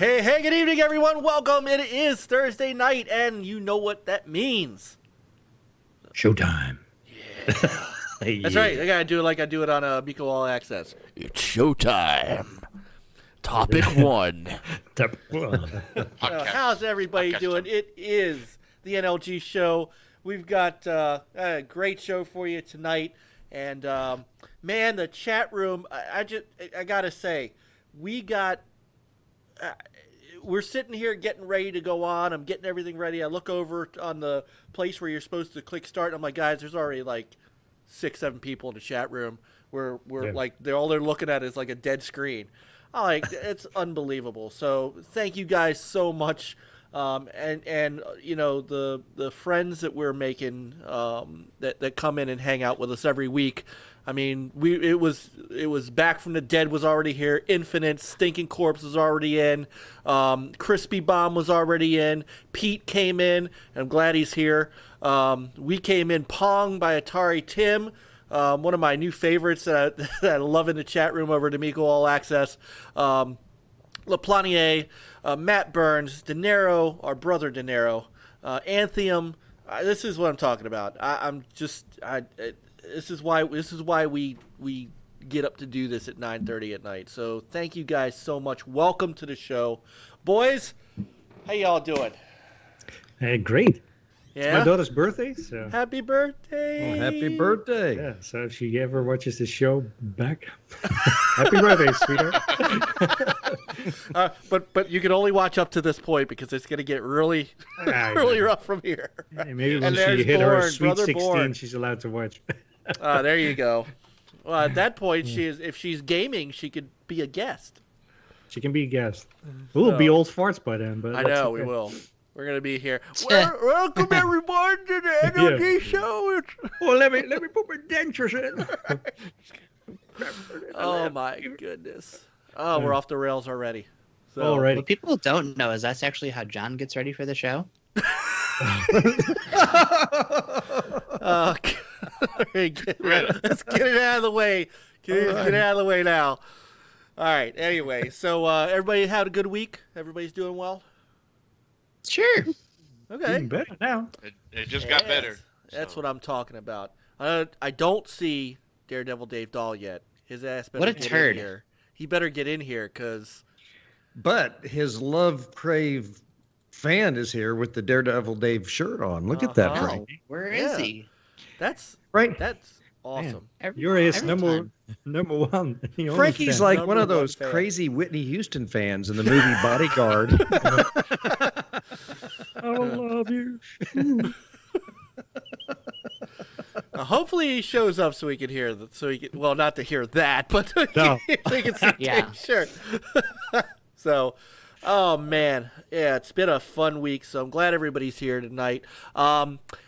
Hey, good evening, everyone. Welcome. It is Thursday night, and you know what that means. Showtime. Yeah. That's right. I gotta do it like I do it on Miko All Access. It's showtime. Topic 1. How's everybody doing? It is the NLG Show. We've got a great show for you tonight. And, man, the chat room, I gotta say, we're sitting here getting ready to go on. I'm getting everything ready. I look over on the place where you're supposed to click start. I'm like, guys, there's already like 6-7 people in the chat room. We're like, all they're looking at is like a dead screen. It's unbelievable. So thank you guys so much. And you know, the friends that we're making that come in and hang out with us every week. I mean, it was Back from the Dead was already here. Infinite Stinking Corpse was already in. Crispy Bomb was already in. Pete came in. I'm glad he's here. We came in. Pong by Atari Tim. One of my new favorites that I love in the chat room over at Amico All Access. LaPlanier, Matt Burns, De Niro, our brother De Niro, Anthium. This is what I'm talking about. This is why we get up to do this at 9:30 at night. So thank you guys so much. Welcome to the show, boys. How y'all doing? Hey, great. Yeah. It's my daughter's birthday, so Happy birthday! Oh, happy birthday! yeah. So if she ever watches the show back, happy birthday, sweetheart. But you can only watch up to this point because it's gonna get really rough from here. Yeah, maybe when And she there's hit her Born, sweet brother 16, Born. she's allowed to watch. There you go. Well, at that point, if she's gaming, she could be a guest. She can be a guest. We'll be old farts by then, but I that's know okay. we will. We're gonna be here. Welcome everyone to the NLG Show. Well, let me put my dentures in. Oh my goodness. Oh, we're off the rails already. So, Already. What people don't know is that's actually how John gets ready for the show. Let's get it out of the way. Get it out of the way now. All right. Anyway, so everybody had a good week. Everybody's doing well. Sure. Okay. Even better now. It just got better. That's what I'm talking about. I don't see Daredevil Dave Dahl yet. His ass better What a get turd. in here. He better get in here because But his love crave fan is here with the Daredevil Dave shirt on. Look at that, Uh-huh. Frankie. Where is Yeah. he? that's Right? that's awesome. You're his every number time. one. He owns Frankie's fan. like Number one of one those fan. crazy Whitney Houston fans in the movie Bodyguard. I love you. Hopefully he shows up so we can hear that. So he can, well, not to hear that, but No. we can see Yeah. Dave's shirt. So, oh man, yeah, it's been a fun week. So I'm glad everybody's here tonight.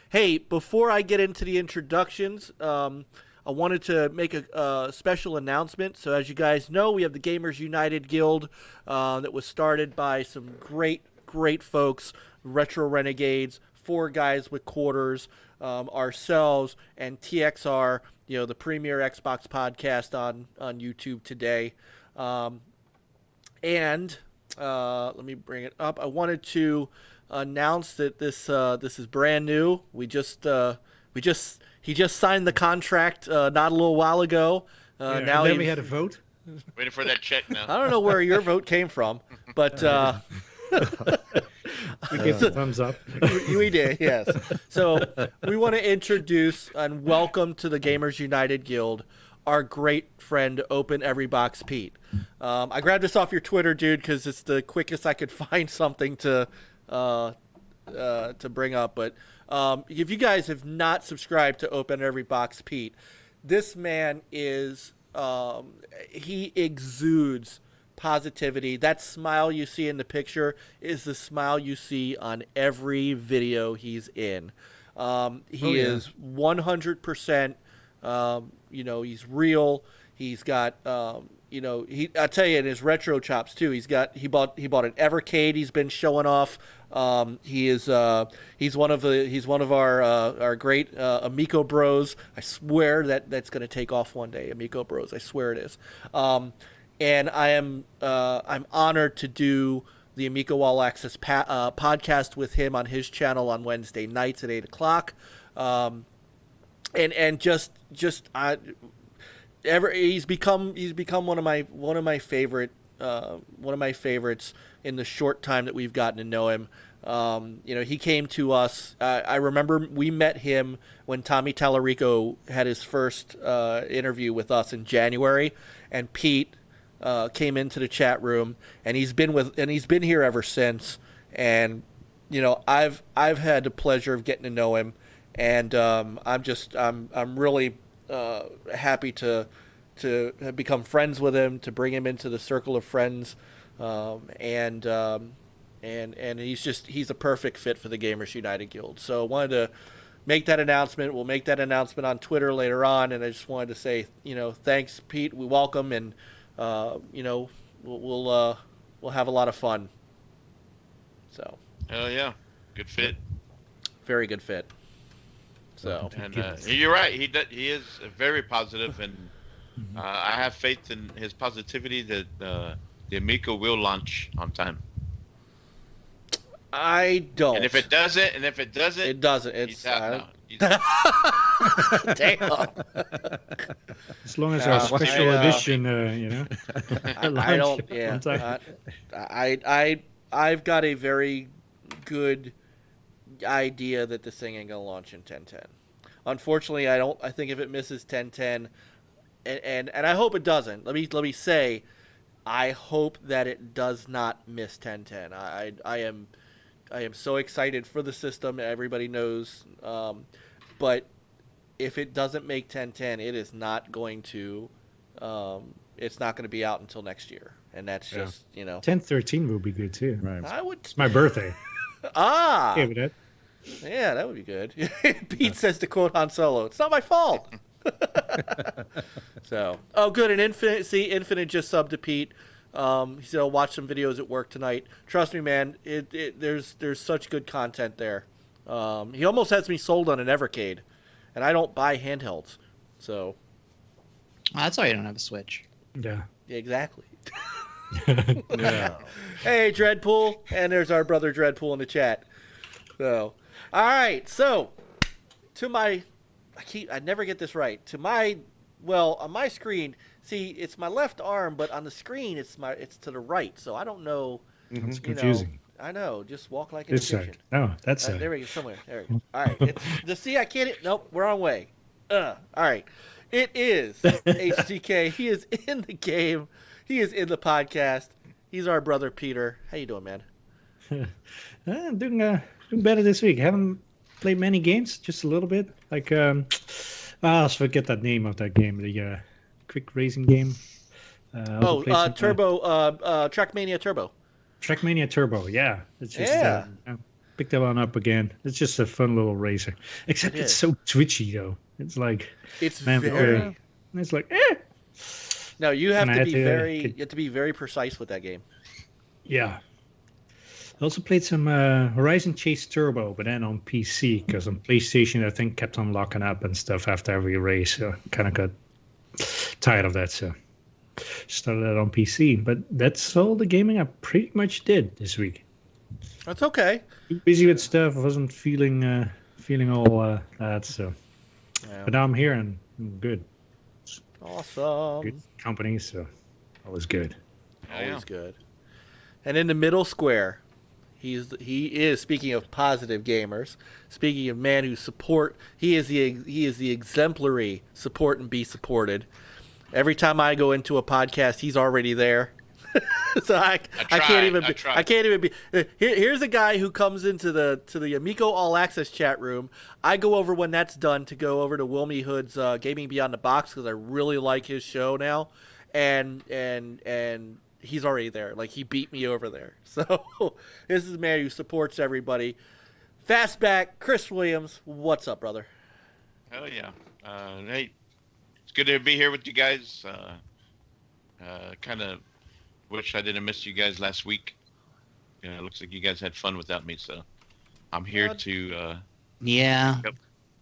Hey, before I get into the introductions, I wanted to make a special announcement. So as you guys know, we have the Gamers United Guild that was started by some great folks, Retro Renegades, 4 Guys with Quarters, ourselves, and TXR, you know, the premier Xbox podcast on YouTube today. And let me bring it up. I wanted to announce that this is brand new. He just signed the contract not a little while ago. Now Now then we he's- had a vote. Waiting for that check now. I don't know where your vote came from, but We give the thumbs up. we did, yes. So we want to introduce and welcome to the Gamers United Guild our great friend Open Every Box Pete. I grabbed this off your Twitter, dude, because it's the quickest I could find something to bring up. But if you guys have not subscribed to Open Every Box Pete, this man is he exudes positivity. That smile you see in the picture is the smile you see on every video he's in. He is 100%, you know, he's real. He's got, you know, I tell you, in his retro chops too, he bought an Evercade he's been showing off. He's one of our great Amico bros. I swear that's going to take off one day, Amico bros. I swear it is. And I'm honored to do the Amico All Access podcast with him on his channel on Wednesday nights at 8:00. He's become one of my favorites in the short time that we've gotten to know him. He came to us. I remember we met him when Tommy Tallarico had his first interview with us in January, and Pete came into the chat room, and he's been here ever since. And I've had the pleasure of getting to know him, and I'm really happy to have become friends with him, to bring him into the circle of friends, and he's a perfect fit for the Gamers United Guild. So I wanted to make that announcement. We'll make that announcement on Twitter later on, and I just wanted to say, thanks, Pete. We welcome, and we'll have a lot of fun. So. Hell yeah, good fit. Very good fit. So. And you're right. He is very positive, and I have faith in his positivity that the Amico will launch on time. I don't. And if it doesn't, it doesn't. He's out now. Damn. As long as our special edition, I don't. Yeah. I've got a very good idea that this thing ain't gonna launch in 1010. Unfortunately, I think if it misses 1010, and I hope it doesn't. Let me say, I hope that it does not miss 1010. I am so excited for the system. Everybody knows, but if it doesn't make 1010, it is not going to. It's not going to be out until next year, and that's just 1013 will be good too. Right. I would. It's my birthday. Yeah, with that. Yeah, that would be good. Pete says to quote Han Solo, "It's not my fault." So, good. And Infinite just subbed to Pete. He said, "I'll watch some videos at work tonight." Trust me, man. There's such good content there. He almost has me sold on an Evercade, and I don't buy handhelds. So, That's why you don't have a Switch. Yeah. Exactly. Yeah. Hey, Dreadpool, and there's our brother Dreadpool in the chat. So, all right. So, I never get this right. On my screen, see, it's my left arm, but on the screen, it's to the right. So I don't know. It's confusing. I know. Just walk like an This Egyptian. side. No, that's There we go. Somewhere. There we go. All right. I can't. Nope. We're on way. All right. It is HTK. He is in the game. He is in the podcast. He's our brother Peter. How you doing, man? I'm doing better this week. Haven't played many games, just a little bit. Like I also forget that name of that game. The quick racing game. Turbo. Trackmania Turbo. Trackmania Turbo. Yeah, it's just Yeah. pick that one up again. It's just a fun little racer. Except it's so twitchy though. It's like it's very. It's like No, you have And I to had be to- you have to be very precise with that game. yeah. I also played some Horizon Chase Turbo, but then on PC, because on PlayStation I think kept on locking up and stuff after every race. So kind of got tired of that. So started that on PC. But that's all the gaming I pretty much did this week. That's okay. Too busy with stuff. I wasn't feeling all that. So, Yeah. but now I'm here and I'm good. Awesome. Good company, so all was good. Always good. And in the middle square, he is speaking of positive gamers. Speaking of man who support, he is the exemplary support and be supported. Every time I go into a podcast, he's already there. So I can't even be. Here's a guy who comes into the Amico All Access chat room. I go over when that's done to go over to Wilmy Hood's Gaming Beyond the Box because I really like his show now, and he's already there. Like he beat me over there. So this is a man who supports everybody. Fastback, Chris Williams, what's up, brother? Hell yeah. Hey, it's good to be here with you guys. Kind of wish I didn't miss you guys last week. It looks like you guys had fun without me, so I'm here to Yeah.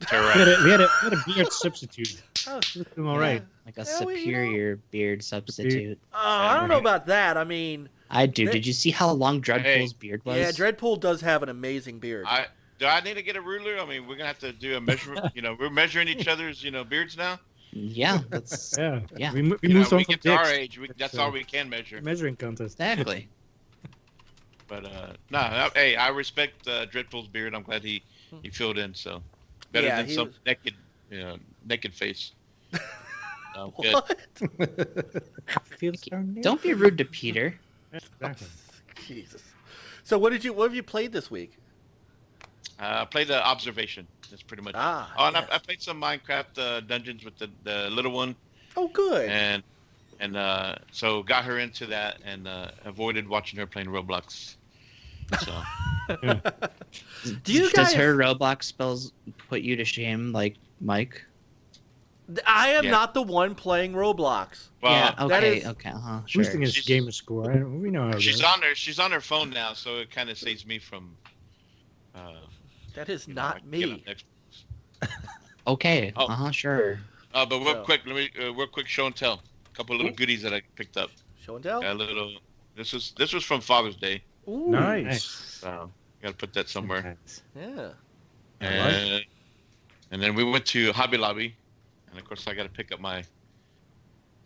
terrorize. We had a beard substitute. Oh, We're doing all right. Like a Yeah, well, superior beard substitute. I don't know about that. I mean, I do. Did you see how long Dreadpool's beard was? Yeah, Dreadpool does have an amazing beard. Do I need to get a ruler? I mean, we're gonna have to do a measurement. We're measuring each other's beards now. Yeah, that's yeah. We moved on we from get to our dicks. age. That's all we can measure. Measuring contest. exactly. But hey, I respect Dreadpool's beard. I'm glad he filled in. So better than some naked face. What? Don't be rude to Peter. Exactly. Jesus. So what have you played this week? I played the Observation. That's pretty much. And I played some Minecraft dungeons with the little one. Oh, good. And so got her into that and avoided watching her playing Roblox. So. Does her Roblox spells put you to shame, like Mike? I am not the one playing Roblox. Well, yeah. Okay. That Okay. Sure. Boosting his gamer score. We know how it she's goes. She's on her phone now, so it kind of saves me from. That is not me. Okay. Oh. Sure. But real quick show and tell. A couple of little goodies that I picked up. Show and tell. A little. This was from Father's Day. Ooh. Nice. So gotta put that somewhere. Yeah. And then we went to Hobby Lobby, and of course I got to pick up my.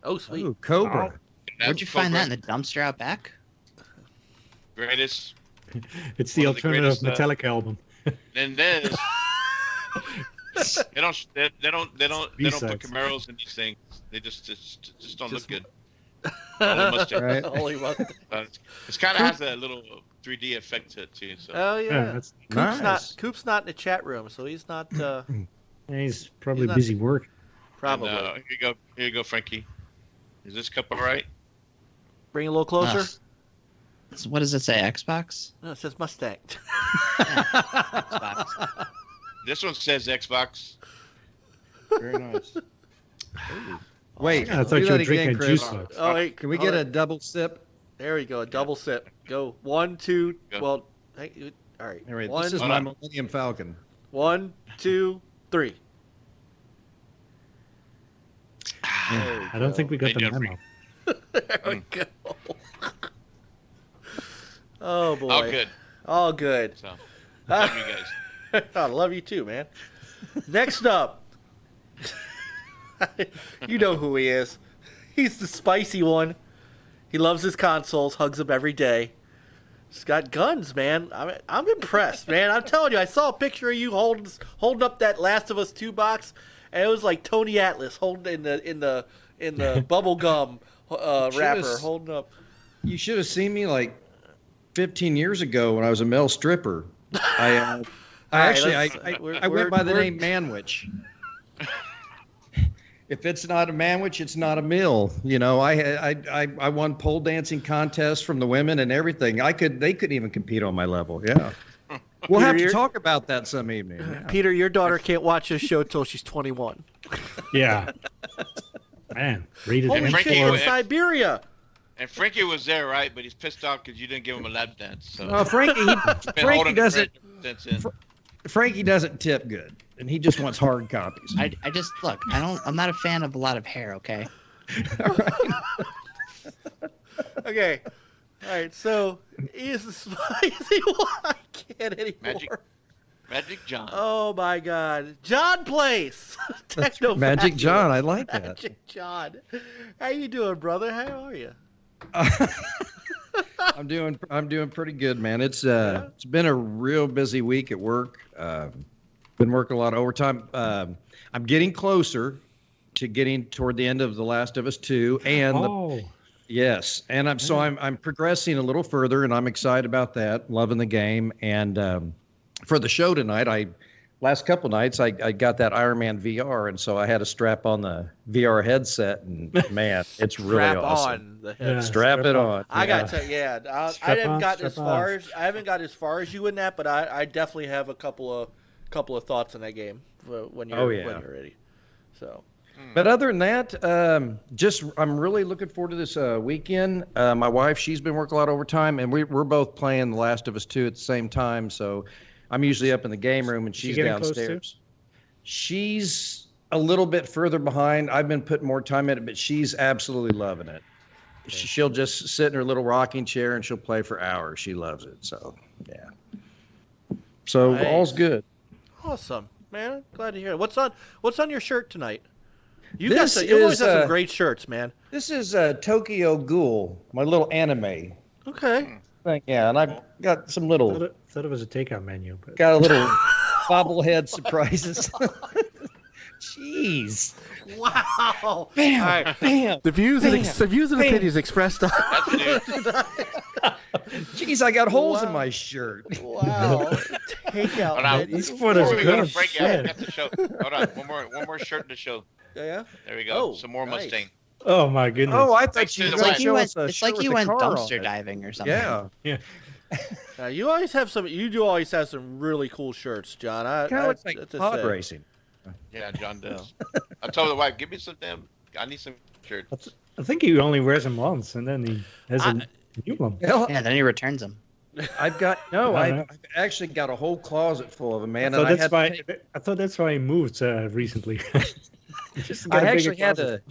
Oh, sweet. Ooh, Cobra. Where'd you find that in the dumpster out back? Greatest. It's the One of the alternative greatest, Metallica album. And then they don't put Camaros in these things. They just don't look good. Only mustard. Right. Holy mustard. It kind of has a little 3D effect to it too. So. Oh yeah. That's Nice. Coop's not in the chat room, so he's not. he's probably He's not- busy work. Probably. And, here you go, Frankie. Is this cup all right? Bring it a little closer. So what does it say? Xbox? No, it says Mustang. Xbox. This one says Xbox. Very nice. Wait, I thought do you were that drinking again, a Chris. juice box. Oh wait, Can we get a double sip? There we go, a double sip. Go 1, 2. Go. Well, hey, all right. All right, One, this is my Millennium Falcon. 1, 2, 3. I don't think we got Hey, the Jeffrey. memo. There we go. Oh boy. All good. All good. So, love you guys. I love you too, man. Next up, you know who he is. He's the spicy one. He loves his consoles, hugs them every day. He's got guns, man. I'm impressed, man. I'm telling you, I saw a picture of you holding up that Last of Us 2 box, and it was like Tony Atlas holding in the bubble gum wrapper, holding up. You should have seen me like 15 years ago when I was a male stripper. I went by the name Manwich. If it's not a manwich, it's not a meal. You know, I won pole dancing contests from the women and everything. They couldn't even compete on my level. Yeah. We'll have to talk about that some evening. Yeah. Peter, your daughter can't watch this show till she's 21. Yeah. Man, rated Holy Frankie shit, was- in Siberia. And Frankie was there, right? But he's pissed off because you didn't give him a lap dance. So Frankie doesn't. Since in. Frankie doesn't tip good, and he just wants hard copies. I just look. I'm not a fan of a lot of hair. Okay. Okay. All right. So he's the spicy one. I can't anymore. Magic John. Oh my God, John Place. Techno Magic Factory. John, I like that. Magic John. How you doing, brother? How are you? I'm doing pretty good, man. It's been a real busy week at work. Been working a lot of overtime. I'm getting closer to getting toward the end of The Last of Us 2, and yes, and I'm progressing a little further, and I'm excited about that. Loving the game, and for the show tonight, last couple nights I got that Iron Man VR, and so I had to strap on the VR headset, and man, it's really Strap awesome. on the head. Yeah. Strap it on. I Yeah. got to, I Strap haven't on, got strap as far on. as I haven't got as far as you in that, but I definitely have a couple of thoughts on that game when you're when you're ready. So, But other than that, I'm really looking forward to this weekend. My wife, she's been working a lot of overtime, and we're both playing The Last of Us 2 at the same time. So I'm usually up in the game room, and she's getting close downstairs. She's a little bit further behind. I've been putting more time in it, but she's absolutely loving it. she'll just sit in her little rocking chair and she'll play for hours. She loves it. So yeah. So Nice. all's good. Awesome, man. Glad to hear it. What's on your shirt tonight? You This always is, have some great shirts, man. This is Tokyo Ghoul, my little anime Okay. thing. Yeah, and I've got some little Thought it was a takeout menu, but got a little bobblehead surprises. Jeez. Wow. Bam, All right. bam. The views and opinions expressed on. That's it. Jeez, I got holes in my shirt. Wow. Takeout. Hold on. Man. This photo's Before we go to good. break, I got the show. Hold on, one more shirt to show. Yeah. There we go. Oh, Some more nice. Mustang. Oh my goodness. Oh, I thought Thanks you to were the going wife. to You show went, us a it's shirt like with you a went car on dumpster it. diving or something. Yeah. Yeah. You always have some. You do always have some really cool shirts, John. Kind of looks like that's a pod say. racing. Yeah, John does. I told the wife, give me some damn. I need some shirts. I think he only wears them once, and then he has a new one. Well, Yeah, then he returns them. I've actually got a whole closet full of them, man. I And I thought that's why he moved recently. Just I got a bigger actually had closet.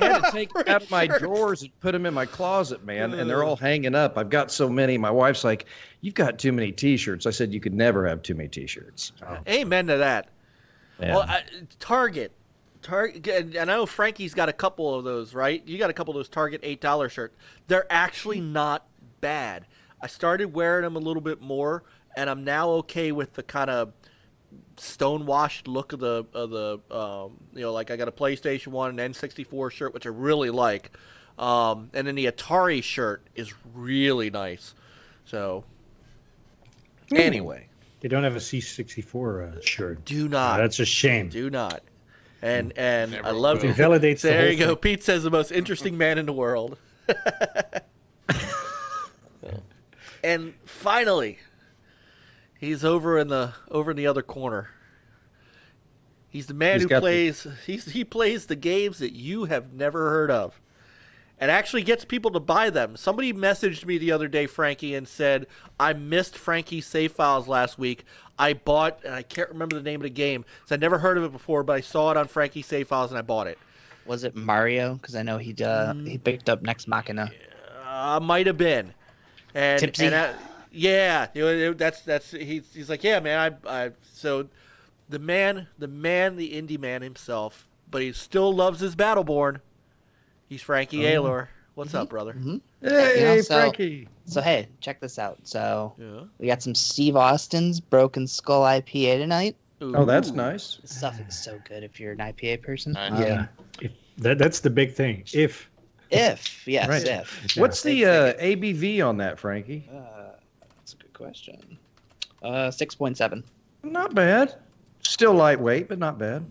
I had to take them out of my drawers and put them in my closet, man. And they're all hanging up. I've got so many. My wife's like, "You've got too many T-shirts." I said, "You could never have too many T-shirts." Amen to that. Yeah. Well, Target, and I know Frankie's got a couple of those, right? You got a couple of those Target $8 shirts. They're actually not bad. I started wearing them a little bit more, and I'm now okay with the kind of stonewashed look of the like I got a PlayStation 1 and N64 shirt, which I really like, and then the Atari shirt is really nice. So anyway, They don't have a C64 shirt. do not. That's a shame. Do not. And Never I love will. It validates So the there whole you go. thing. Pete says the most interesting man in the world. And finally, he's over in the other corner. He's the man who plays. He plays the games that you have never heard of, and actually gets people to buy them. Somebody messaged me the other day, Frankie, and said, "I missed Frankie's save files last week. I bought, and I can't remember the name of the game, so I never heard of it before, but I saw it on Frankie's save files and I bought it." Was it Mario? Because I know he picked up Next Machina. Might have been. And Tipsy. yeah, that's he's like, yeah, man. I so the indie man himself, but he still loves his Battleborn. He's Frankie Ailor. What's up, brother? Hey, so- Frankie. So hey, check this out. So Yeah. we got some Steve Austin's Broken Skull IPA tonight. Oh, that's Ooh. nice. This stuff is so good if you're an IPA person. Nice. Yeah. That's the big thing. If Yes, Right. if. What's the ABV on that, Frankie? That's a good question. 6.7. Not bad. Still lightweight, but not bad.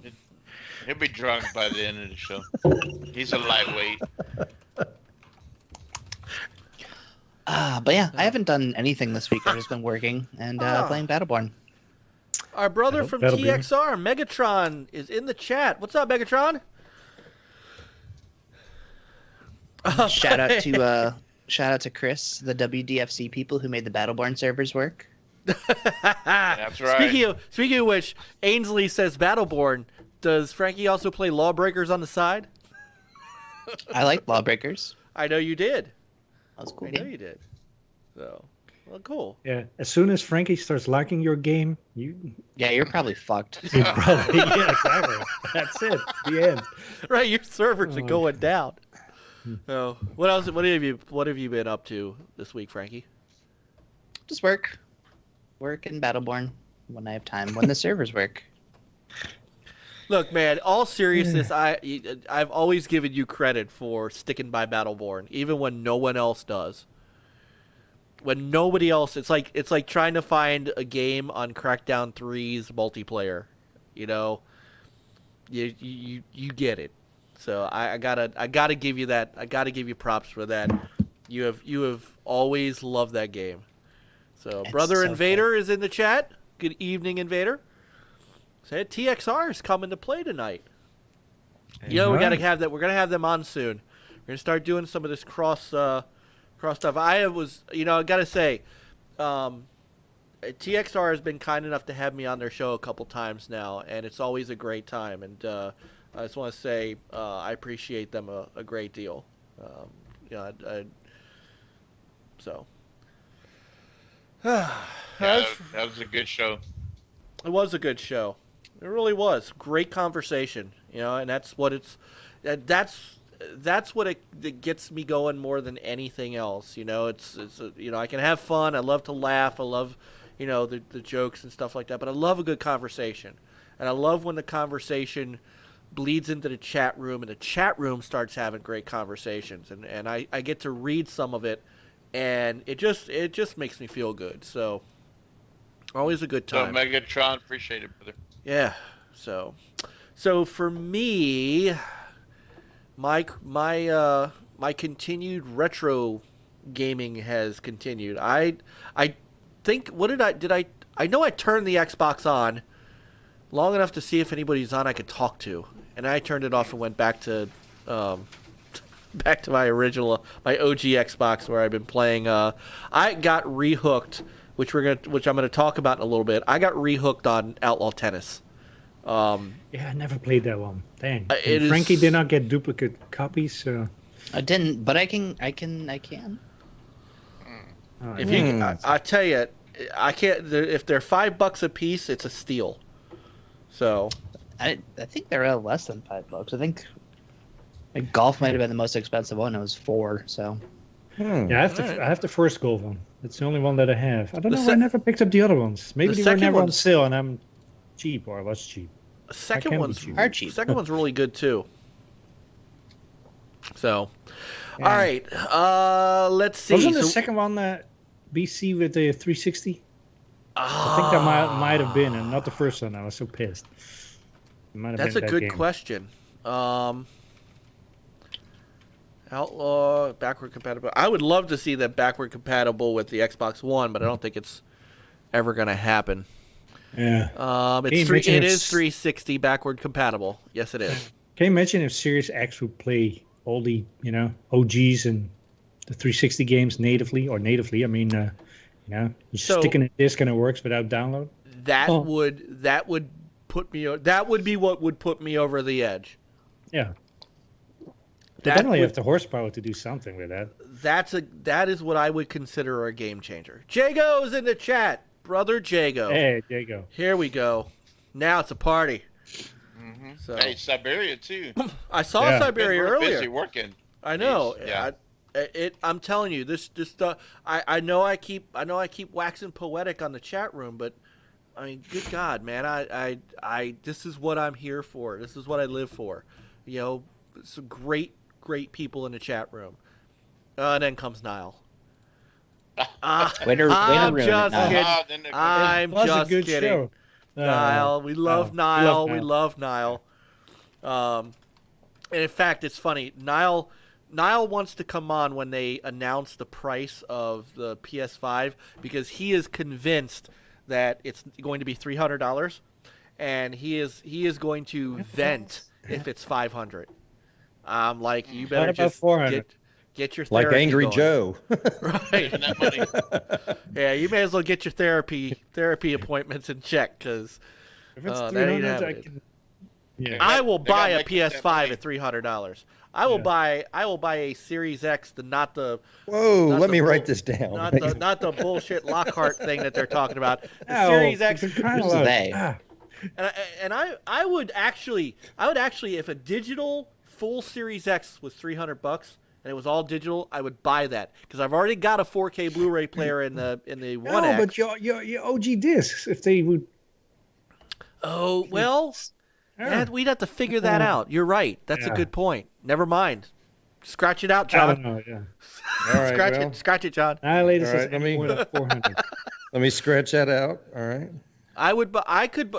He'll be drunk by the end of the show. He's a lightweight. But yeah, I haven't done anything this week. I've just been working and playing Battleborn. Our brother from That'll be- TXR, Megatron, is in the chat. What's up, Megatron? Shout out to Chris, the WDFC people who made the Battleborn servers work. That's right. Speaking of which, Ainsley says Battleborn. Does Frankie also play Lawbreakers on the side? I like Lawbreakers. I know you did. That was a cool I know game. you did. So, well, cool. yeah, as soon as Frankie starts liking your game, you Yeah, you're probably fucked. probably yeah, exactly. That's it. The end. Right, your servers are going down. So, what else? What have you been up to this week, Frankie? Just work and Battleborn when I have time. When the servers work. Look, man. All seriousness, I've always given you credit for sticking by Battleborn, even when no one else does. When nobody else, it's like trying to find a game on Crackdown 3's multiplayer. You know, you get it. So I gotta give you that. I gotta give you props for that. You have always loved that game. So It's brother so Invader is in the chat. Good evening, Invader. Said TXR is coming to play tonight. You know, we gotta have that. We're gonna have them on soon. We're gonna start doing some of this cross stuff. I gotta say, TXR has been kind enough to have me on their show a couple times now, and it's always a great time. And I just want to say I appreciate them a great deal. So. That was a good show. It was a good show. It really was. Great conversation, and that's what it gets me going more than anything else. It's I can have fun. I love to laugh. I love, the jokes and stuff like that. But I love a good conversation, and I love when the conversation bleeds into the chat room, and the chat room starts having great conversations, and I get to read some of it, and it just makes me feel good. So always a good time. So Megatron, appreciate it, brother. Yeah. So for me, my continued retro gaming has continued. I think I know I turned the Xbox on long enough to see if anybody's on I could talk to, and I turned it off and went back to my OG Xbox where I've been playing. I got rehooked, which I'm gonna talk about in a little bit. I got rehooked on Outlaw Tennis. I never played that one. Dang. Frankie did not get duplicate copies, so I didn't, but I can. If I tell you, I can't. If they're $5 a piece, it's a steal. So, I think they're less than $5. I think golf might have been the most expensive one. It was $4. So. Yeah, I have the first golf one. It's the only one that I have. I don't know why I never picked up the other ones. Maybe they were never on sale, and I'm cheap, or I was cheap. The second one's cheap. Second one's really good too. So, all right, let's see. Wasn't the second one BC with the 360? I think that might have been, and not the first one. I was so pissed. That's a good question. Outlaw backward compatible. I would love to see that backward compatible with the Xbox One, but I don't think it's ever going to happen. Yeah. It is 360 backward compatible. Yes, it is. Can you imagine if Series X would play all the OGs and the 360 games natively? I mean, you stick in a disc and it works without download. That would put me. That would be what would put me over the edge. Yeah. Definitely have the horsepower to do something with that. That is what I would consider a game changer. Jago's in the chat, brother Jago. Hey, Jago. Here we go. Now it's a party. Mm-hmm. So. Hey, Siberia too. I saw Siberia earlier. Busy working. I know. Yeah. I'm telling you, this I know I keep waxing poetic on the chat room, but I mean, good God, man, I this is what I'm here for. This is what I live for. Some great people in the chat room. And then comes Niall. I'm just kidding. I'm just kidding. Niall, we love Niall. We love Niall. And in fact, it's funny. Niall wants to come on when they announce the price of the PS5 because he is convinced that it's going to be $300, and he is going to vent if it's $500. I'm like, you better just get your therapy like Angry going. Joe. Right. That money. Yeah, you may as well get your therapy appointments in check because if it's that ain't 300, happening. I I will buy a make that PS5 money. at $300. I will buy a Series X, Whoa, let me write this down. not the bullshit Lockhart thing that they're talking about. The No, Series X. it's kind of Who's like, they? And I would actually if a digital full Series X was $300 and it was all digital, I would buy that because I've already got a 4K Blu-ray player in the One no, X. but your OG discs, if they would. Oh well, we'd have to figure that out. You're right. That's a good point. Never mind. Scratch it out, I John. don't know. Yeah. All right, Scratch it, John. Annihilator All says right, let me- more than 400. Let me scratch that out. All right.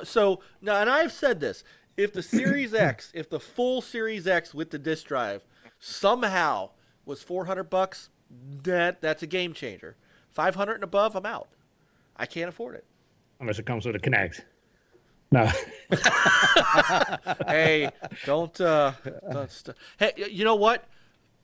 So now, and I've said this: if the Series X, if the full Series X with the disc drive somehow was $400, that's a game changer. 500 and above, I'm out. I can't afford it. Unless it comes with a Kinect. No. Hey, don't hey, you know what?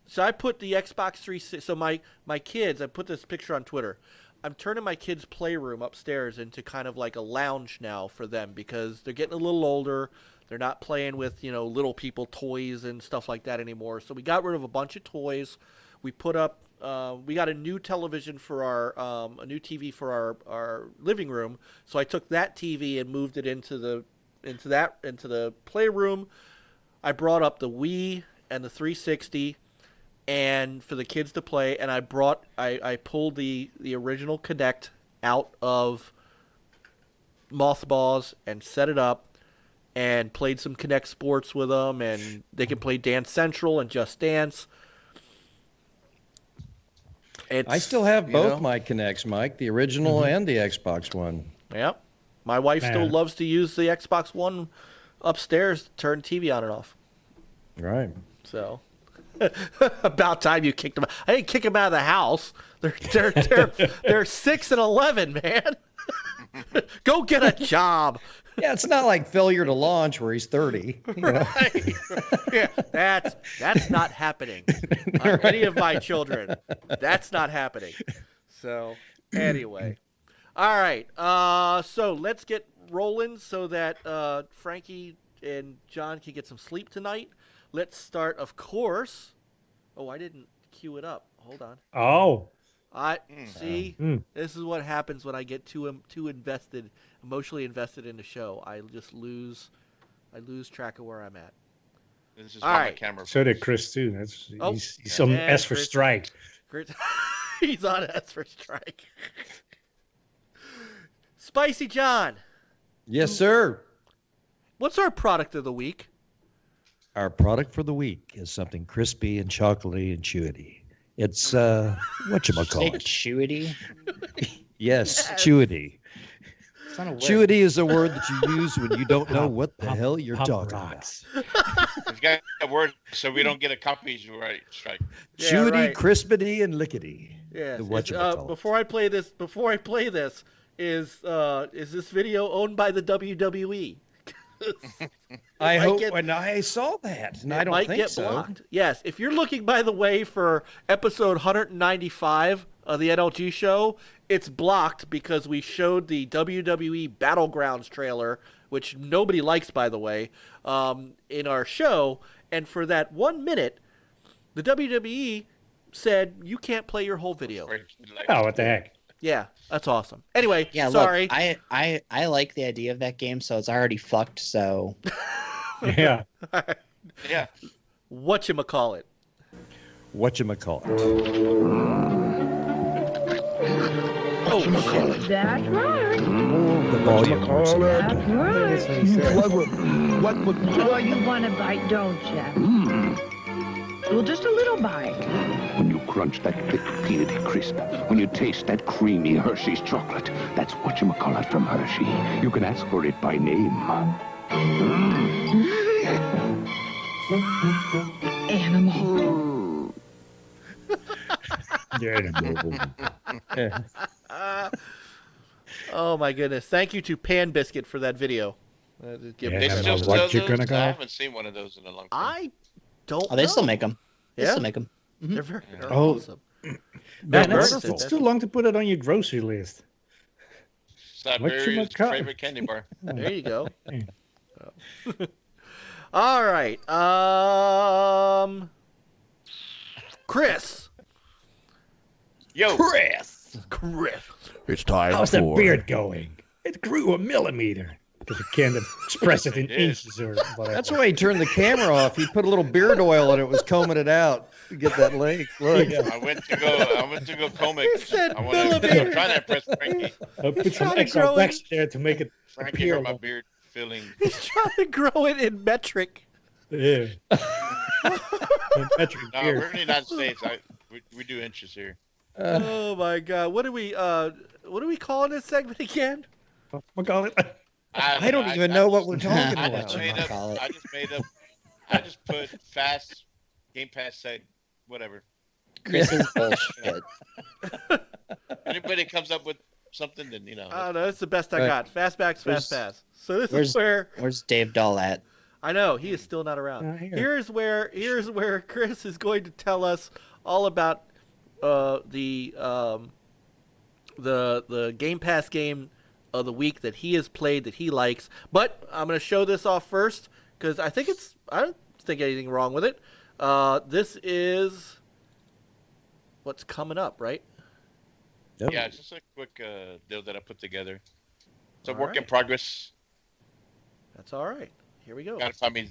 So I put the Xbox 360. So my kids, I put this picture on Twitter. I'm turning my kids' playroom upstairs into kind of like a lounge now for them because they're getting a little older. They're not playing with little people toys and stuff like that anymore. So we got rid of a bunch of toys. We put up. We got a new television for a new TV for our living room. So I took that TV and moved it into the playroom. I brought up the Wii and the 360, and for the kids to play. And I pulled the original Kinect out of mothballs and set it up, and played some Kinect Sports with them, and they can play Dance Central and Just Dance. I still have both my Kinects, Mike, the original and the Xbox One. Yep. My wife still loves to use the Xbox One upstairs to turn TV on and off. Right. So, about time you kicked them out. I didn't kick them out of the house. They're 6 and 11, man. Go get a job. Yeah, it's not like failure to launch where he's 30. You know? Right. Yeah, that's not happening on any of my children. That's not happening. So, anyway. All right. So let's get rolling so that Frankie and John can get some sleep tonight. Let's start, of course. Oh, I didn't cue it up. Hold on. Oh. See. This is what happens when I get too invested, emotionally invested in the show. I just lose track of where I'm at. This is All on right. the camera. So did Chris too. He's on Yeah, S for Chris. strike. He's on S for strike. Spicy John, Yes, sir. what's our product of the week? Our product for the week is something crispy and chocolatey and chewy. It's whatchamacallit. Chewity. Yes, chewy. It's not a word. Chewity is a word that you use when you don't know what the hell you're Pop talking rocks. We've got a word so we don't get a copyright strike. about. Yeah, Chewity, right. crispity, and lickety. Yeah. The whatchamacallit. Before I play this, is this video owned by the WWE? I might hope get- when I saw that, and It I don't might think get so. blocked. Yes, if you're looking, by the way, for episode 195 of the NLG show, it's blocked because we showed the WWE Battlegrounds trailer, which nobody likes, by the way, in our show. And for that 1 minute, the WWE said you can't play your whole video. Oh, what the heck? Yeah, that's awesome. Anyway, Yeah, sorry. look, I like the idea of that game, so it's already fucked. So Yeah. Yeah. Whatchamacallit. Whatchamacallit. That's right. The volume. works. That's right. What? Oh, you want a bite, don't you? Well, just a little bite. When you crunch that thick, peanutty crisp, when you taste that creamy Hershey's chocolate, that's whatchamacallit from Hershey. You can ask for it by name. Animal. Yeah. Oh, my goodness. Thank you to Pan Biscuit for that video. Give Yeah, They me I still don't know sell what you're those? gonna go. I haven't seen one of those in a long time. I don't oh, they still know. make them. They Yeah? still make them. They're very they're Oh. awesome. Man, Burns it's, did it's that. too long to put it on your grocery list. Siberia's Whatchamacallit? favorite candy bar. There you go. Yeah. All right. Chris. Yo, Chris. It's time How's that beard going? It grew a millimeter. Because you can't express it in It is. inches or whatever. That's why he turned the camera off. He put a little beard oil and it was combing it out to get that length. Look. Yeah. I went to go comb it. He said I'm millimeter. trying to impress Frankie. I put some trying to extra grow wax there to make it Frankie appear. hurt my beard filling. He's trying to grow it in metric. Yeah. Metric No, beard. we're in the United States. We do inches here. Oh my God! What do we calling this segment again? We'll call it. I don't even know what we're talking I about. just made up- I just put fast Game Pass site, whatever. Chris is bullshit. Anybody comes up with something, then I don't know. It's the best I Right. got. Fastbacks, Where's- fast pass. So this is where's- where Where's Dave Dahl at? I know he is still not around. Here. Here's where Chris is going to tell us all about the Game Pass game of the week that he has played that he likes. But I'm going to show this off first because I don't think anything wrong with it. This is what's coming up, right? Yeah, it's just a quick deal that I put together. It's a All work in right. progress. That's all right. Here we go. Gotta find me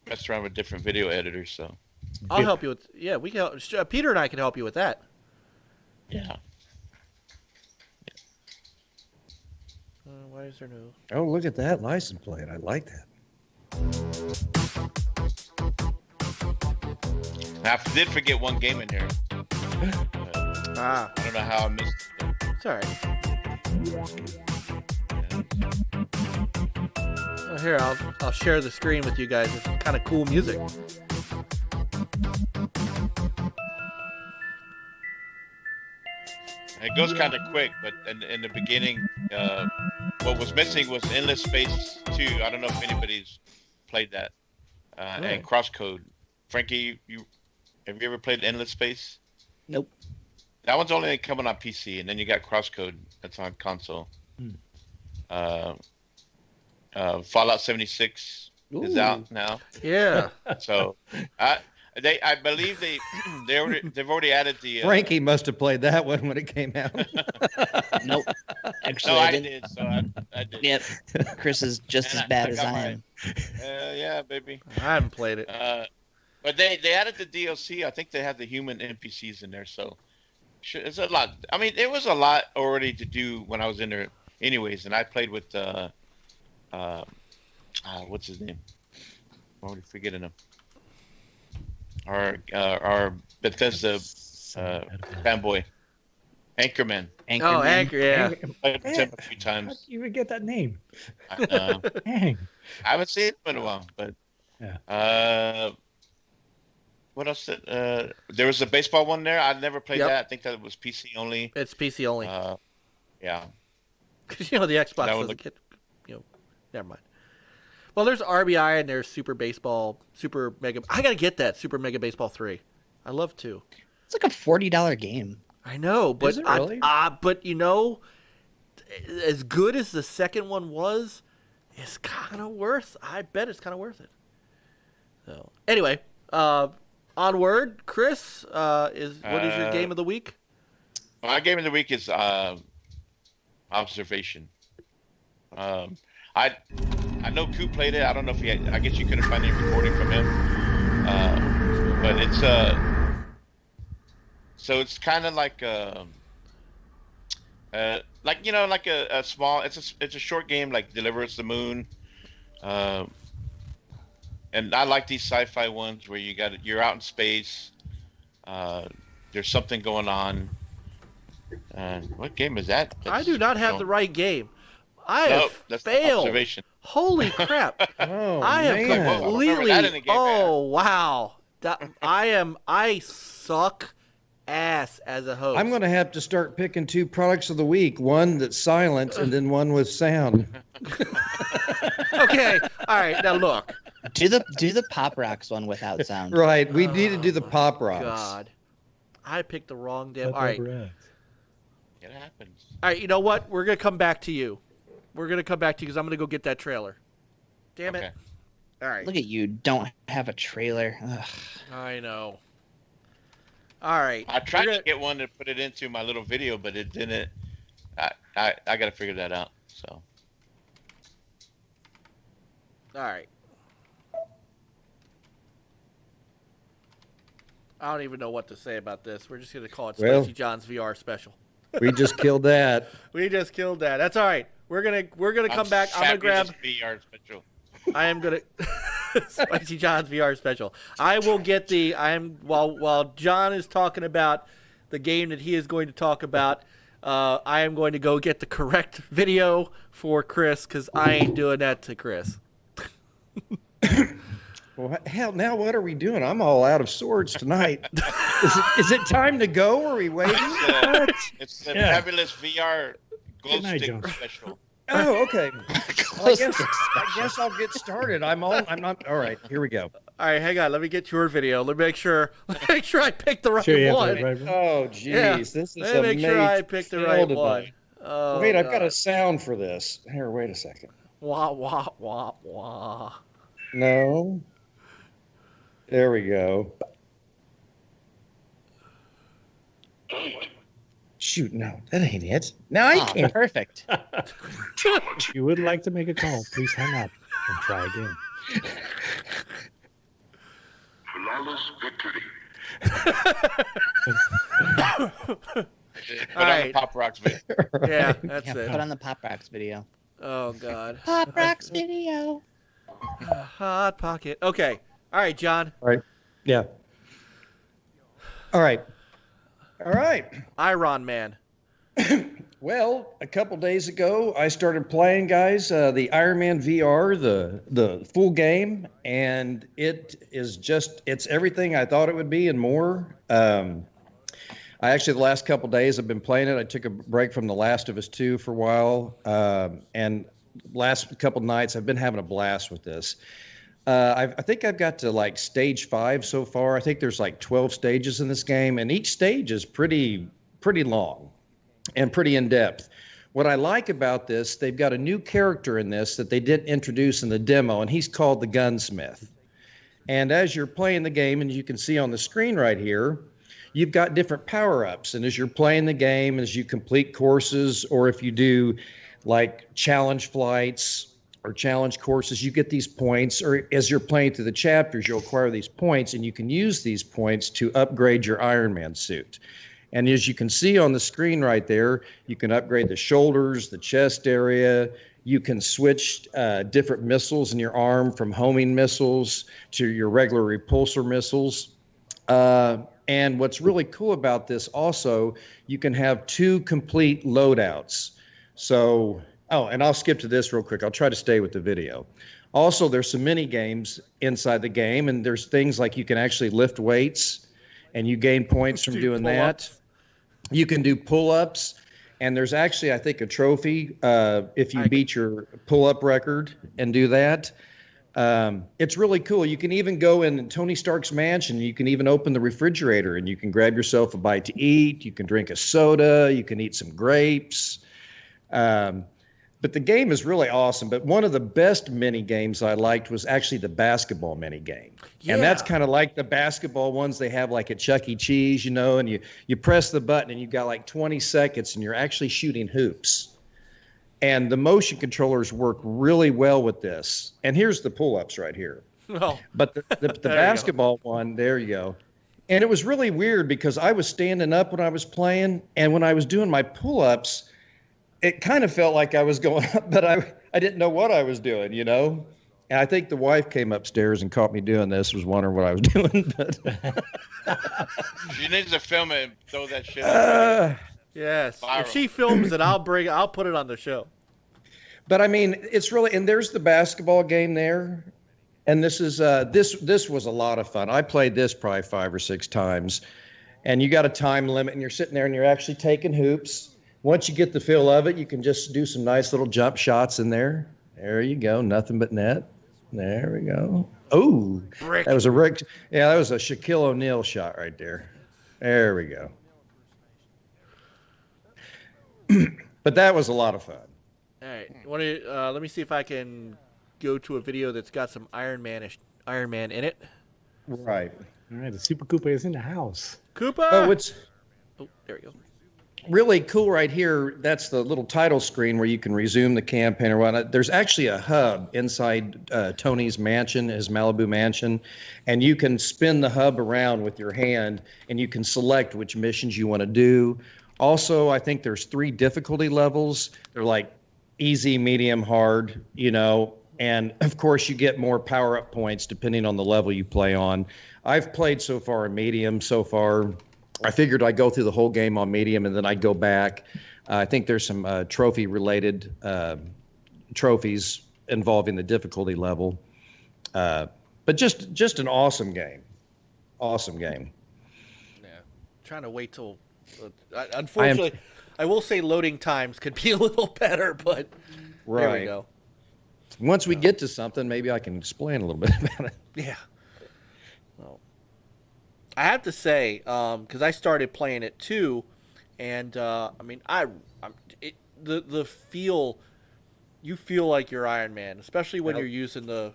mess around with different video editors. So I'll help you with. Yeah, we can. Peter and I can help you with that. yeah. Why is there no? Oh, look at that license plate. I like that. I did forget one game in here. Ah, I don't know how I missed it. it's all right. Well, here, I'll share the screen with you guys. It's kind of cool music. It goes kind of quick, but in the beginning, what was missing was Endless Space 2. I don't know if anybody's played that. And Crosscode. Frankie, have you ever played Endless Space? Nope. That one's only coming on PC, and then you got Crosscode that's on console. Fallout 76 is out now. Yeah. So I believe they've already added the. Frankie must have played that one when it came out. Nope. Actually, No, I I didn't. did. So I did. Yep. Chris is just as bad as I am. Yeah, baby. I haven't played it. But they added the DLC. I think they have the human NPCs in there, so it's a lot. I mean, it was a lot already to do when I was in there, anyways. And I played with what's his name? I'm already forgetting him. Our Bethesda fanboy, Anchorman. Oh, Anchor, yeah. Played with him a few times. How do you even get that name? I Dang. haven't seen him in a while, but Yeah. what else? There was a baseball one there. I never played Yep. that. I think that was PC only. It's PC only. Yeah. Because, the Xbox That would doesn't get, never mind. Well, there's RBI and there's Super Baseball, Super Mega. I got to get that, Super Mega Baseball 3. I love to. It's like a $40 game. I know, but Is it really? but as good as the second one was, it's kind of worth. I bet it's kind of worth it. So anyway, onward, Chris. What is your game of the week? My game of the week is Observation. I know Coop played it. I don't know if he had, I guess you couldn't find any recording from him. But it's so it's kind of like a small. It's a short game like Deliverance the Moon. And I like these sci-fi ones where you're out in space. There's something going on. What game is that? I do not have the right game. I Nope, have that's failed. Observation. Holy crap! Oh, I have man. Remember completely. that in the game, Oh wow! I suck ass as a host. I'm going to have to start picking two products of the week. One that's silent and then one with sound. Okay, all right. Now look. Do the Pop Rocks one without sound. Right. We need to do the Pop Rocks. God, I picked the wrong damn. All right, It happens. all right. You know what? We're gonna come back to you. We're gonna come back to you because I'm gonna go get that trailer. Damn it! Okay. All right. Look at you, don't have a trailer. Ugh. I know. All right. I tried We're to get one to put it into my little video, but it didn't. I got to figure that out. So. All right. I don't even know what to say about this. We're just gonna call it Well- Spicy John's VR special. We just killed that. We just killed that. That's all right. We're gonna come back. I'm gonna grab. VR special. I am gonna Spicy John's VR special. I will get the. I am while John is talking about the game that he is going to talk about. I am going to go get the correct video for Chris because I ain't doing that to Chris. Well, hell, now what are we doing? I'm all out of swords tonight. Is it time to go? Or are we waiting? It's the Yeah. fabulous VR glow Good night, stick John. special. Oh, okay. Well, I guess I'll get started. I'm not. All right, here we go. All right, hang on. Let me get your video. Let me make sure. I picked the right Sure, you have one. that right, bro? Oh, jeez, Yeah. this is Let me make sure I picked the right one. Oh, Wait, I've got God. a sound for this. Here, wait a second. Wah wah wah wah. No. There we go. Shoot, no, that ain't it. No, I can't. Perfect. If you would like to make a call, please hang up and try again. Flawless victory. Put All on right. the Pop Rocks video. Yeah, that's Yeah, it. put on the Pop Rocks video. Oh God. Pop Rocks video. Hot pocket. Okay. All right, John. All right. Yeah. All right. All right. Iron Man. Well, a couple days ago, I started playing, guys, the Iron Man VR, the full game, and it is it's everything I thought it would be and more. I actually, the last couple days, I've been playing it. I took a break from The Last of Us 2 for a while, and last couple nights, I've been having a blast with this. I think I've got to like stage 5 so far. I think there's like 12 stages in this game, and each stage is pretty long and pretty in-depth. What I like about this, they've got a new character in this that they didn't introduce in the demo, and he's called the Gunsmith. And as you're playing the game, and you can see on the screen right here, you've got different power-ups. And as you're playing the game, as you complete courses, or if you do like challenge flights or challenge courses, you get these points, or as you're playing through the chapters, you'll acquire these points, and you can use these points to upgrade your Iron Man suit. And as you can see on the screen right there, you can upgrade the shoulders, the chest area. You can switch different missiles in your arm from homing missiles to your regular repulsor missiles. And what's really cool about this also, you can have 2 complete loadouts. So, and I'll skip to this real quick. I'll try to stay with the video. Also, there's some mini games inside the game, and there's things like you can actually lift weights, and you gain points from doing that. You can do pull-ups, and there's actually, I think, a trophy if you beat your pull-up record and do that. It's really cool. You can even go in Tony Stark's mansion. You can even open the refrigerator, and you can grab yourself a bite to eat. You can drink a soda. You can eat some grapes. But the game is really awesome. But one of the best mini games I liked was actually the basketball mini game. Yeah. And that's kind of like the basketball ones they have like at Chuck E. Cheese, and you press the button and you've got like 20 seconds and you're actually shooting hoops. And the motion controllers work really well with this. And here's the pull-ups right here. Oh. But the basketball one, there you go. And it was really weird because I was standing up when I was playing, and when I was doing my pull-ups, it kind of felt like I was going up, but I didn't know what I was doing, And I think the wife came upstairs and caught me doing this, was wondering what I was doing. But she needs to film it and throw that shit up. Yes. Viral. If she films it, I'll put it on the show. But I mean, it's really, and there's the basketball game there. And this is this was a lot of fun. I played this probably 5 or 6 times. And you got a time limit, and you're sitting there and you're actually taking hoops. Once you get the feel of it, you can just do some nice little jump shots in there. There you go. Nothing but net. There we go. Oh, that was a Rick. Yeah, that was a Shaquille O'Neal shot right there. There we go. But that was a lot of fun. All right. Let me see if I can go to a video that's got some Iron Man in it. Right. All right. The Super Koopa is in the house. Koopa! Oh, there we go. Really cool right here. That's the little title screen where you can resume the campaign or whatnot. There's actually a hub inside Tony's mansion, his Malibu mansion, and you can spin the hub around with your hand, and you can select which missions you want to do. Also, I think there's 3 difficulty levels. They're like easy, medium, hard, and of course you get more power-up points depending on the level you play on. I've played so far in medium so far. I figured I'd go through the whole game on medium, and then I'd go back. I think there's some trophy-related trophies involving the difficulty level. But just an awesome game. Awesome game. Yeah. Trying to wait till... unfortunately, I will say loading times could be a little better, but there we go. Once we get to something, maybe I can explain a little bit about it. Yeah. Well, I have to say, because I started playing it too, and I mean, the feel, you feel like you're Iron Man, especially when you're using the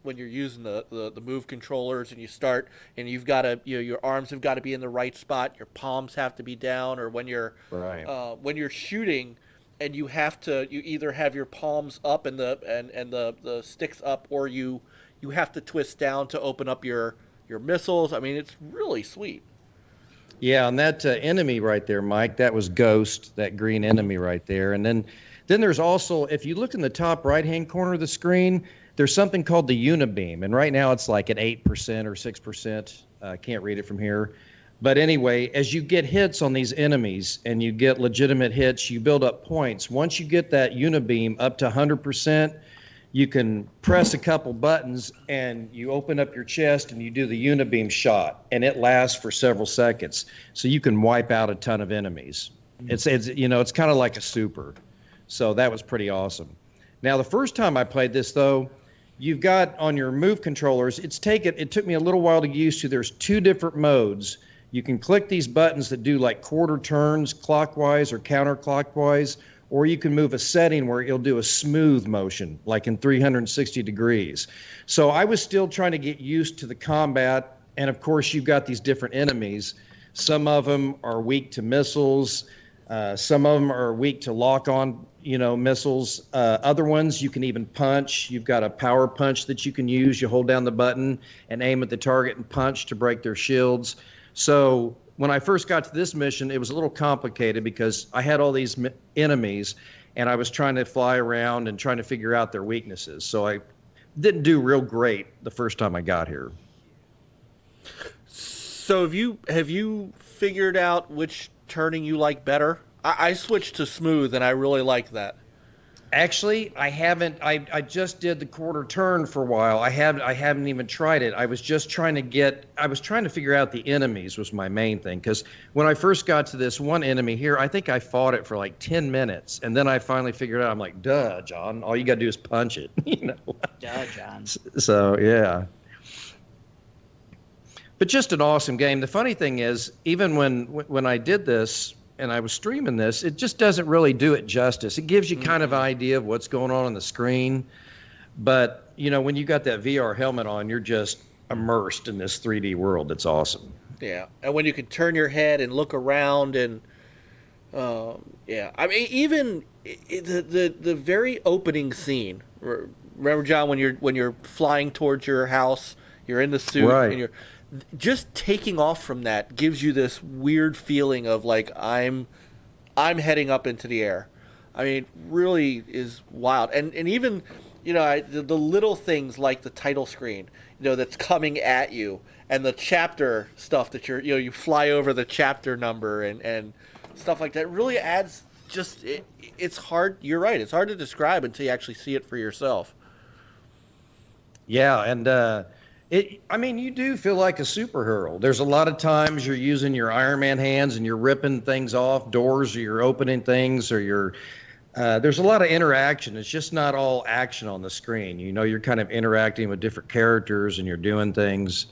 when you're using the move controllers and you start and you've got to your arms have got to be in the right spot, your palms have to be down, or when you're shooting and you either have your palms up and the sticks up, or you have to twist down to open up your missiles. I mean, it's really sweet. Yeah, and that enemy right there, Mike, that was Ghost, that green enemy right there. And then there's also, if you look in the top right-hand corner of the screen, there's something called the Unibeam. And right now it's like at 8% or 6%. I can't read it from here. But anyway, as you get hits on these enemies and you get legitimate hits, you build up points. Once you get that Unibeam up to 100%, you can press a couple buttons and you open up your chest and you do the Unibeam shot, and it lasts for several seconds. So you can wipe out a ton of enemies. It's kind of like a super. So that was pretty awesome. Now, the first time I played this, though, you've got on your move controllers, it took me a little while to get used to. There's 2 different modes. You can click these buttons that do like quarter turns clockwise or counterclockwise, or you can move a setting where it'll do a smooth motion, like in 360 degrees. So I was still trying to get used to the combat, and of course you've got these different enemies. Some of them are weak to missiles. Some of them are weak to lock-on, missiles. Other ones you can even punch. You've got a power punch that you can use. You hold down the button and aim at the target and punch to break their shields. So when I first got to this mission, it was a little complicated because I had all these enemies, and I was trying to fly around and trying to figure out their weaknesses. So I didn't do real great the first time I got here. So have you figured out which turning you like better? I switched to smooth, and I really like that. Actually, I haven't. I just did the quarter turn for a while. I haven't even tried it. I was just trying to figure out the enemies was my main thing. Because when I first got to this one enemy here, I think I fought it for like 10 minutes, and then I finally figured out. I'm like, duh, John. All you got to do is punch it. Duh, John. So yeah. But just an awesome game. The funny thing is, even when I did this and I was streaming this, it just doesn't really do it justice. It gives you kind of an idea of what's going on the screen. But, when you got that VR helmet on, you're just immersed in this 3D world. It's awesome. Yeah. And when you can turn your head and look around and, I mean, even the very opening scene, remember, John, when you're flying towards your house, you're in the suit, right, and you're just taking off from that gives you this weird feeling of like I'm heading up into the air. I mean, really is wild. And even the little things like the title screen, that's coming at you, and the chapter stuff that you fly over the chapter number and stuff like that really adds it's hard. You're right. It's hard to describe until you actually see it for yourself. Yeah, and you do feel like a superhero. There's a lot of times you're using your Iron Man hands and you're ripping things off doors, or you're opening things, or there's a lot of interaction. It's just not all action on the screen. You're kind of interacting with different characters and you're doing things.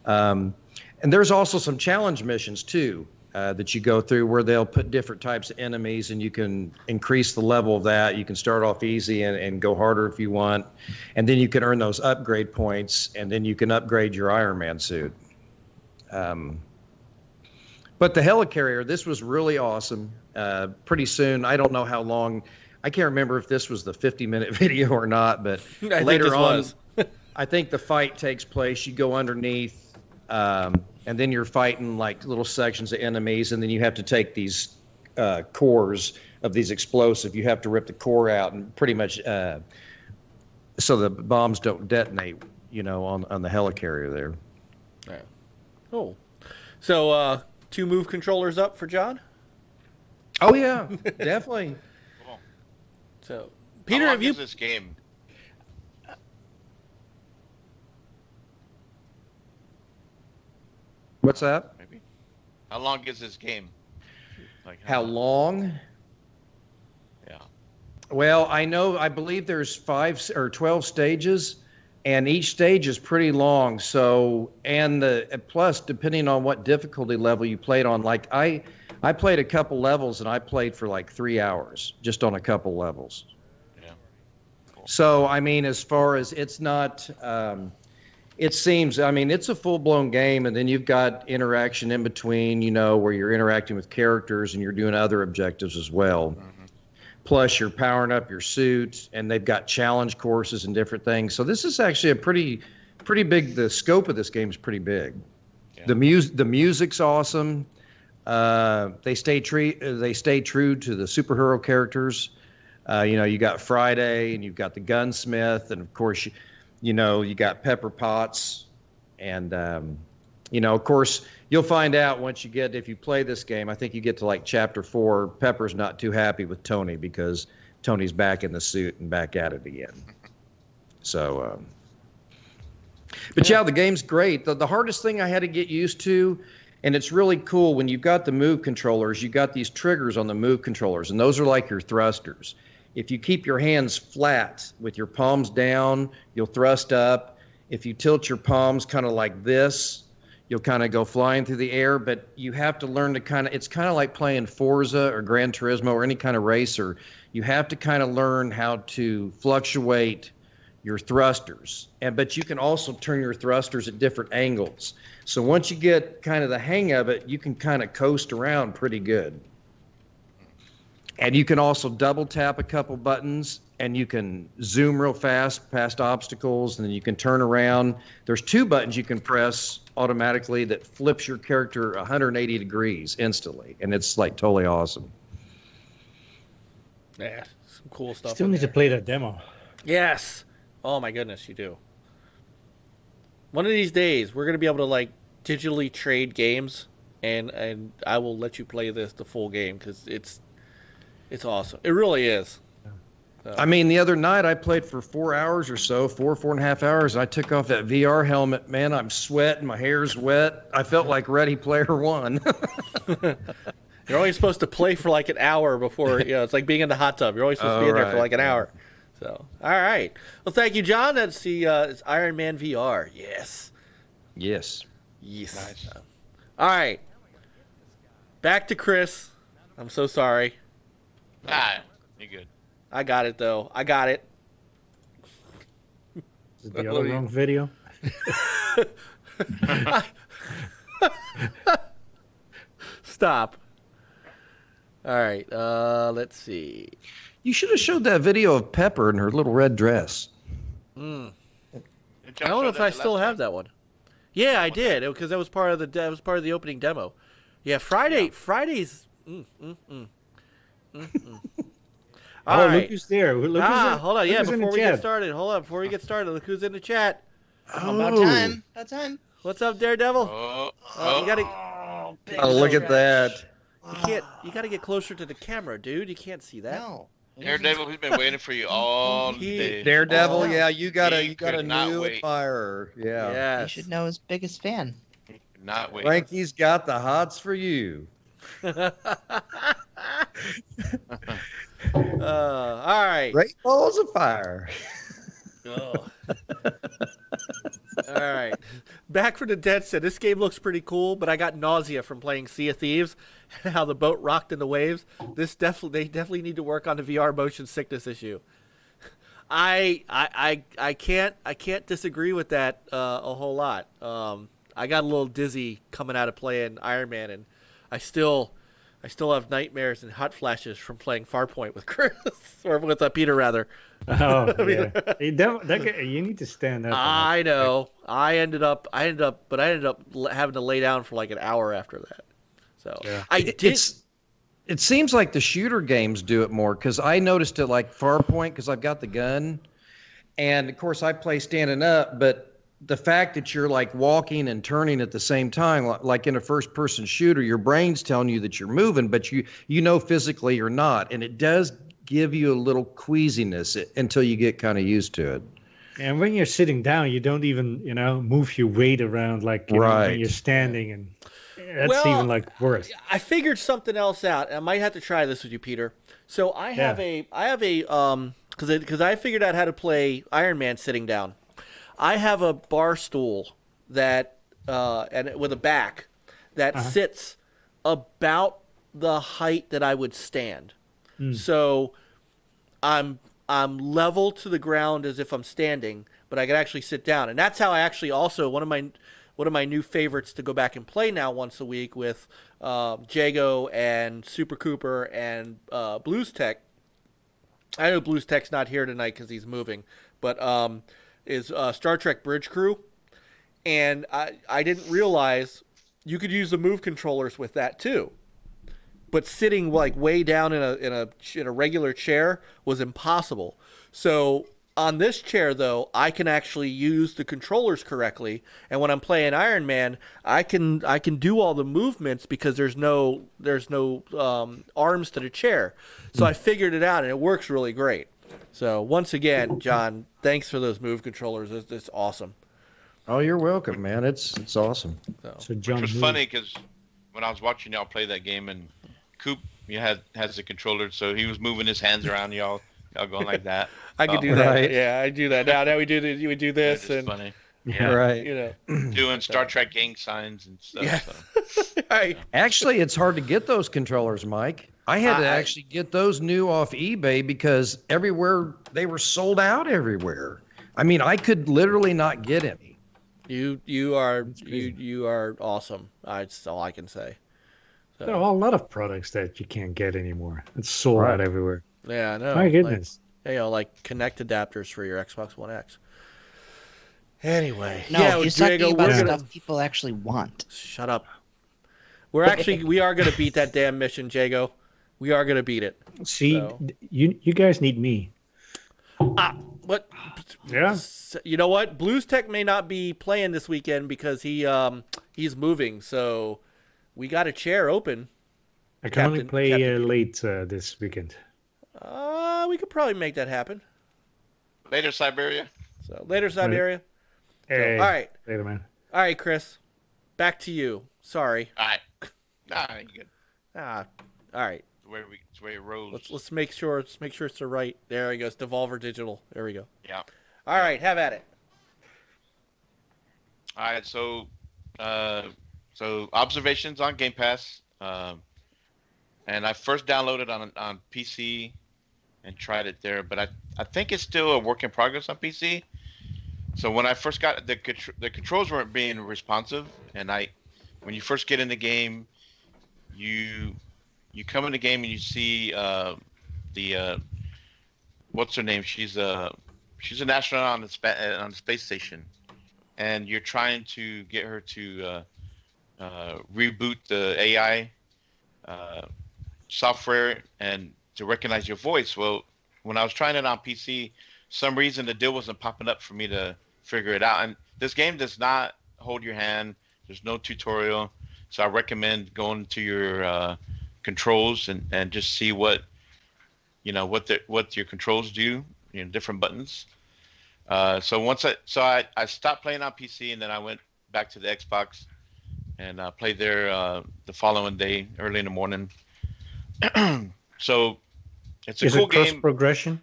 And there's also some challenge missions too that you go through where they'll put different types of enemies, and you can increase the level of that. You can start off easy and go harder if you want. And then you can earn those upgrade points, and then you can upgrade your Iron Man suit. But the helicarrier, this was really awesome. Pretty soon, I don't know how long. I can't remember if this was the 50-minute video or not, but later on, I think the fight takes place. You go underneath, and then you're fighting like little sections of enemies, and then you have to take these cores of these explosive. You have to rip the core out and pretty much so the bombs don't detonate, on the helicarrier there. Yeah. Oh, so 2 move controllers up for John? Oh yeah, definitely. Cool. So, Peter, how long have you? is this game? What's that? Maybe. How long is this game? Like How long? Yeah. Well, I believe there's 5 or 12 stages, and each stage is pretty long. So, and plus, depending on what difficulty level you played on, like I played a couple levels, and I played for like 3 hours just on a couple levels. Yeah. Cool. So, I mean, as far as it's not, it seems, I mean, it's a full-blown game, and then you've got interaction in between, you know, where you're interacting with characters and you're doing other objectives as well. Mm-hmm. Plus, you're powering up your suit, and they've got challenge courses and different things. So this is actually a pretty big, the scope of this game is pretty big. Yeah. The music's awesome. They stay true to the superhero characters. You know, you got Friday, and you've got the gunsmith, and of course, you know, you got Pepper Potts, and you know, of course, you'll find out if you play this game. I think you get to like chapter 4. Pepper's not too happy with Tony because Tony's back in the suit and back at it again. So, but yeah, the game's great. The hardest thing I had to get used to. And it's really cool when you've got the move controllers, you got these triggers on the move controllers, and those are like your thrusters. If you keep your hands flat with your palms down, you'll thrust up. If you tilt your palms kind of like this, you'll kind of go flying through the air. But you have to learn to it's kind of like playing Forza or Gran Turismo or any kind of racer. You have to kind of learn how to fluctuate your thrusters. But you can also turn your thrusters at different angles. So once you get kind of the hang of it, you can kind of coast around pretty good. And you can also double tap a couple buttons, and you can zoom real fast past obstacles, and then you can turn around. There's 2 buttons you can press automatically that flips your character 180 degrees instantly, and it's like totally awesome. Yeah, some cool stuff. Still need to play that demo. Yes. Oh my goodness, you do. One of these days, we're gonna be able to like digitally trade games, and I will let you play the full game because it's awesome. It really is. So. I mean, the other night I played for 4 hours or so, 4.5 hours. I took off that VR helmet. Man, I'm sweating. My hair's wet. I felt like Ready Player One. You're only supposed to play for like an hour before, you know, it's like being in the hot tub. You're only supposed to be in there for like an hour. So, all right. Well, thank you, John. That's it's Iron Man VR. Yes. Yes. Yes. Nice. All right. Back to Chris. I'm so sorry. You're good. I got it, though. I got it. Is it the other wrong video? Stop. All right. Let's see. You should have showed that video of Pepper in her little red dress. I don't know if I still have that one. Yeah, I did, because that was part of the opening demo. Yeah, Fridays. All right. Look who's there. Look who's hold on. Yeah, before we get started. Hold on. Before we get started, look who's in the chat. About time. About time. What's up, Daredevil? You gotta. Look at that. You gotta get closer to the camera, dude. You can't see that. No. Daredevil, he's been waiting for you all day. Daredevil, yeah, you got a could not new wait. admirer. Yeah. Yes. You should know his biggest fan. Not wait. Frankie's got the hots for you. All right. Great balls of fire. Oh. All right. Back from the dead set. This game looks pretty cool, but I got nausea from playing Sea of Thieves and how the boat rocked in the waves. They definitely need to work on the VR motion sickness issue. I can't disagree with that a whole lot. I got a little dizzy coming out of playing Iron Man, and I still have nightmares and hot flashes from playing Farpoint with Chris or with Peter rather. Oh, yeah. You need to stand up. I know. I ended up having to lay down for like an hour after that. So yeah. It seems like the shooter games do it more, because I noticed it like Farpoint because I've got the gun, and of course I play standing up, but the fact that you're like walking and turning at the same time, like in a first-person shooter, your brain's telling you that you're moving, but you know physically you're not, and it does give you a little queasiness until you get kind of used to it. And when you're sitting down, you don't even, move your weight around like when you're standing, and that's even like worse. I figured something else out. I might have to try this with you, Peter. So I have because I figured out how to play Iron Man sitting down. I have a bar stool that and with a back that sits about the height that I would stand. So I'm I'm level to the ground as if I'm standing, but I can actually sit down. And that's how I actually also one of my new favorites to go back and play now once a week with Jago and Super Cooper and Blues Tech. I know Blues Tech's not here tonight because he's moving, but is Star Trek Bridge Crew. And I didn't realize you could use the move controllers with that too. But sitting like way down in a regular chair was impossible. So on this chair though, I can actually use the controllers correctly, and when I'm playing Iron Man, I can do all the movements because there's no arms to the chair. So I figured it out, and it works really great. So once again, John, thanks for those move controllers. It's awesome. Oh, you're welcome, man. It's awesome. So John, Which was funny because when I was watching y'all play that game, and Coop has the controller, so he was moving his hands around, y'all going like that. I could do that. Right. Yeah, I do that now. We do this, It's and funny. Yeah. Right. you know, Doing Star Trek gang signs and stuff. Yeah. So. right. Actually, it's hard to get those controllers, Mike. I had to actually get those new off eBay because everywhere they were sold out everywhere. I mean, I could literally not get any. You are awesome. That's all I can say. So, there are a lot of products that you can't get anymore. It's sold out everywhere. yeah, I know. My goodness. Like Connect adapters for your Xbox One X. Anyway, No, yeah, he's Diego, talking about we're gonna stuff people actually want. shut up. We are gonna beat that damn mission, Jago. We are gonna beat it. See, So. you guys need me. But Yeah. you know what? Blues Tech may not be playing this weekend because he's moving. So we got a chair open. I can only Captain- play Captain- late this weekend. We could probably make that happen. Later, Siberia. So later, Siberia. Hey, all right. Later, man. All right, Chris. Back to you. Sorry. All right. Nah, you good. All right. It's the way it rolls. Let's make sure it's the right. There he goes. Devolver Digital. There we go. Yeah. All right, have at it. All right. So observations on Game Pass. And I first downloaded on PC and tried it there, but I think it's still a work in progress on PC. So when I first got the controls weren't being responsive, and when you first get in the game, you come in the game and you see the what's her name? She's an astronaut on the space station, and you're trying to get her to reboot the AI software and to recognize your voice. Well, when I was trying it on PC, some reason the deal wasn't popping up for me to figure it out. And this game does not hold your hand. There's no tutorial, so I recommend going to your controls and just see what your controls do. Different buttons. So once I stopped playing on PC, and then I went back to the Xbox and played there the following day, early in the morning. So it's a cool it cross game. progression?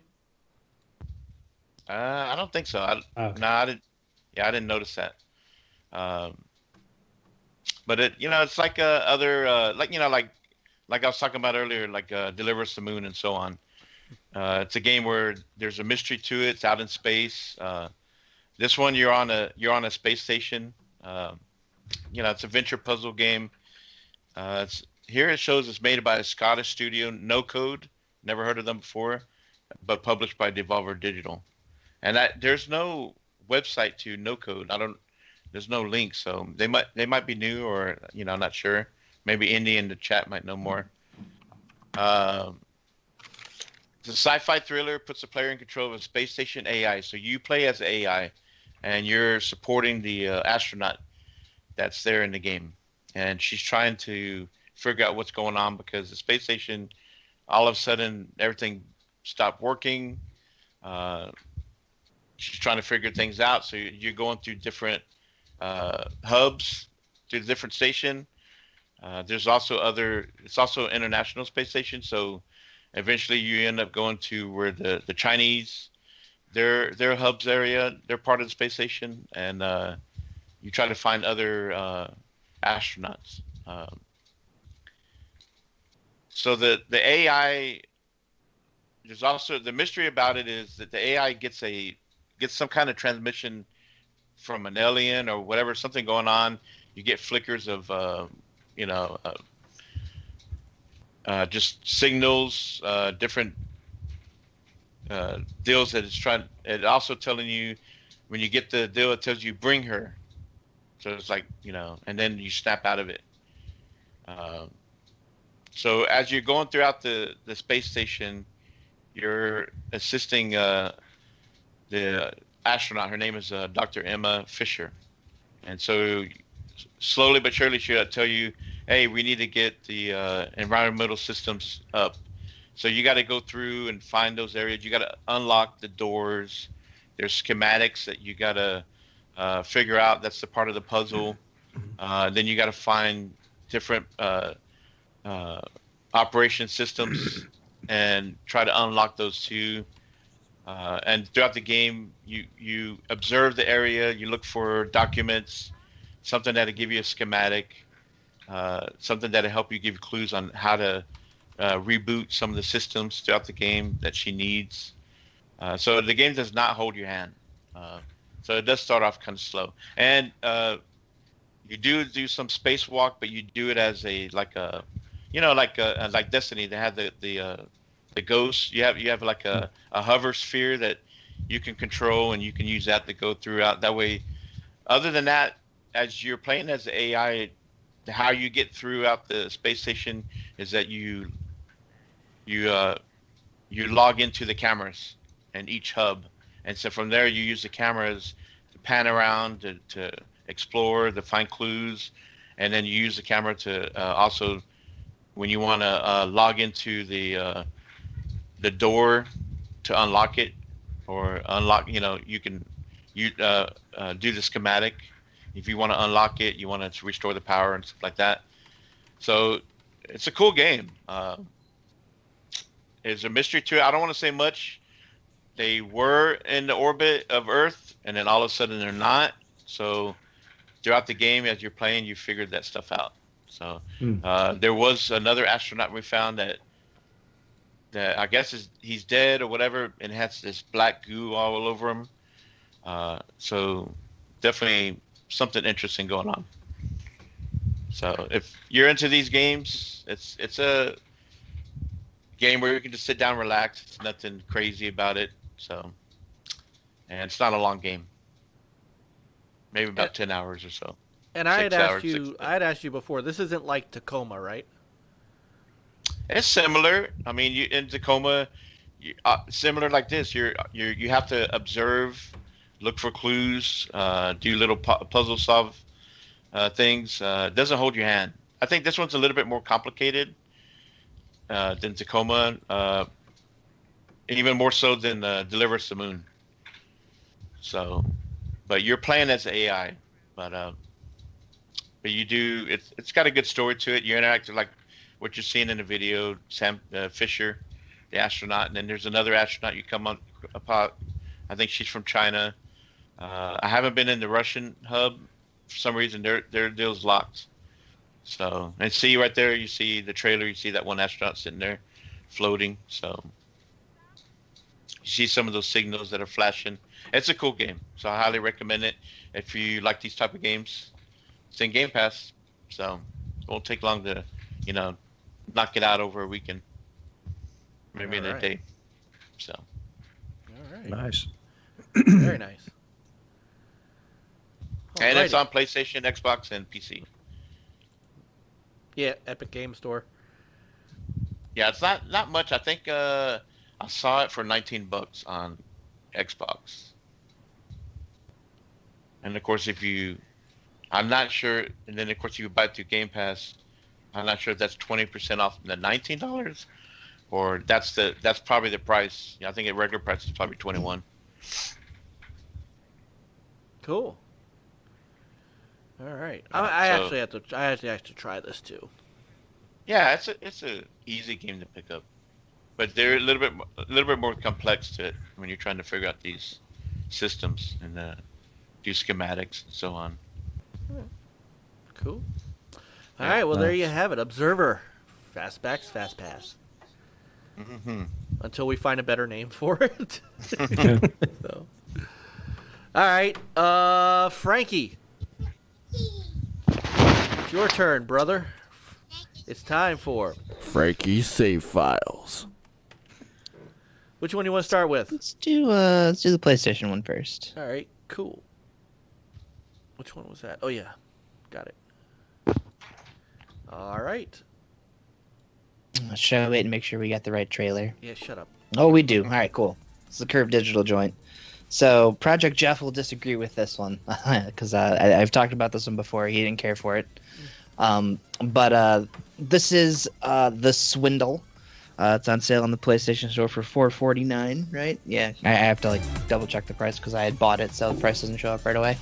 I don't think so. Okay. No, I didn't. Yeah, I didn't notice that. But it's like other like I was talking about earlier, like Deliver Us the Moon and so on. It's a game where there's a mystery to it. It's out in space. This one you're on a space station. It's a venture puzzle game. Here it shows it's made by a Scottish studio, No Code. Never heard of them before, but published by Devolver Digital. And there's no website to No Code. There's no link, so they might be new, or I'm not sure. Maybe Indy in the chat might know more. It's a sci-fi thriller, puts the player in control of a space station AI. So you play as the AI, and you're supporting the astronaut that's there in the game. And she's trying to figure out what's going on because the space station, all of a sudden, everything stopped working. She's trying to figure things out. So you're going through different hubs to the different station. There's also it's also an international space station. So eventually you end up going to where the Chinese, their hubs area, they're part of the space station. And you try to find other astronauts. So the AI, there's also the mystery about it is that the AI gets some kind of transmission from an alien or whatever, something going on. You get flickers of just signals, different deals that it's trying. It also telling you when you get the deal, it tells you bring her. So it's like, and then you snap out of it. So as you're going throughout the space station, you're assisting the astronaut. Her name is Dr. Emma Fisher. And so slowly but surely she'll tell you, hey, we need to get the environmental systems up. So you got to go through and find those areas. You got to unlock the doors. There's schematics that you got to figure out. That's the part of the puzzle. Then you got to find different operation systems and try to unlock those too. And throughout the game, you observe the area. You look for documents, something that'll give you a schematic, something that'll help you give clues on how to reboot some of the systems throughout the game that she needs. So the game does not hold your hand. So it does start off kind of slow. And you do some spacewalk, but you do it as like Destiny. They have the ghosts. You have like a hover sphere that you can control, and you can use that to go throughout. That way, other than that, as you're playing as the AI, how you get throughout the space station is that you log into the cameras and each hub, and so from there you use the cameras to pan around to explore, to find clues, and then you use the camera to also, when you want to log into the door to unlock it, or unlock, you can do the schematic. If you want to unlock it, you want to restore the power and stuff like that. So it's a cool game. There's a mystery to it. I don't want to say much. They were in the orbit of Earth, and then all of a sudden they're not. So throughout the game, as you're playing, you figured that stuff out. So there was another astronaut we found that I guess he's dead or whatever, and has this black goo all over him. So definitely something interesting going on. So if you're into these games, it's a game where you can just sit down, relax. It's nothing crazy about it. So, and it's not a long game. Maybe about 10 hours or so. And I had asked you before, this isn't like Tacoma, right? It's similar. I mean, in Tacoma, similar like this. You have to observe, look for clues, do little puzzle solve things. It doesn't hold your hand. I think this one's a little bit more complicated than Tacoma, even more so than Deliver Us the Moon. So, but you're playing as AI, but you do. It's got a good story to it. You interact like what you're seeing in the video, Sam Fisher, the astronaut, and then there's another astronaut you come on upon. I think she's from China. I haven't been in the Russian hub for some reason. Their deal's locked. So, and see right there, you see the trailer. You see that one astronaut sitting there, floating. So, you see some of those signals that are flashing. It's a cool game, so I highly recommend it if you like these type of games. It's in Game Pass, so it won't take long to, knock it out over a weekend, maybe in a day. So, all right, Nice. very nice. And it's Alrighty. on PlayStation, Xbox, and PC. Yeah, Epic Game Store. Yeah, it's not much. I think I saw it for $19 on Xbox. And of course, I'm not sure. And then of course, you buy it through Game Pass. I'm not sure if that's 20% off the $19, or that's probably the price. Yeah, I think the regular price is probably $21. Cool. All right. I actually have to try this too. Yeah, it's a easy game to pick up, but they're a little bit more complex to it when you're trying to figure out these systems and do schematics and so on. Cool. All right. Well, there you have it. Observer. Fastbacks, Fast Pass. Mm-hmm. until we find a better name for it. So. All right, Frankie. It's your turn, brother. It's time for Frankie's Save Files. Which one do you want to start with? Let's do the PlayStation one first. All right, cool. Which one was that? Oh yeah, got it. All right. Should I wait and make sure we got the right trailer? Yeah, shut up. Oh, we do. All right, cool. It's the Curve Digital joint. So Project Jeff will disagree with this one because I've talked about this one before. He didn't care for it. But this is The Swindle. It's on sale on the PlayStation Store for $4.49, right? Yeah, I have to double check the price because I had bought it, so the price doesn't show up right away.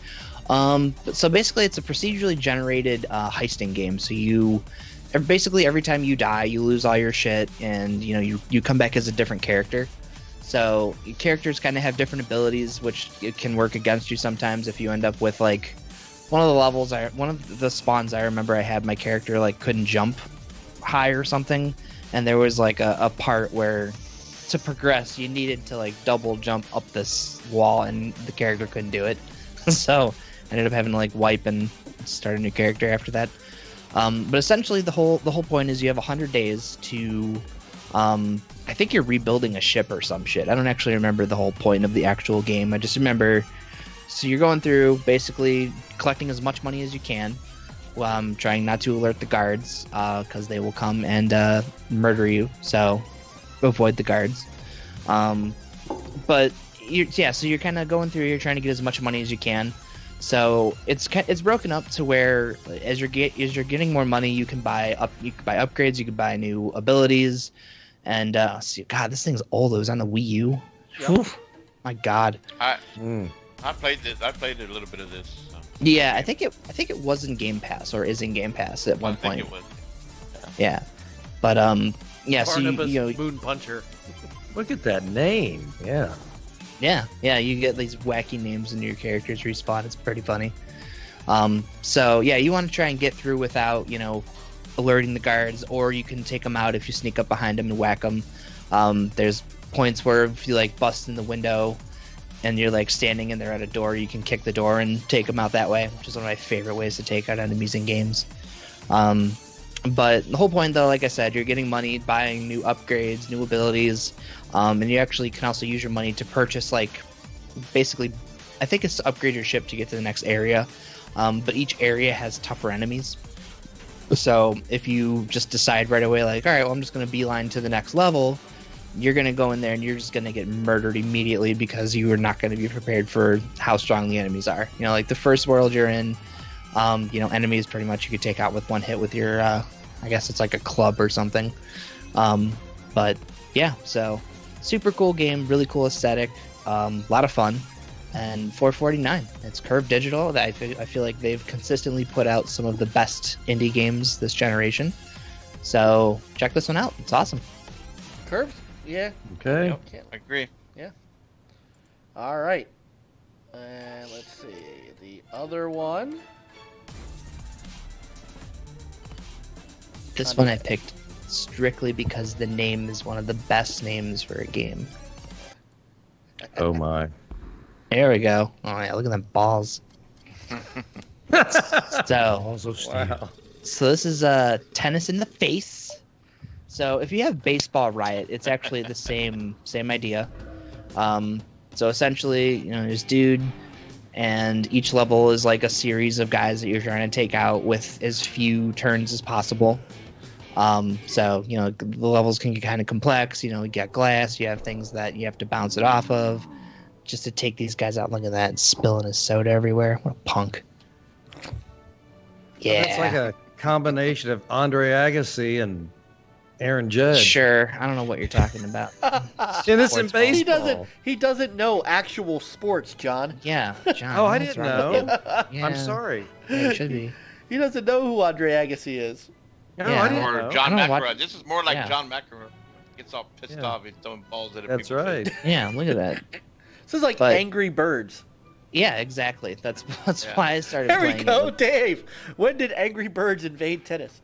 So basically, it's a procedurally generated heisting game. So basically every time you die, you lose all your shit, and you come back as a different character. So your characters kind of have different abilities, which it can work against you sometimes if you end up with one of the spawns I remember I had my character couldn't jump high or something, and there was a part where to progress you needed to double jump up this wall, and the character couldn't do it. So I ended up having to wipe and start a new character after that. But essentially the whole point is you have 100 days to I think you're rebuilding a ship or some shit. I don't actually remember the whole point of the actual game. I just remember, so you're going through basically collecting as much money as you can, trying not to alert the guards because they will come and murder you. So avoid the guards. But so you're kind of going through. You're trying to get as much money as you can. So it's broken up to where as you're getting more money, you can buy upgrades, you can buy new abilities, and God, this thing's old. It was on the Wii U. Yep. My God. I played this. I played a little bit of this. So. Yeah, I think it was in Game Pass or is in Game Pass at one point. It was. Yeah, but yeah. Barnabas so Moon Puncher. Look at that name. Yeah. Yeah, you get these wacky names and your characters respawn. It's pretty funny. So yeah, you want to try and get through without, alerting the guards, or you can take them out if you sneak up behind them and whack them. There's points where if you bust in the window and you're standing and they're at a door, you can kick the door and take them out that way, which is one of my favorite ways to take out enemies in games. But the whole point, though, like I said, you're getting money, buying new upgrades, new abilities, and you actually can also use your money to purchase, basically, I think it's to upgrade your ship to get to the next area. But each area has tougher enemies. So if you just decide right away, all right, well, I'm just going to beeline to the next level, you're going to go in there and you're just going to get murdered immediately because you are not going to be prepared for how strong the enemies are. The first world you're in, enemies pretty much you could take out with one hit with your, I guess it's a club or something. But yeah, so super cool game, really cool aesthetic, a lot of fun, and $4.49. It's Curve Digital. I feel like they've consistently put out some of the best indie games this generation. So check this one out. It's awesome. Curves? Yeah. Okay. I agree. Yeah. All right. And let's see. The other one. This one I picked strictly because the name is one of the best names for a game. Oh my. There we go. Oh yeah, look at them balls. Balls of steel. Wow. So this is Tennis in the Face. So if you have Baseball Riot, it's actually the same idea. So essentially, this dude, and each level is a series of guys that you're trying to take out with as few turns as possible. So the levels can get kind of complex. You get glass, you have things that you have to bounce it off of just to take these guys out. Look at that, spilling his soda everywhere. What a punk. Yeah. That's like a combination of Andre Agassi and Aaron Judge. Sure. I don't know what you're talking about. Innocent baseball. He doesn't know actual sports, John. Yeah, John. Oh, I what's didn't wrong with know. you? I'm Yeah, sorry. yeah, it should be. He doesn't know who Andre Agassi is. No, Yeah. I didn't Or know. John I don't McEnroe. watch- This is more like Yeah. John McEnroe gets all pissed Yeah. off. He's throwing balls at That's people's right. face. Yeah, look at that. This is like But- Angry Birds. Yeah, exactly. That's Yeah. why I started There we playing go, it. Dave. When did Angry Birds invade tennis?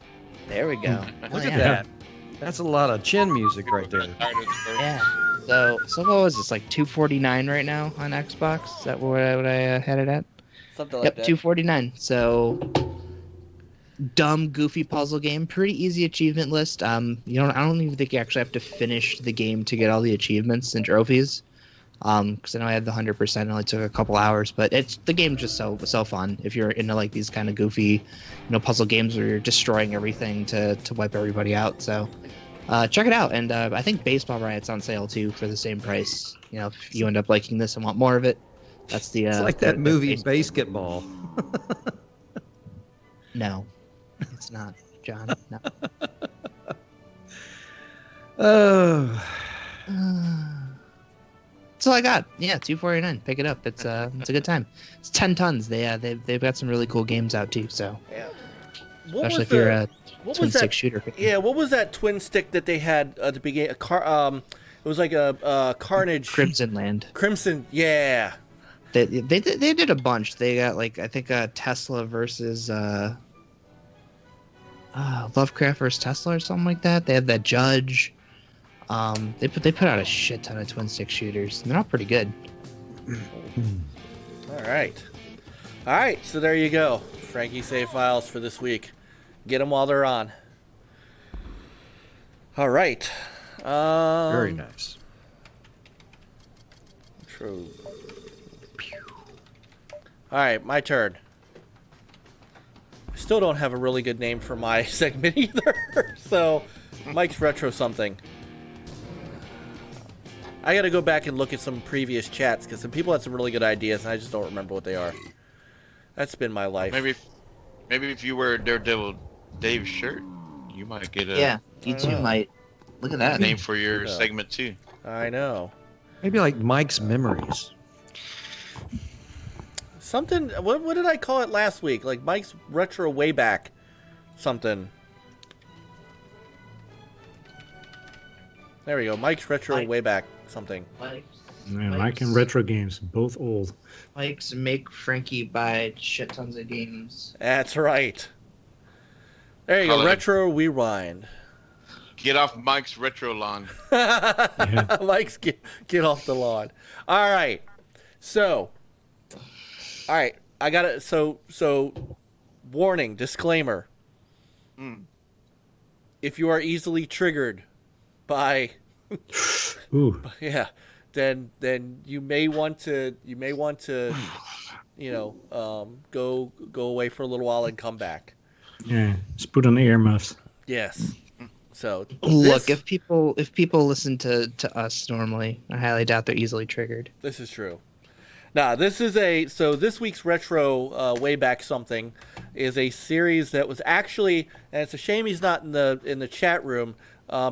There we go. Look Oh, at yeah. that. That's a lot of chin music right there. Yeah. So what was this, like $249 right now on Xbox? Is that what I had it at? Something like Yep, that. $249. So dumb, goofy puzzle game. Pretty easy achievement list. I don't even think you actually have to finish the game to get all the achievements and trophies. Because I know I had the 100%. It only took a couple hours, but the game's just so fun if you're into like these kind of goofy, puzzle games where you're destroying everything to wipe everybody out. So check it out. And I think Baseball Riot's on sale too for the same price. If you end up liking this and want more of it, that's the. It's like that movie Basketball. No, it's not, John. No. Oh. That's all I got. Yeah, $249. Pick it up. It's a good time. It's 10 tons. They've got some really cool games out too. So Yeah. especially if you're a twin stick shooter. Yeah, what was that twin stick that they had at the beginning? It was like a Carnage. Crimson Land. Crimson, yeah. They did a bunch. They got like I think Tesla versus Lovecraft versus Tesla or something like that. They had that Judge. They put out a shit ton of twin stick shooters. They're all pretty good. All right. So there you go. Frankie save files for this week. Get them while they're on. All right. Very nice. True. All right, my turn. I still don't have a really good name for my segment either. So, Mike's Retro something. I got to go back and look at some previous chats because some people had some really good ideas and I just don't remember what they are. That's been my life. Maybe if you wear Daredevil Dave's shirt, you might get a Yeah, you too might. Look at that. name for your segment too. I know. Maybe like Mike's Memories. Something. What did I call it last week? Like Mike's Retro Way Back. Something. There we go. Mike's Retro Way Back. Something. Mike and retro games, both old. Mike's make Frankie buy shit tons of games. That's right. There you Call go. it- Retro Rewind. Get off Mike's retro lawn. Yeah. Mike's get off the lawn. All right. So. All right. I got it. So warning, disclaimer. If you are easily triggered by Ooh. yeah, then you may want to go away for a little while and come back. Yeah. Just put on the earmuffs. Yes. So Look, if people listen to us normally, I highly doubt they're easily triggered. this is true. Now, this week's Retro Way Back Something is a series that was actually, and it's a shame he's not in the chat room.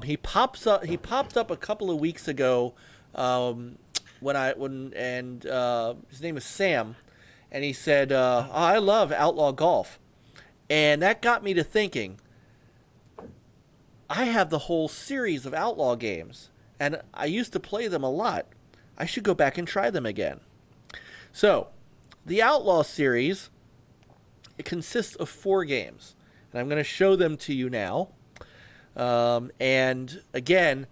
He popped up a couple of weeks ago his name is Sam, and he said, I love Outlaw Golf. And that got me to thinking, I have the whole series of Outlaw games, and I used to play them a lot. I should go back and try them again. So, the Outlaw series, it consists of 4 games, and I'm going to show them to you now. And again,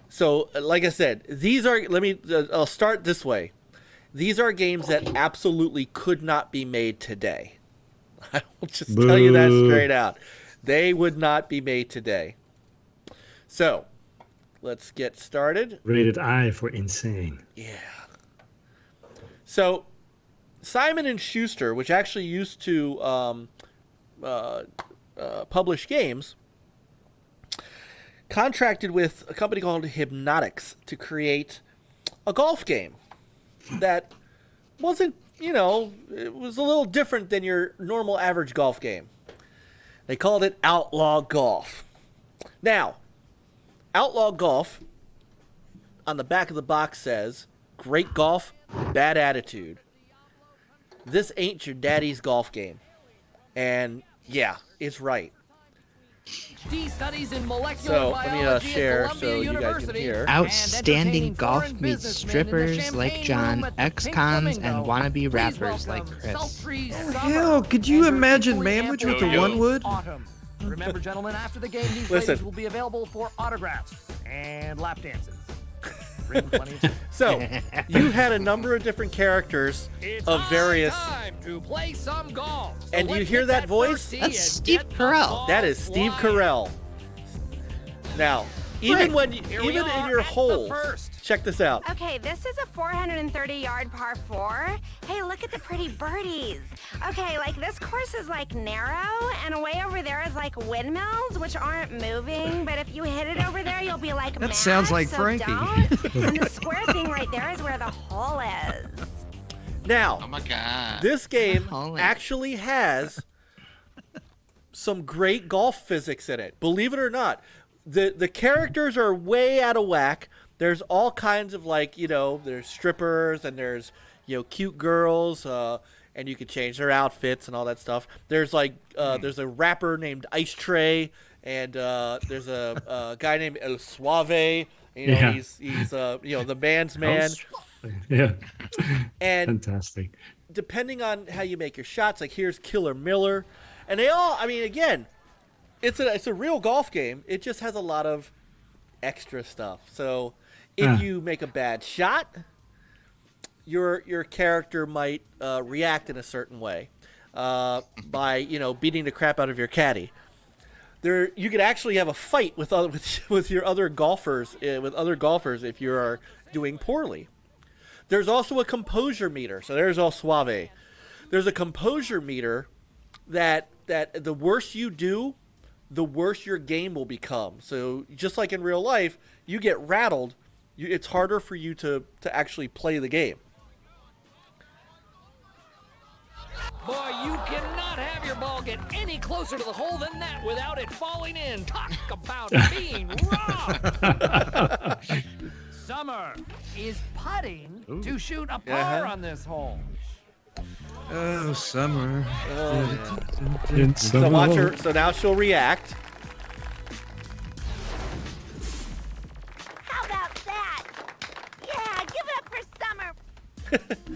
so like I said, these are, I'll start this way. These are games that absolutely could not be made today. I will just tell you that straight out. They would not be made today. So, let's get started. Rated I for insane. Yeah. So, Simon & Schuster, which actually used to publish games, contracted with a company called Hypnotics to create a golf game that wasn't, it was a little different than your normal average golf game. They called it Outlaw Golf. Now, Outlaw Golf, on the back of the box says, great golf, bad attitude. This ain't your daddy's golf game. And yeah, it's right. So let me share so you guys can hear. Outstanding golf meets strippers like John, ex-cons, and wannabe rappers like Chris. Hell, could you imagine Manwich with the one wood? Remember, gentlemen, after the game, these Listen. ladies will be available for autographs and lap dances. Bring plenty of So, you had a number of different characters of various. time to play some golf. So And do you let's hear get that voice? thirsty That's and Steve get the Carell. ball That is Steve flying. Carell. Now, even when you, Here we even in are your at the holes, first. check this out. Okay, this is a 430-yard par 4. Hey, look at the pretty birdies. Okay, like this course is like narrow, and way over there is like windmills, which aren't moving. But if you hit it over there, you'll be like That mad, sounds like so Frankie. don't. And the square thing right there is where the hole is. Now, Oh my god. this game Holy. actually has some great golf physics in it. Believe it or not, the characters are way out of whack. There's all kinds of there's strippers and there's cute girls, and you can change their outfits and all that stuff. There's there's a rapper named Ice Tray, and there's a guy named El Suave. Yeah. He's the man's man. Yeah. And Fantastic. depending on how you make your shots, like here's Killer Miller, and they all. I mean, again, it's a real golf game. It just has a lot of extra stuff. So if you make a bad shot, your character might react in a certain way by beating the crap out of your caddy. You could actually have a fight with your other golfers if you are doing poorly. There's also a composure meter. So there's El Suave. There's a composure meter that the worse you do, the worse your game will become. So just like in real life, you get rattled, it's harder for you to actually play the game. Boy, you cannot have your ball get any closer to the hole than that without it falling in. Talk about being wrong. Summer is putting to shoot a par on this hole. Oh, Summer. So watch her. So now she'll react. How about that? Yeah, give it up for Summer.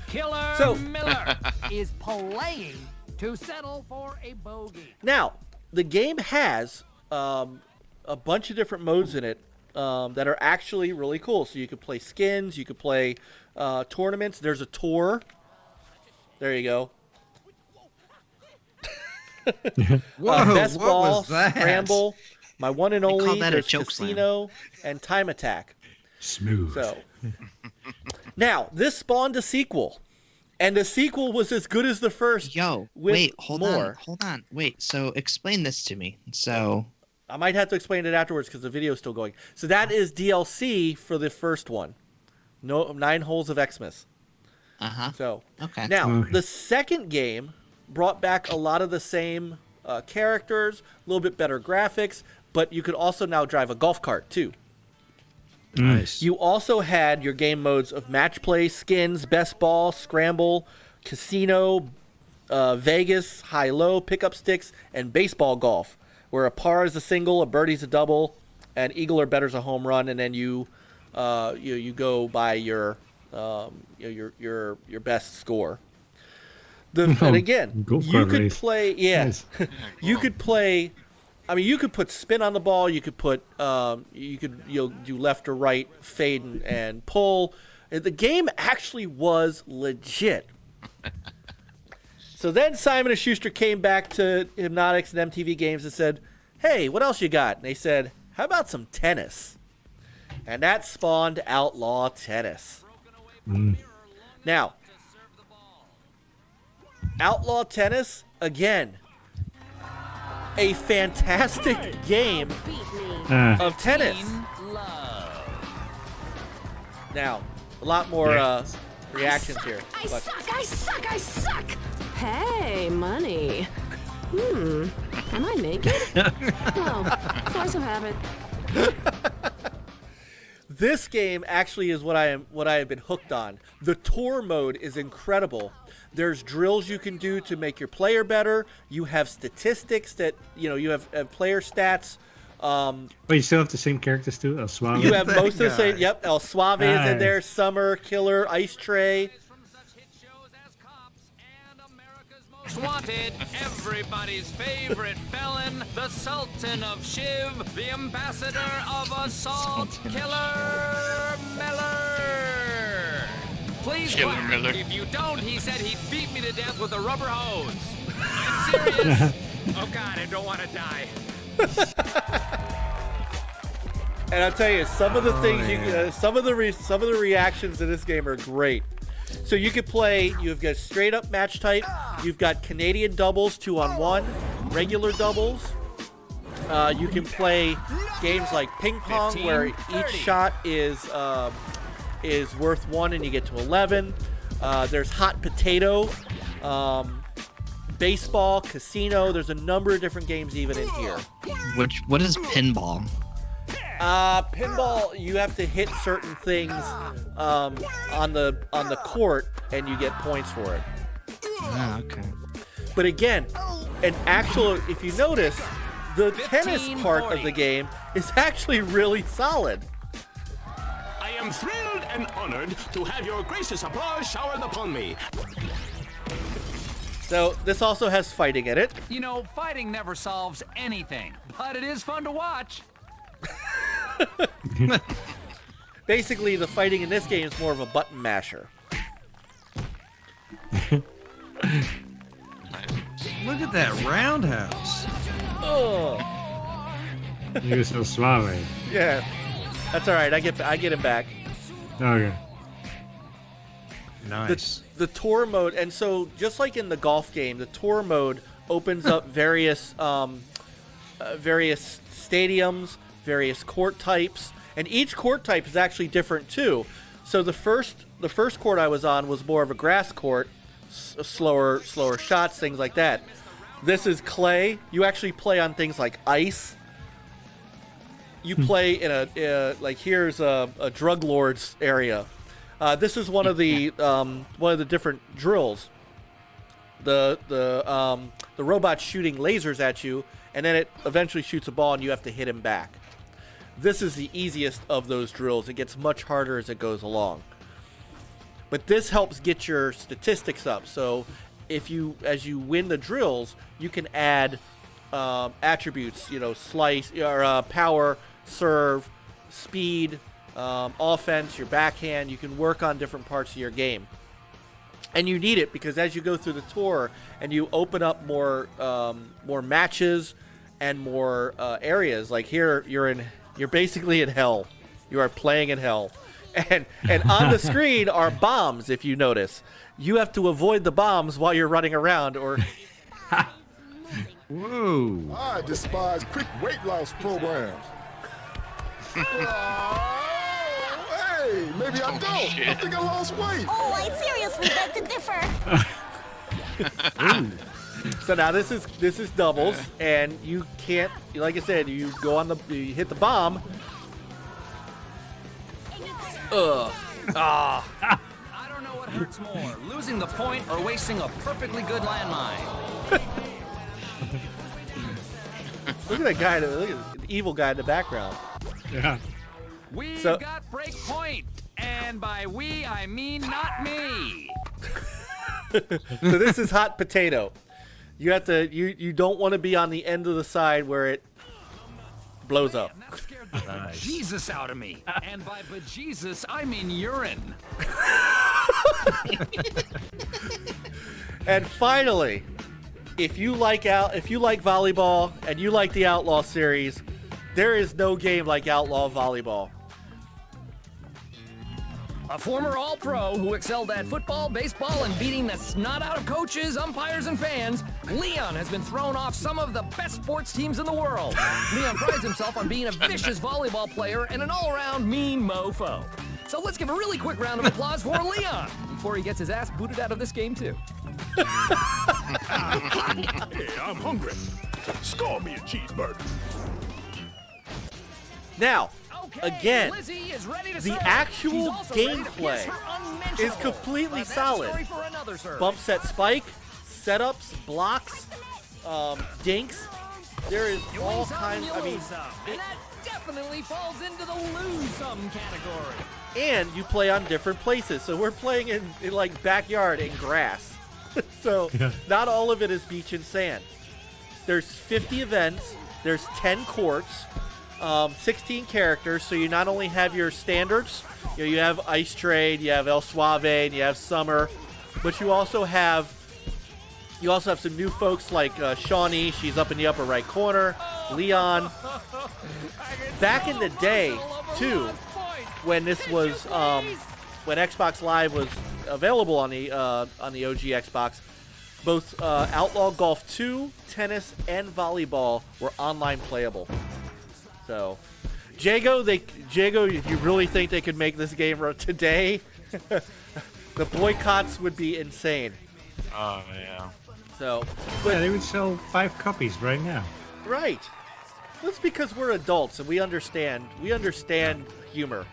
Killer Miller is playing to settle for a bogey. Now, the game has a bunch of different modes in it that are actually really cool. So you could play skins, you could play tournaments. There's a tour. There you go. Whoa, Best what ball, was that? scramble, my one and They call only. that a There's choke slam. casino and time attack. Smooth. So now this spawned a sequel, and the sequel was as good as the first. Yo, with wait, hold more. on. Wait, so explain this to me. So, I might have to explain it afterwards because the video is still going. So that is DLC for the first one. 9 holes of Xmas. So okay. now the second game brought back a lot of the same characters, a little bit better graphics, but you could also now drive a golf cart too. Nice. You also had your game modes of match play, skins, best ball, scramble, casino, Vegas, high-low, pickup sticks, and baseball golf, where a par is a single, a birdie's a double, and eagle or better's a home run, and then you go by your best score. And again, Golf you cart could race. play. Nice. You could play. I mean, you could put spin on the ball. You could put. You'll do left or right, fade and pull. The game actually was legit. So then Simon & Schuster came back to Hypnotics and MTV Games and said, "Hey, what else you got?" And they said, "How about some tennis?" And that spawned Outlaw Tennis. Now, Outlaw Tennis, again, a fantastic game of tennis. Now, a lot more reactions here. Look. I suck! Hey, money. Am I naked? No, force of habit. This game actually is what I have been hooked on. The tour mode is incredible. There's drills you can do to make your player better. You have statistics that you have player stats. But you still have the same characters too? El Suave? You have most of the same. Yep, El Suave is in Nice. there. Summer, Killer, Ice Tray. Wanted, everybody's favorite felon, the Sultan of Shiv, the ambassador of assault, Killer Miller. Please Killer clap. Miller. If you don't, he said he'd beat me to death with a rubber hose. I'm serious. Oh God, I don't want to die. And I'll tell you, some of the things some of the reactions in this game are great. So you could play. You've got straight up match type. You've got Canadian doubles, 2-on-1, regular doubles. You can play games like ping pong, 15, where 30. each shot is worth 1, and you get to 11. There's hot potato, baseball, casino. There's a number of different games even in here. What is pinball? Pinball, you have to hit certain things on the court, and you get points for it. Oh, okay. But again, if you notice, the tennis part of the game is actually really solid. I am thrilled and honored to have your gracious applause showered upon me. So this also has fighting in it. You know, fighting never solves anything, but it is fun to watch. Basically, the fighting in this game is more of a button masher. Look at that roundhouse. Oh, You're so suave. yeah. That's all right. I get him back. Okay. Nice. The tour mode, and so just like in the golf game, the tour mode opens up various stadiums, various court types, and each court type is actually different too. So the first court I was on was more of a grass court, slower shots, things like that. This is clay. You actually play on things like ice. You play in like here's a drug lord's area. This is one of the different drills. The robot's shooting lasers at you, and then it eventually shoots a ball, and you have to hit him back. This is the easiest of those drills. It gets much harder as it goes along. But this helps get your statistics up. So as you win the drills, you can add attributes, slice or power, serve, speed, offense, your backhand. You can work on different parts of your game. And you need it because as you go through the tour and you open up more matches and more areas, like here you're basically in hell. You are playing in hell. And on the screen are bombs, if you notice. You have to avoid the bombs while you're running around or Whoa. I despise quick weight loss programs. Hey, maybe I don't. I think I lost weight. Oh, I seriously beg to differ. So now this is doubles, and you can't, like I said, you hit the bomb. I don't know what hurts more, losing the point or wasting a perfectly good landmine. Look at that guy, look at the evil guy in the background. Yeah. We've So- got break point, and by we, I mean not me. So this is hot potato. You have to, you don't want to be on the end of the side where it blows up. That scared the bejesus out of me. And by bejesus, I mean urine. And finally, if you like volleyball and you like the Outlaw series, there is no game like Outlaw Volleyball. A former All-Pro who excelled at football, baseball, and beating the snot out of coaches, umpires, and fans, Leon has been thrown off some of the best sports teams in the world. Leon prides himself on being a vicious volleyball player and an all-around mean mofo. So let's give a really quick round of applause for Leon before he gets his ass booted out of this game too. Hey, I'm hungry. Score me a cheeseburger. Now, Okay, again, Lizzie is ready to the serve. actual She's also ready to gameplay kiss her unmentionable. is completely But that's a solid. story for another serve. Bump set spike, setups, blocks, dinks. There is You all win some, kinds. you I mean, lose some. And that definitely falls into the lose some category. and you play on different places. So we're playing in like backyard in grass. So not all of it is beach and sand. There's 50 events. There's 10 courts, 16 characters. So you not only have your standards, you have Ice Trade, you have El Suave, and you have Summer, but you also have some new folks like Shawnee. She's up in the upper right corner. Leon. Back in the day, too, when this was when Xbox Live was available on the OG Xbox, both Outlaw Golf 2, tennis, and volleyball were online playable. So, Jago, if you really think they could make this game today, the boycotts would be insane. Oh yeah. So, yeah, they would sell 5 copies right now. Right. That's because we're adults and we understand humor.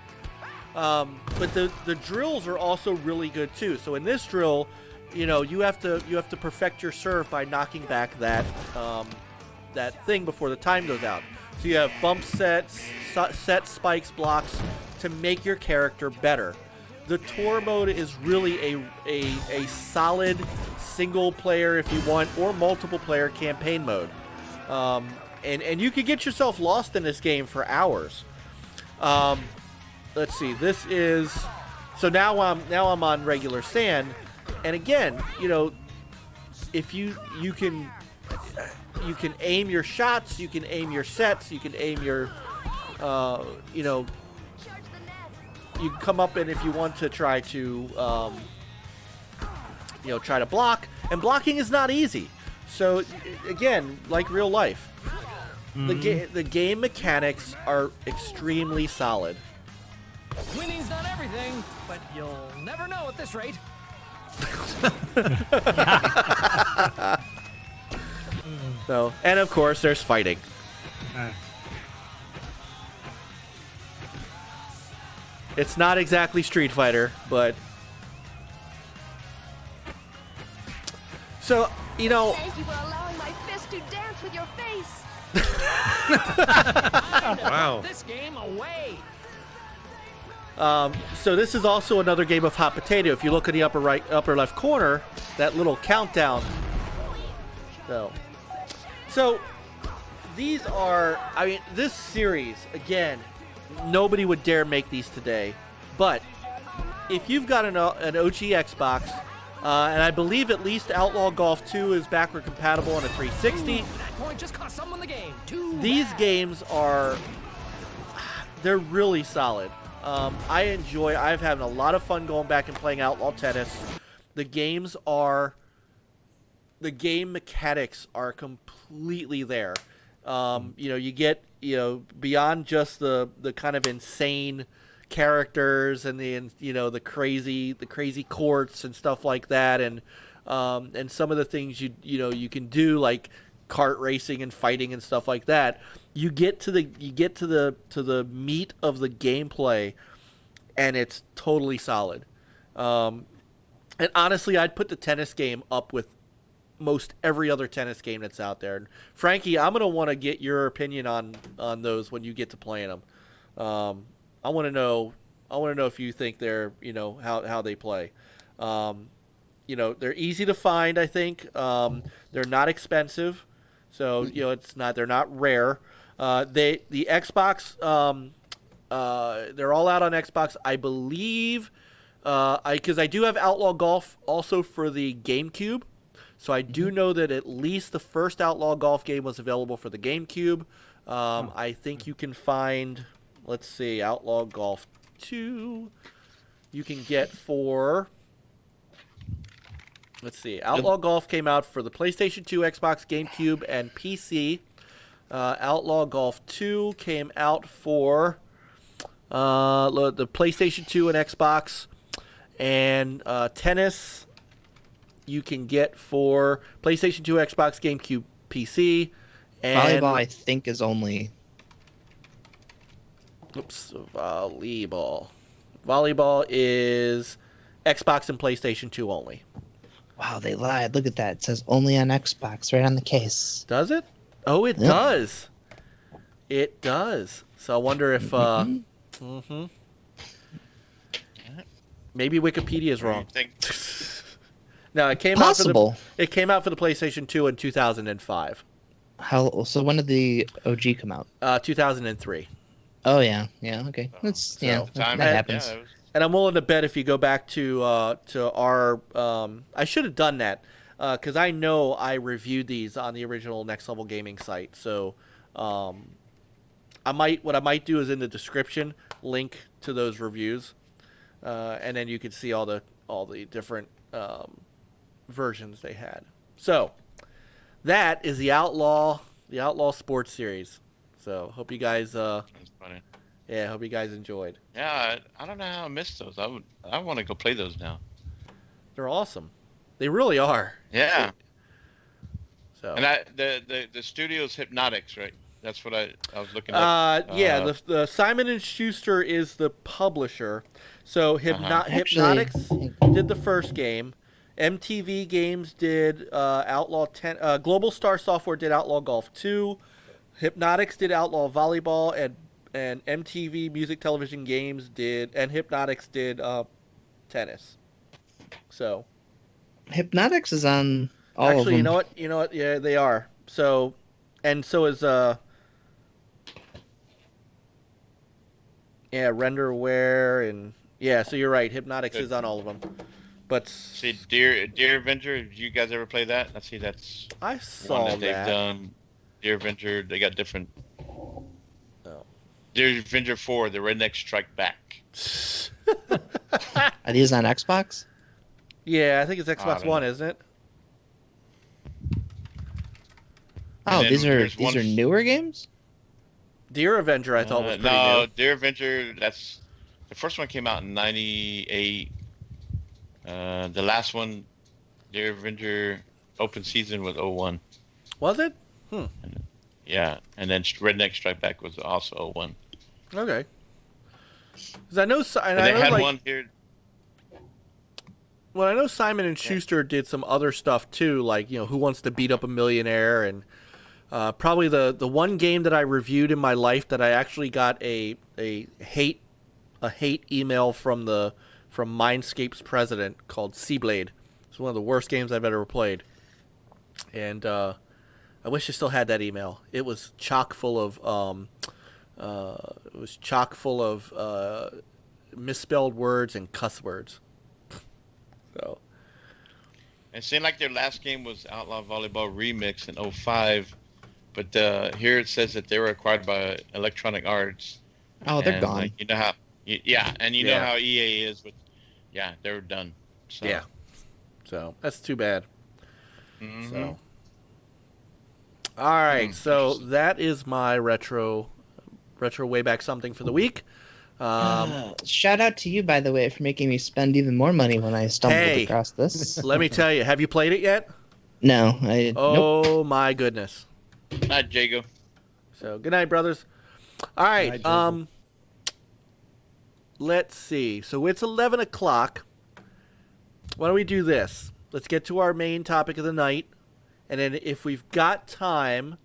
But the drills are also really good too. So in this drill, you have to perfect your serve by knocking back that thing before the time goes out. So you have bump sets, set spikes, blocks to make your character better. The tour mode is really a solid single player, if you want, or multiple player campaign mode. And you could get yourself lost in this game for hours. Let's see. This is so now I'm on regular sand, and again, if you can aim your shots, you can aim your sets, you can aim your you can come up, and if you want to try to try to block, and blocking is not easy. So again, like real life. The game mechanics are extremely solid. Winning's not everything, but you'll never know at this rate. So, and of course, there's fighting. It's not exactly Street Fighter, but so Thank you for allowing my fist to dance with your face. Wow. This game away. So this is also another game of hot potato. If you look in the upper left corner, that little countdown. So these are, this series, again, nobody would dare make these today. But if you've got an OG Xbox, and I believe at least Outlaw Golf 2 is backward compatible on a 360. That point just cost someone the game. These games they're really solid. I've had a lot of fun going back and playing Outlaw Tennis. The game mechanics are completely there. You get, beyond just the kind of insane characters and the crazy courts and stuff like that, and some of the things you can do, like kart racing and fighting and stuff like that. You get to the meat of the gameplay, and it's totally solid. And honestly, I'd put the tennis game up with most every other tennis game that's out there. And Frankie, I'm gonna want to get your opinion on those when you get to playing them. I want to know if you think they're how they play. They're easy to find. I think they're not expensive, so they're not rare. The Xbox, they're all out on Xbox, I believe. Because I do have Outlaw Golf also for the GameCube. So I do know that at least the first Outlaw Golf game was available for the GameCube. I think you can find, let's see, Outlaw Golf 2 you can get for, let's see, Outlaw Golf came out for the PlayStation 2, Xbox, GameCube, and PC. Outlaw Golf 2 came out for the PlayStation 2 and Xbox. And tennis you can get for PlayStation 2, Xbox, GameCube, PC. And volleyball, I think, is only... Volleyball. Volleyball is Xbox and PlayStation 2 only. Wow, they lied. Look at that. It says only on Xbox right on the case. Does it? Oh, it does. It does. So I wonder if... Maybe Wikipedia is wrong. No, it came Possible. out for it came out for the PlayStation 2 in 2005. So when did the OG come out? 2003. Oh yeah, okay. That happens. Yeah, And I'm willing to bet if you go back to our, I should have done that because I know I reviewed these on the original Next Level Gaming site. So, what I might do is in the description link to those reviews, and then you can see all the different versions they had. So, that is the Outlaw Sports Series. So hope you guys that's funny. Yeah, hope you guys enjoyed. Yeah, I don't know how I missed those. I want to go play those now. They're awesome. They really are. Yeah. So. And the studio's Hypnotics, right? That's what I was looking at. Yeah, the Simon & Schuster is the publisher. So Hypnotics did the first game. MTV Games did Outlaw 10. Global Star Software did Outlaw Golf 2. Hypnotics did Outlaw Volleyball, and MTV Music Television Games and Hypnotics did tennis. So Hypnotics is on all actually, of them. you know what? Yeah, they are. So, and so is Renderware, and so you're right. Hypnotics is on all of them. But see, Dear Avenger, did you guys ever play that? Let's see, that's I saw one that they've that. done. Dear Avenger, they got different. Dear Avenger 4, the Redneck Strike Back. Are these on Xbox? Yeah, I think it's Xbox One, isn't it? Oh, these are newer games? Dear Avenger, I thought was pretty no, new. Dear Avenger, that's the first one came out in '98. The last one, Dear Avenger Open Season was 01. Was it? Yeah, and then Redneck Strike Back was also 01. Okay. Because I know, And they had one here. Well, I know Simon and Schuster did some other stuff too, like Who Wants to Beat Up a Millionaire, and probably the one game that I reviewed in my life that I actually got a hate email from Mindscape's president called Seablade. It's one of the worst games I've ever played, and I wish I still had that email. It was chock full of misspelled words and cuss words. So. It seemed like their last game was Outlaw Volleyball Remix in 05, but here it says that they were acquired by Electronic Arts. Oh, they're gone. You know how, know how EA is with, they were done. So. Yeah. So that's too bad. Mm-hmm. So. All right, so that is my retro way back something for the week. Shout out to you, by the way, for making me spend even more money when I stumbled across this. Let me tell you, have you played it yet? No, nope. My goodness. Good night, Jago. So good night, brothers. All right, let's see. So it's 11 o'clock. Why don't we do this? Let's get to our main topic of the night. And then if we've got time,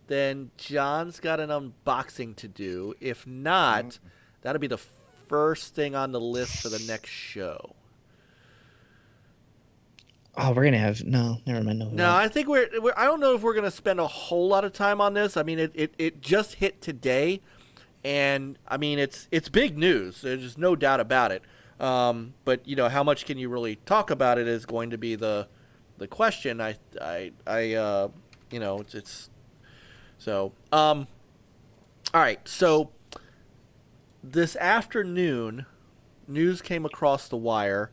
then John's got an unboxing to do. If not, that'll be the first thing on the list for the next show. Oh, we're gonna have never mind. No, I think we're I don't know if we're gonna spend a whole lot of time on this. I mean, it just hit today, and I mean it's big news. There's no doubt about it. But how much can you really talk about it is going to be the question. It's so. All right. So this afternoon, news came across the wire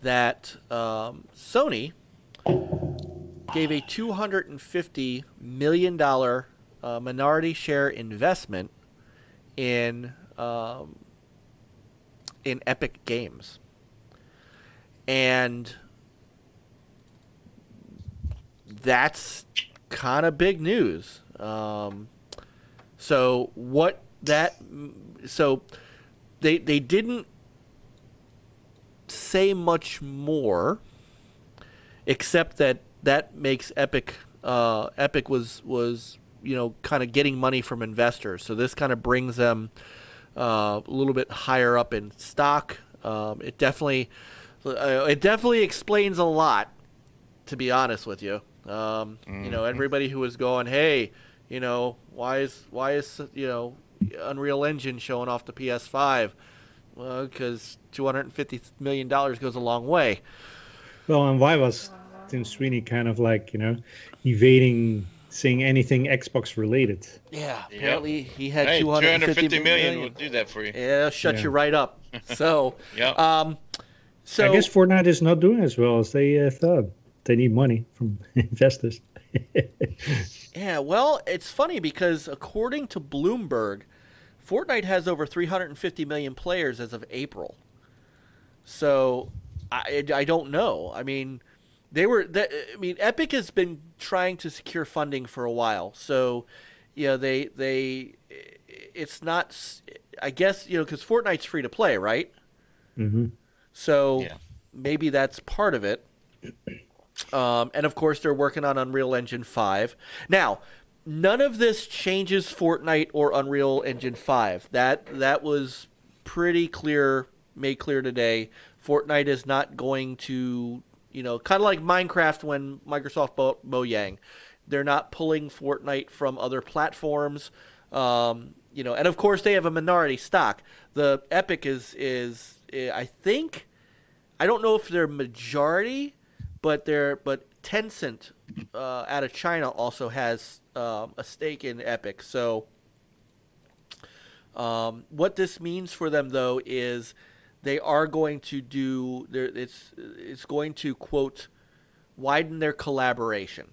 that Sony gave a $250 million minority share investment in Epic Games, and that's kind of big news. So they didn't say much more, except that makes Epic was kind of getting money from investors. So this kind of brings them a little bit higher up in stock. It definitely It definitely explains a lot, to be honest with you. You know, everybody who was going, hey, you know, why is Unreal Engine showing off the PS5? Well, because $250 million goes a long way. Well, and why was Tim Sweeney kind of like, you know, evading saying anything Xbox related? Yeah, apparently he had hey, 250 million will do that for you. Yeah, shut you right up. So, so I guess Fortnite is not doing as well as they thought. They need money from investors. Yeah, well, it's funny because according to Bloomberg, Fortnite has over 350 million players as of April. So I don't know. I mean, Epic has been trying to secure funding for a while. So, you know, it's not. I guess, you know, because Fortnite's free to play, right? Mm-hmm. So maybe that's part of it. And of course, they're working on Unreal Engine 5. Now, none of this changes Fortnite or Unreal Engine 5. That was pretty clear, made clear today. Fortnite is not going to, you know, kind of like Minecraft when Microsoft Mojang. They're not pulling Fortnite from other platforms. You know, and of course they have a minority stock. The Epic is I think, I don't know if they're majority, but Tencent out of China also has a stake in Epic. So what this means for them, though, is they are going to do it's going to, quote, widen their collaboration.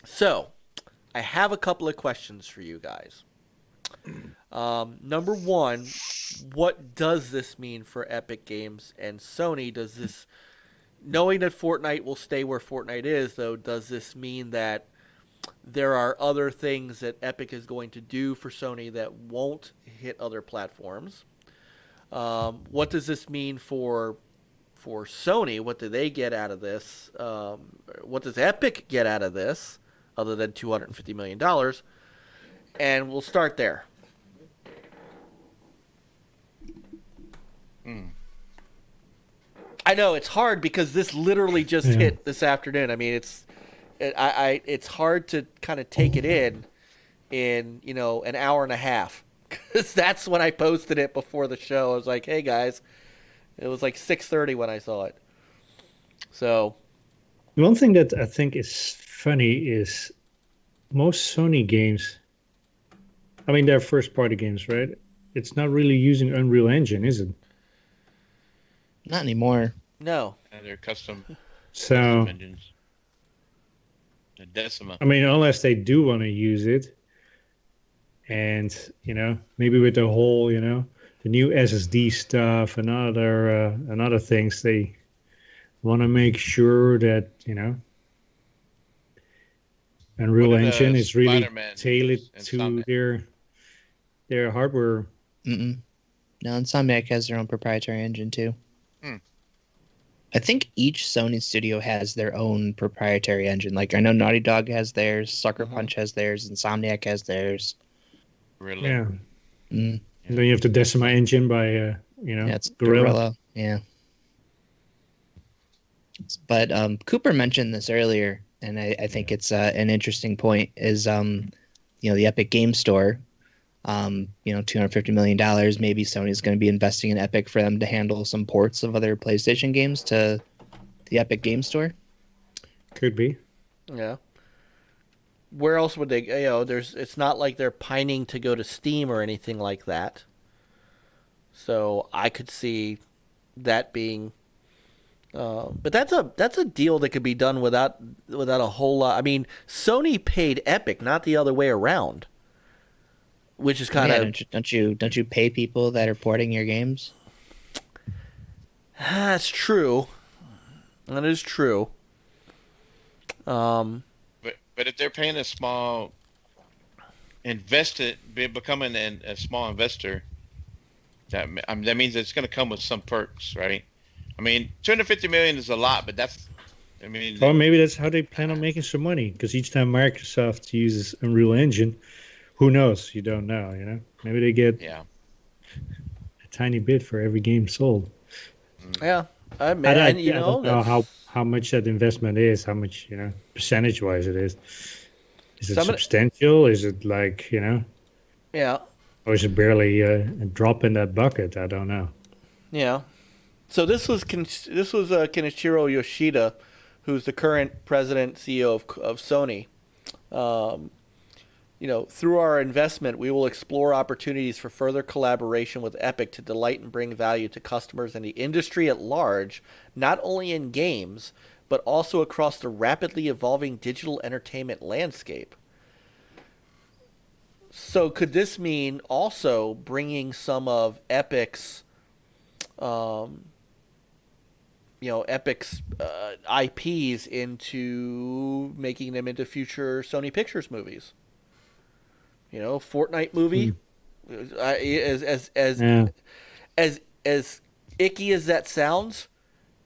So I have a couple of questions for you guys. Number one, what does this mean for Epic Games and Sony? Does this, knowing that Fortnite will stay where Fortnite is, though, does this mean that there are other things that Epic is going to do for Sony that won't hit other platforms? What does this mean for Sony? What do they get out of this? What does Epic get out of this, other than $250 million? And we'll start there. I know it's hard because this literally just hit this afternoon. I mean, it's hard to kind of take it in, you know, an hour and a half, because that's when I posted it before the show. I was like, hey guys, it was like 6:30 when I saw it. So one thing that I think is funny is most Sony games, I mean, they're first-party games, right? It's not really using Unreal Engine, is it? Not anymore. No. And they're custom engines. The Decima. I mean, unless they do want to use it, and, you know, maybe with the whole, you know, the new SSD stuff and other things, they want to make sure that, you know, Unreal Engine is really tailored to their hardware. No, Insomniac has their own proprietary engine too. I think each Sony studio has their own proprietary engine. Like, I know Naughty Dog has theirs, Sucker Punch has theirs, Insomniac has theirs. Really? Yeah. And then you have the Decima engine by, you know, it's Gorilla. Yeah. But Cooper mentioned this earlier, and I think it's an interesting point, is, you know, the Epic Game Store. You know, $250 million. Maybe Sony's going to be investing in Epic for them to handle some ports of other PlayStation games to the Epic Game Store. Could be. Yeah. Where else would they? You know, it's not like they're pining to go to Steam or anything like that. So I could see that being. But that's a deal that could be done without a whole lot. I mean, Sony paid Epic, not the other way around. Which is kind of don't you pay people that are porting your games? That's true. That is true. But if they're paying a small becoming a small investor, that means it's going to come with some perks, right? I mean, $250 million is a lot, but that's, I mean, or maybe that's how they plan on making some money, because each time Microsoft uses Unreal Engine, who knows? You don't know, you know? Maybe they get a tiny bit for every game sold. Yeah, I don't know how much that investment is, how much, percentage-wise it is. Is it substantial? Is it like, Yeah. Or is it barely a drop in that bucket? I don't know. Yeah. So this was Kenichiro Yoshida, who's the current president CEO of Sony. Through our investment, we will explore opportunities for further collaboration with Epic to delight and bring value to customers and the industry at large, not only in games, but also across the rapidly evolving digital entertainment landscape. So could this mean also bringing some of Epic's, IPs into making them into future Sony Pictures movies? Fortnite movie, as icky as that sounds.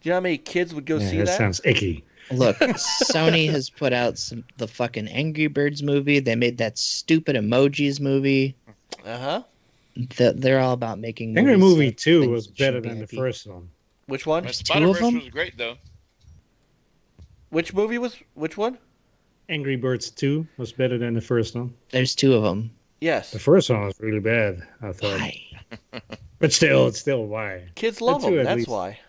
Do you know how many kids would go see that? That sounds icky. Look, Sony has put out the fucking Angry Birds movie. They made that stupid Emojis movie. They're all about making movies. Angry Movie 2 was better than the first one. Which one? Spider-Verse was great, though. Which one? Angry Birds 2 was better than the first one. There's two of them. Yes. The first one was really bad, I thought. Why? But still why? Kids love them, that's why.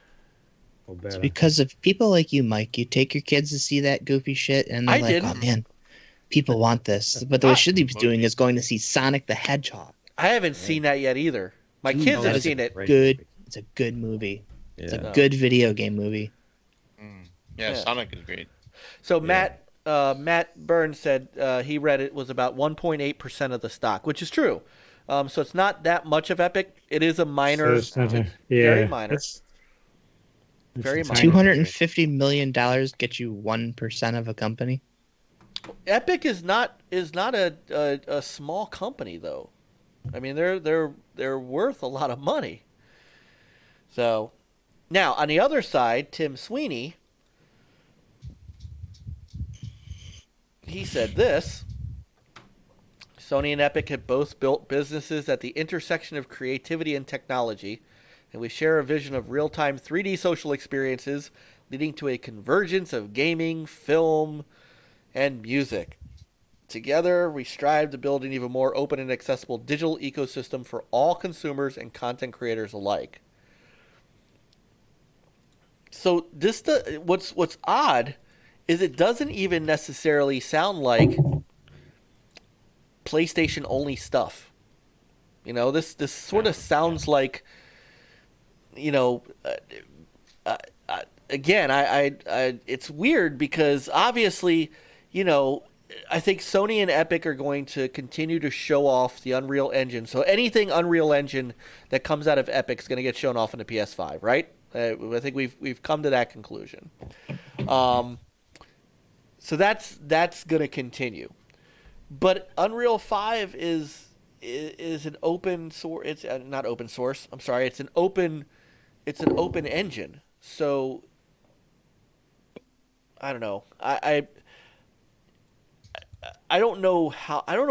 It's because of people like you, Mike. You take your kids to see that goofy shit, and they're oh man, people want this. But what should be doing is going to see Sonic the Hedgehog. I haven't seen that yet either. My kids have seen it. Good. It's a good movie. Yeah. It's a good video game movie. Yeah, Sonic is great. So Matt Burns said he read it was about 1.8% of the stock, which is true. So it's not that much of Epic. It is a minor, very minor. Very minor. $250 million gets you 1% of a company. Epic is not a small company though. I mean they're worth a lot of money. So now on the other side, Tim Sweeney, he said this: Sony and Epic have both built businesses at the intersection of creativity and technology, and we share a vision of real-time 3D social experiences leading to a convergence of gaming, film, and music. Together, we strive to build an even more open and accessible digital ecosystem for all consumers and content creators alike. So what's odd is it doesn't even necessarily sound like PlayStation only stuff. This sort of sounds like, again, I it's weird because obviously, I think Sony and Epic are going to continue to show off the Unreal Engine. So anything Unreal Engine that comes out of Epic is going to get shown off in the PS5, right? I think we've come to that conclusion. So that's going to continue. But Unreal 5 is an open source. It's not open source. I'm sorry. It's an open engine. So I don't know. I don't know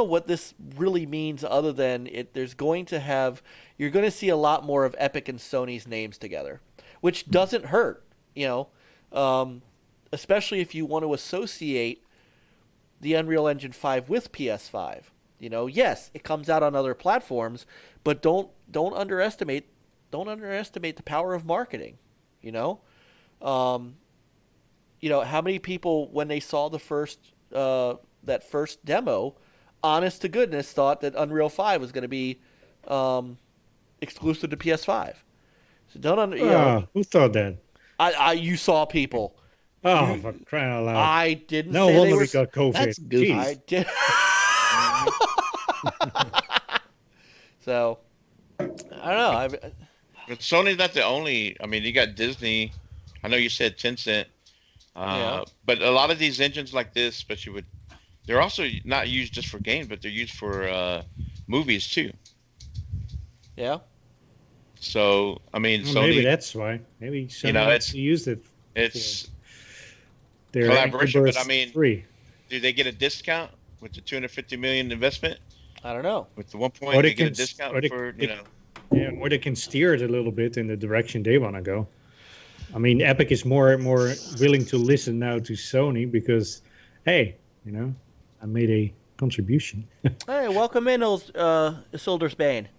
what this really means other than you're going to see a lot more of Epic and Sony's names together, which doesn't hurt, especially if you want to associate the Unreal Engine 5 with PS5. Yes, it comes out on other platforms, but don't underestimate the power of marketing. How many people when they saw the first that first demo, honest to goodness, thought that Unreal 5 was going to be exclusive to PS5. So who thought that? You saw people. Oh, for crying out loud! I didn't. No say wonder they were, we got COVID. That's goofy. I did. So I don't know. But Sony's not the only. I mean, you got Disney. I know you said Tencent, but a lot of these engines like this, especially they're also not used just for games, but they're used for movies too. Yeah. So I mean, Sony, maybe that's why. Maybe Sony used it. It's collaboration, but I mean, 3. Do they get a discount with the $250 million investment? I don't know. With the 1 point, they get a discount Yeah, or they can steer it a little bit in the direction they want to go. I mean, Epic is more willing to listen now to Sony because, hey, I made a contribution. Hey, welcome in, Isildur's Bane.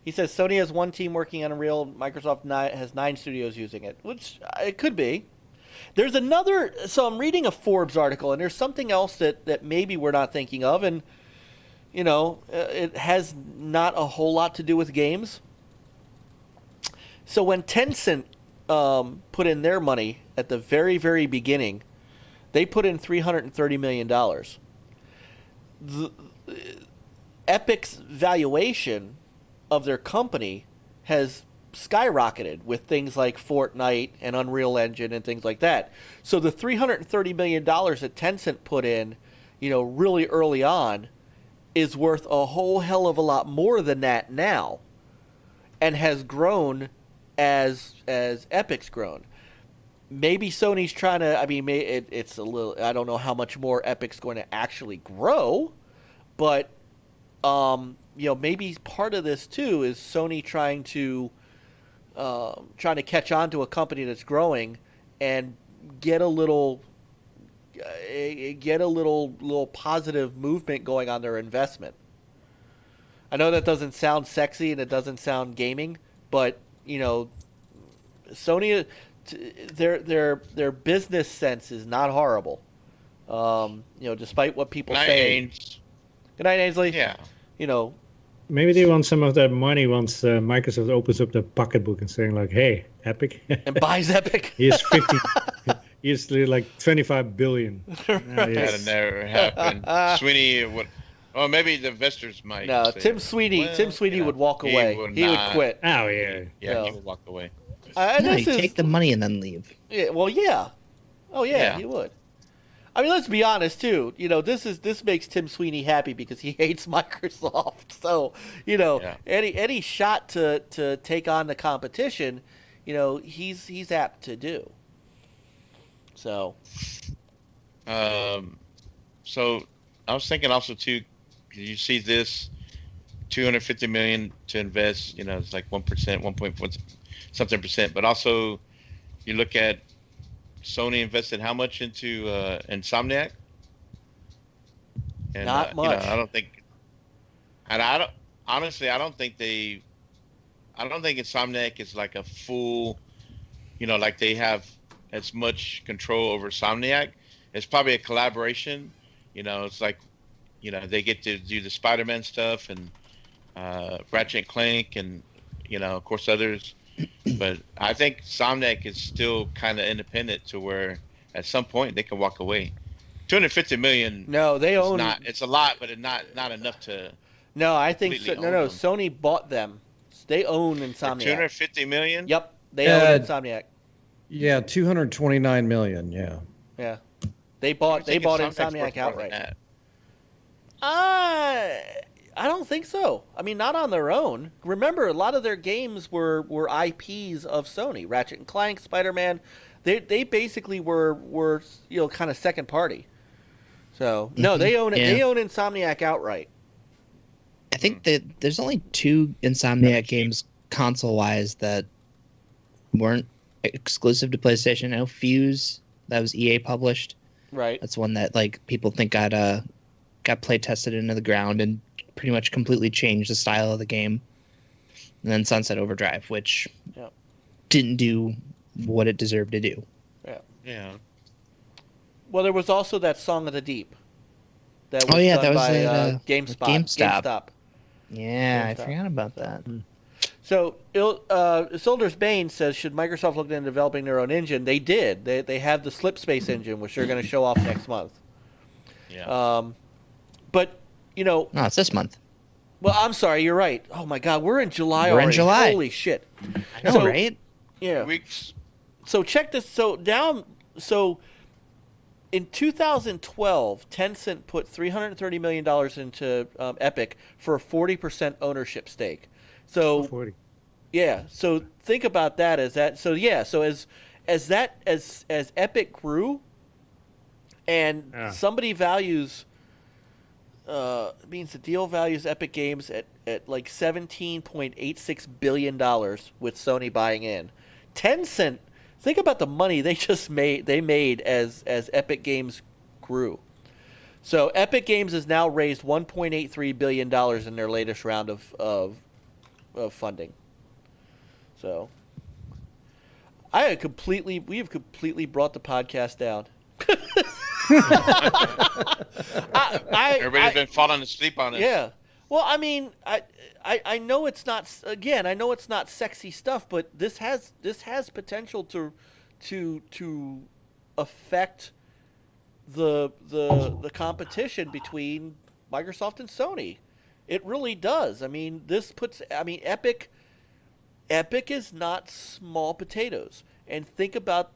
He says Sony has one team working on Unreal. Microsoft has 9 studios using it, which it could be. There's another. So I'm reading a Forbes article, and there's something else that maybe we're not thinking of, and it has not a whole lot to do with games. So when Tencent put in their money at the very, very beginning, they put in $330 million. Epic's valuation of their company has skyrocketed with things like Fortnite and Unreal Engine and things like that. So the $330 million that Tencent put in, really early on, is worth a whole hell of a lot more than that now, and has grown as Epic's grown. Maybe Sony's trying to. I mean, it's a little. I don't know how much more Epic's going to actually grow, but maybe part of this too is Sony trying to catch on to a company that's growing and get a little positive movement going on their investment. I know that doesn't sound sexy and it doesn't sound gaming, but Sony, their business sense is not horrible. Despite what people say. Good night, Ainsley. Yeah. Maybe they want some of that money once Microsoft opens up the pocketbook and saying like, "Hey, Epic," and buys Epic. He's 50. He's like 25 billion. That'll never happen. Sweeney would. Oh, maybe the investors might. No, say, Tim Sweeney would walk away. He would quit. Oh yeah. Yeah, he would walk away. You take the money and then leave. Yeah. Well, yeah. Oh yeah, he would. I mean, let's be honest too. This makes Tim Sweeney happy because he hates Microsoft. So, any shot to take on the competition, he's apt to do. So. So I was thinking also too. You see this, $250 million to invest. It's like 1%, 1.1 something percent. But also, you look at. Sony invested how much into Insomniac? And, not much. I don't think. And I don't think Insomniac is like a full. Like they have as much control over Insomniac. It's probably a collaboration. It's like, they get to do the Spider-Man stuff and Ratchet and Clank and of course others. But I think Insomniac is still kind of independent to where at some point they can walk away. $250 million. No, they own. It's a lot, but it's not enough to. No, I think no. Sony bought them. They own Insomniac. $250 million. Yep, they own Insomniac. Yeah, 229 million. Yeah. Yeah, they bought Insomniac outright. I don't think so. I mean, not on their own. Remember, a lot of their games were IPs of Sony. Ratchet and Clank, Spider-Man. They basically were kind of second party. So no, they own it. Yeah. They own Insomniac outright. I think that there's only 2 Insomniac games console-wise that weren't exclusive to PlayStation. I know Fuse, that was EA published. Right. That's one that people think got play tested into the ground and pretty much completely changed the style of the game. And then Sunset Overdrive, which didn't do what it deserved to do. Yeah. Yeah. Well, there was also that Song of the Deep. That was that was by GameStop. Yeah, I forgot about that. So, Isildur's Bane says, should Microsoft look into developing their own engine? They did. They have the Slipspace engine, which they're going to show off next month. Yeah. But, No, it's this month. Well, I'm sorry, you're right. Oh my God, we're in July already. We're in July. Holy shit. I know, right? Yeah. Weeks. So check this. So in 2012, Tencent put $330 million into Epic for a 40% ownership stake. So 40. Yeah. So think about that as that. So yeah. So as Epic grew, and somebody values. It means the deal values Epic Games at like $17.86 billion with Sony buying in. Tencent Think about the money they just made. They made as Epic Games grew. So Epic Games has now raised $1.83 billion in their latest round of funding. So we have completely brought the podcast down. Everybody's been falling asleep on it. Yeah. Well, I mean, I know it's not, again, I know it's not sexy stuff, but this has potential to affect the competition between Microsoft and Sony. It really does. I mean, Epic is not small potatoes. And think about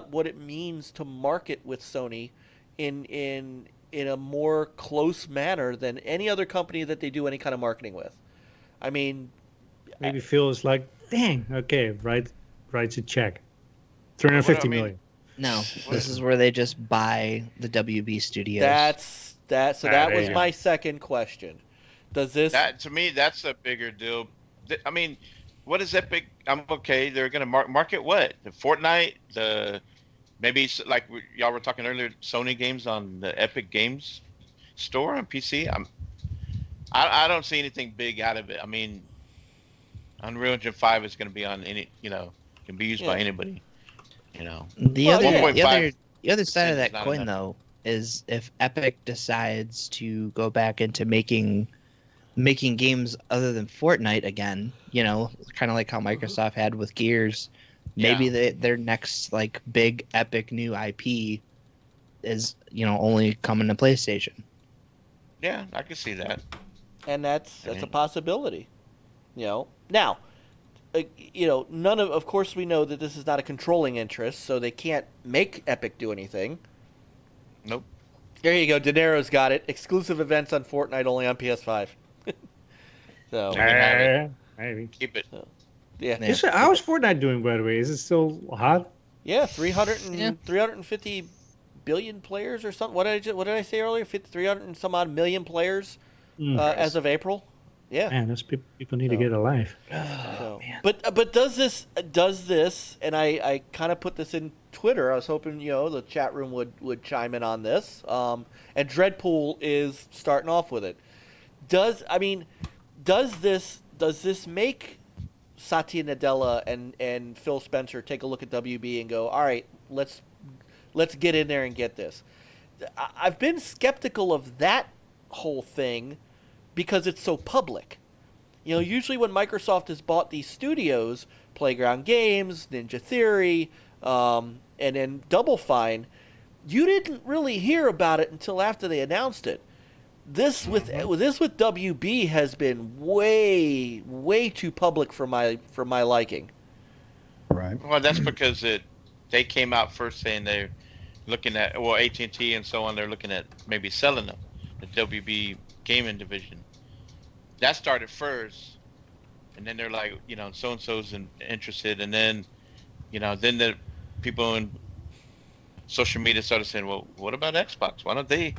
what it means to market with Sony in a more close manner than any other company that they do any kind of marketing with. I mean, maybe feels like, dang, okay, writes a check, 350 million. No, this is where they just buy the WB studios. That was my second question. Does this? To me, that's a bigger deal. I mean, what is Epic? Okay, they're gonna market what? The Fortnite, maybe like y'all were talking earlier, Sony games on the Epic Games store on PC. I don't see anything big out of it. I mean, Unreal Engine 5 is going to be on any, can be used by anybody. The other side of that coin though is if Epic decides to go back into making games other than Fortnite again, kind of like how Microsoft had with Gears. Maybe their next like big epic new IP is only coming to PlayStation. Yeah, I can see that. And that's a possibility. Now, of course we know that this is not a controlling interest, so they can't make Epic do anything. Nope. There you go. De Niro's got it. Exclusive events on Fortnite only on PS5. So maybe keep it. So, yeah. How's Fortnite doing, by the way? Is it still hot? Yeah, 350 billion players or something. What did I say earlier? 300 and some odd million players as of April. Yeah. Man, those people need to get a life. But does this? And I kind of put this in Twitter. I was hoping the chat room would chime in on this. And Dreadpool is starting off with it. Does this make Satya Nadella and Phil Spencer take a look at WB and go, all right, let's get in there and get this? I've been skeptical of that whole thing because it's so public. Usually when Microsoft has bought these studios, Playground Games, Ninja Theory, and then Double Fine, you didn't really hear about it until after they announced it. This with WB has been way too public for my liking. Right. Well, that's because they came out first saying they're looking at AT&T and so on. They're looking at maybe selling them, the WB gaming division. That started first, and then they're like, so and so's interested, and then, then the people in social media started saying, well, what about Xbox? Why don't they?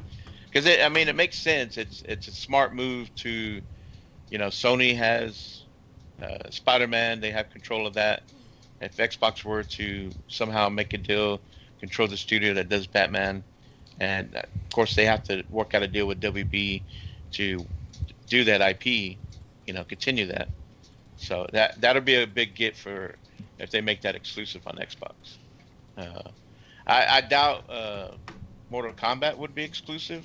Because it makes sense. It's a smart move to, Sony has Spider-Man. They have control of that. If Xbox were to somehow make a deal, control the studio that does Batman, and of course they have to work out a deal with WB to do that IP, continue that. So that'll be a big get for if they make that exclusive on Xbox. I doubt Mortal Kombat would be exclusive,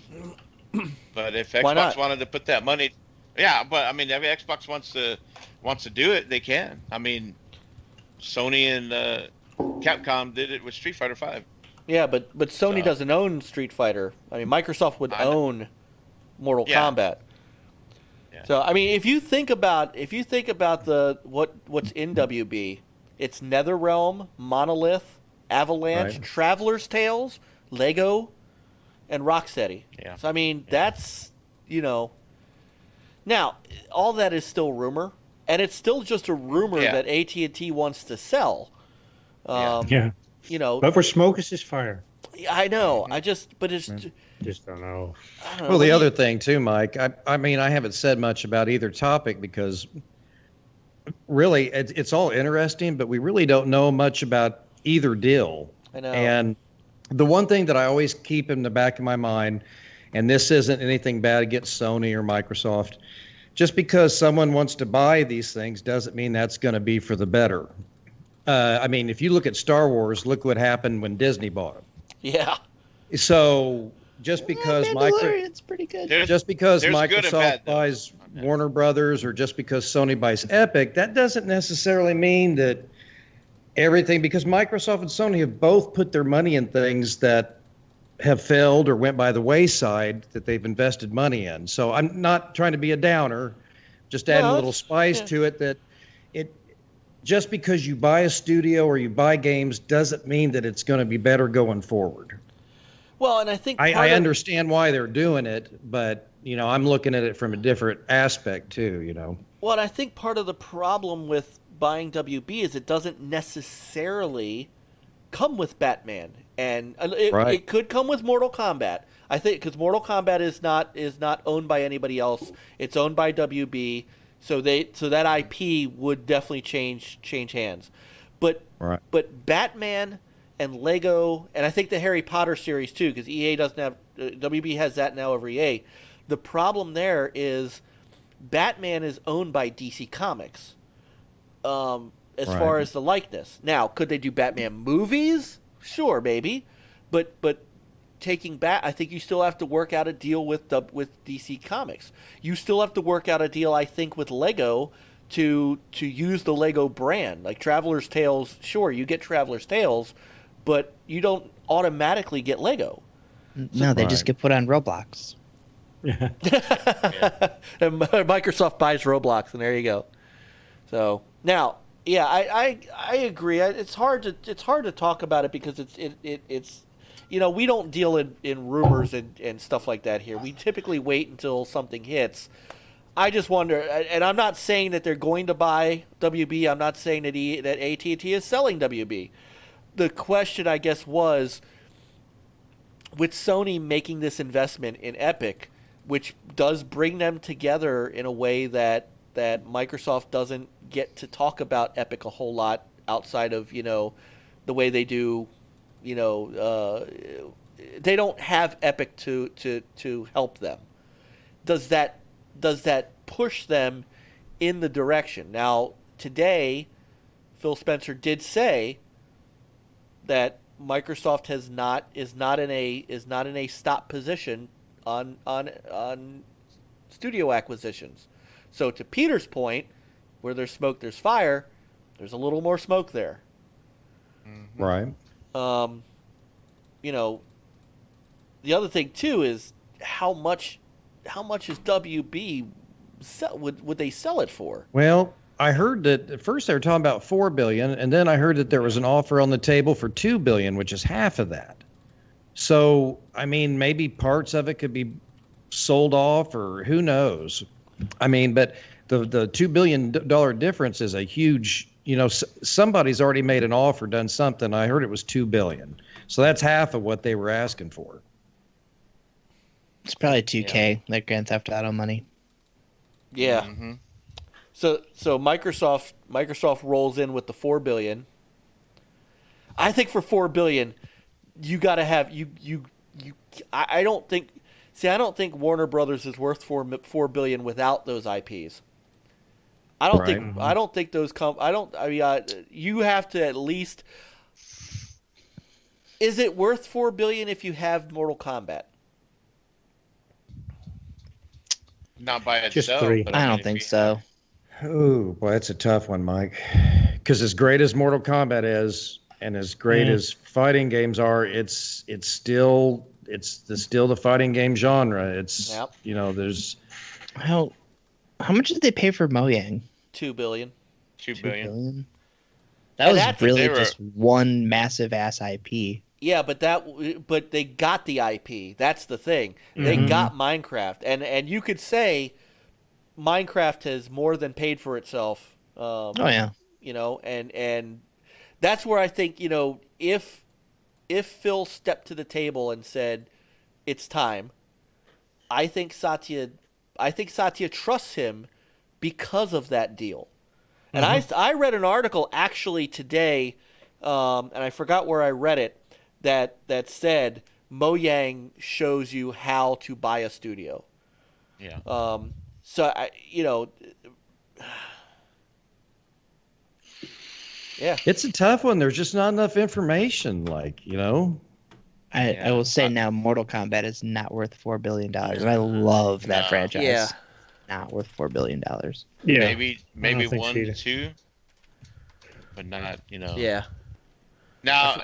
but if Xbox wanted to put that money, but if Xbox wants to do it, they can. Sony and Capcom did it with Street Fighter V. Yeah, but Sony doesn't own Street Fighter. Microsoft would own Mortal Kombat. Yeah. So if you think about what's in WB, it's NetherRealm, Monolith, Avalanche, Traveler's Tales, Lego, and Rocksteady. Yeah. So that's now all that is still rumor, and it's still just a rumor that AT&T wants to sell. But where smoke is fire. I know. Just don't know. Well, the other thing too, Mike. I haven't said much about either topic because really it's all interesting, but we really don't know much about either deal. I know. And the one thing that I always keep in the back of my mind, and this isn't anything bad against Sony or Microsoft, just because someone wants to buy these things doesn't mean that's going to be for the better. I mean, if you look at Star Wars, look what happened when Disney bought them. Yeah. So just because Mandalorian's pretty good. just because there's good and Microsoft bad, though. buys Warner Brothers or just because Sony buys Epic, that doesn't necessarily mean that everything, because Microsoft and Sony have both put their money in things that have failed or went by the wayside that they've invested money in. So I'm not trying to be a downer, just adding a little spice to it, that it just because you buy a studio or you buy games doesn't mean that it's going to be better going forward. Well, and I think I understand why they're doing it, but I'm looking at it from a different aspect too. Well, and I think part of the problem with buying WB is it doesn't necessarily come with Batman, and it could come with Mortal Kombat. I think because Mortal Kombat is not owned by anybody else; it's owned by WB. So that IP would definitely change hands. But Batman and Lego, and I think the Harry Potter series too, because EA doesn't have WB has that now over EA. The problem there is Batman is owned by DC Comics. As far as the likeness. Now, could they do Batman movies? Sure, maybe. But taking I think you still have to work out a deal with DC Comics. You still have to work out a deal, I think, with Lego to use the Lego brand. Like Traveler's Tales, sure, you get Traveler's Tales, but you don't automatically get Lego. No, they just get put on Roblox. Yeah. And Microsoft buys Roblox, and there you go. So now, yeah, I agree. It's hard to talk about it because it's we don't deal in rumors and stuff like that here. We typically wait until something hits. I just wonder, and I'm not saying that they're going to buy WB. I'm not saying that AT&T is selling WB. The question, I guess, was with Sony making this investment in Epic, which does bring them together in a way that Microsoft doesn't get to talk about Epic a whole lot outside of the way they do. They don't have Epic to help them. Does that push them in the direction? Now today, Phil Spencer did say that Microsoft is not in a stop position on studio acquisitions. So to Peter's point, where there's smoke, there's fire. There's a little more smoke there. Right. The other thing too is how much is WB would they sell it for? Well, I heard that at first they were talking about $4 billion, and then I heard that there was an offer on the table for $2 billion, which is half of that. So, I mean, maybe parts of it could be sold off, or who knows? I mean, but the $2 billion difference is a huge. Somebody's already made an offer, done something. I heard it was $2 billion, so that's half of what they were asking for. It's probably 2K, like Grand Theft Auto money. Yeah. Mm-hmm. So Microsoft rolls in with the $4 billion. I think for $4 billion, you got to have I don't think Warner Brothers is worth $4 billion without those IPs. I don't think those come. You have to at least. Is it worth $4 billion if you have Mortal Kombat? Not by Just itself. 3. But I don't think so. Oh, boy, that's a tough one, Mike. Because as great as Mortal Kombat is, and as great as fighting games are, it's still the fighting game genre. It's there's How much did they pay for Mojang? $2 billion. $2 billion. That And was really just one massive ass IP. Yeah, but they got the IP. That's the thing. They got Minecraft, and you could say Minecraft has more than paid for itself. Oh yeah. And that's where I think if Phil stepped to the table and said it's time, I think Satya trusts him because of that deal. And I read an article actually today and I forgot where I read it, that said Mojang shows you how to buy a studio. Yeah. So yeah, it's a tough one. There's just not enough information. I will say now, Mortal Kombat is not worth $4 billion, and I love that franchise. Yeah. Not worth $4 billion. Yeah. Maybe I don't think 1 so either. to 2, but not Yeah. Now,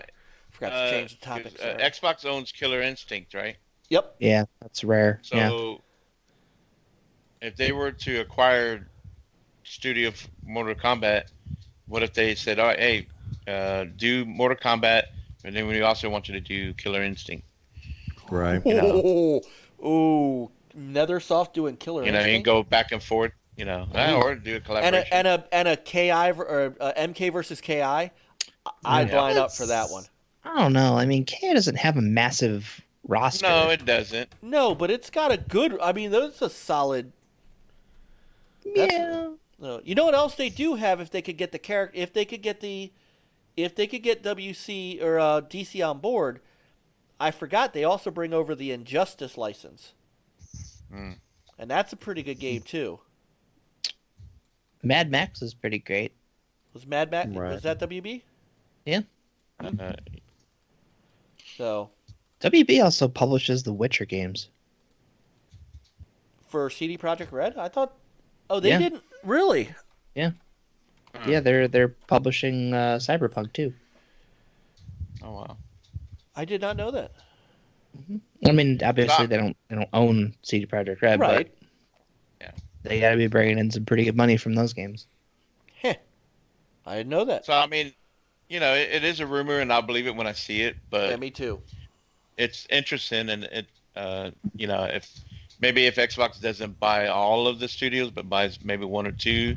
Forgot to change the topic. Xbox owns Killer Instinct, right? Yep. Yeah, that's rare. So, if they were to acquire Studio of Mortal Kombat, what if they said, "All right, hey, do Mortal Kombat, and then we also want you to do Killer Instinct." Right. Ooh, Nethersoft doing Killer You Instinct. can go back and forth. Or do a collaboration. And a KI or MK versus KI. I'd line up for that one. I don't know. I mean, KI doesn't have a massive roster. No, it doesn't. No, but it's got a good. I mean, those are solid. Yeah. You know what else they do have if they could get the character, if they could get WC or DC on board. I forgot they also bring over the Injustice license, and that's a pretty good game too. Mad Max is pretty great. Was Mad Max? Right. Was that WB? Yeah. So. WB also publishes the Witcher games. For CD Projekt Red, I thought. Oh, they Yeah. didn't really. Yeah. Yeah, they're publishing Cyberpunk too. Oh wow. I did not know that. I mean, obviously they don't own CD Projekt Red, Right. but they got to be bringing in some pretty good money from those games. Heh. I didn't know that. So I mean, it is a rumor, and I'll believe it when I see it. But Yeah, me too. It's interesting, and if Xbox doesn't buy all of the studios, but buys maybe 1 or 2,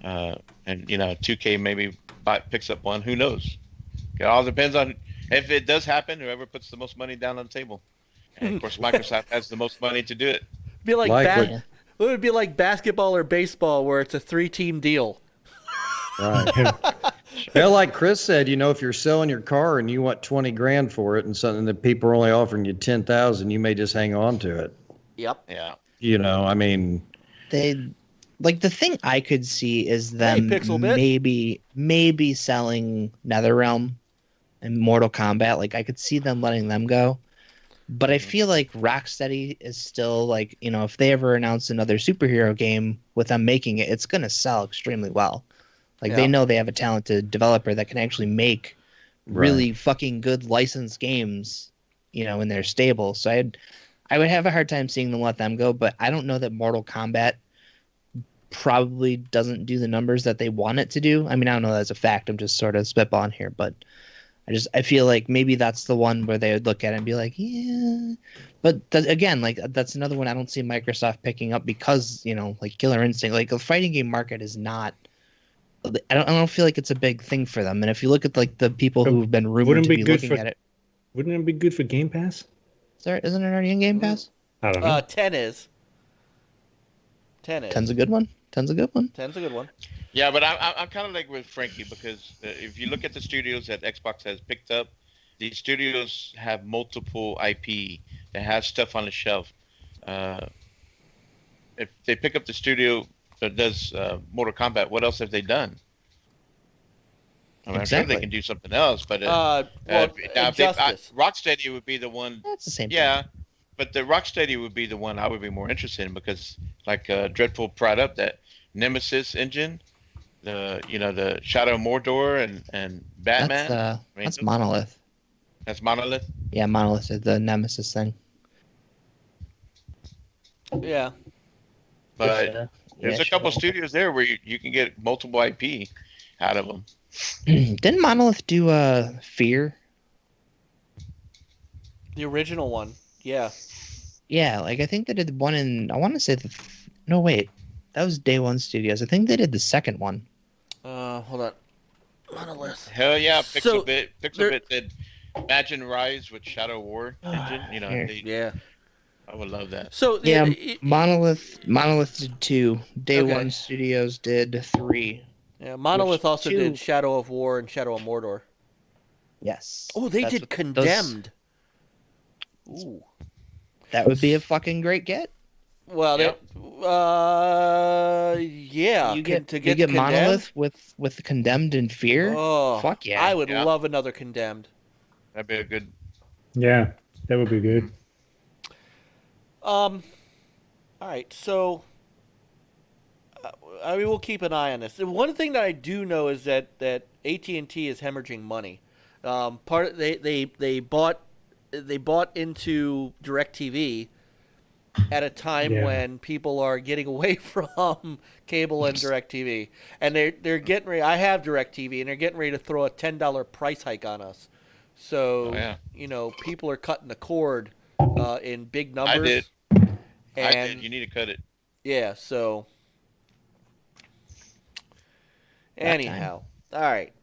and 2K maybe picks up one. Who knows? It all depends on if it does happen. Whoever puts the most money down on the table, and of course Microsoft has the most money to do it. Be like it would be like basketball or baseball, where it's a 3-team deal. Right. Yeah, like Chris said, if you're selling your car and you want 20 grand for it, and something that people are only offering you 10,000, you may just hang on to it. Yep. Yeah. I mean, the thing I could see is them maybe selling NetherRealm and Mortal Kombat. Like, I could see them letting them go. But I feel like Rocksteady is still like, if they ever announce another superhero game with them making it, it's going to sell extremely well. Like, they know they have a talented developer that can actually make really fucking good licensed games, in their stable. So I would have a hard time seeing them let them go, but I don't know that Mortal Kombat probably doesn't do the numbers that they want it to do. I mean, I don't know that's a fact. I'm just sort of spitballing here, but I feel like maybe that's the one where they would look at it and be like, yeah. But again, like, that's another one I don't see Microsoft picking up because, like Killer Instinct, like, the fighting game market is not. I don't feel like it's a big thing for them. And if you look at like the people who've been rumored to be looking at it, wouldn't it be good for Game Pass? Isn't it already in Game Pass? I don't know. 10 is. 10 is. 10's a good one. 10's a good one. 10's a good one. Yeah, but I'm kind of like with Frankie because if you look at the studios that Xbox has picked up, these studios have multiple IP. They have stuff on the shelf. If they pick up the studio that does Mortal Kombat, what else have they done? I mean, I'm sure they can do something else, but Rocksteady would be the one. That's the same thing. Yeah, but the Rocksteady would be the one I would be more interested in because, like Dreadful brought up, that Nemesis engine, the Shadow of Mordor and Batman. That's Monolith. That's Monolith? Yeah, Monolith is the Nemesis thing. Yeah. But there's a couple studios there where you can get multiple IP out of them. Didn't Monolith do Fear? The original one. Yeah. Yeah, like I think they did one in. I want to say no, wait, that was Day One Studios. I think they did the second one. Hold on. Monolith. Hell yeah, Pixelbit did Imagine Rise with Shadow War engine. Yeah. I would love that. So Monolith did 2. Day One Studios did 3. Yeah, Monolith also two- did Shadow of War and Shadow of Mordor. Yes. Oh, they That's did what- Condemned. Ooh. That would be a fucking great get. Well, Yep. yeah. You get Condemned? Monolith with Condemned and Fear. Oh, Fuck yeah. I would Yeah. love another Condemned. That'd be a good. Yeah, that would be good. All right, so I mean, we'll keep an eye on this. One thing that I do know is that AT&T is hemorrhaging money. They bought into DirecTV at a time when people are getting away from cable and DirecTV, and they're getting ready. I have DirecTV, and they're getting ready to throw a $10 price hike on us. So people are cutting the cord in big numbers. I did. And You need to cut it. yeah, so anyhow, all right.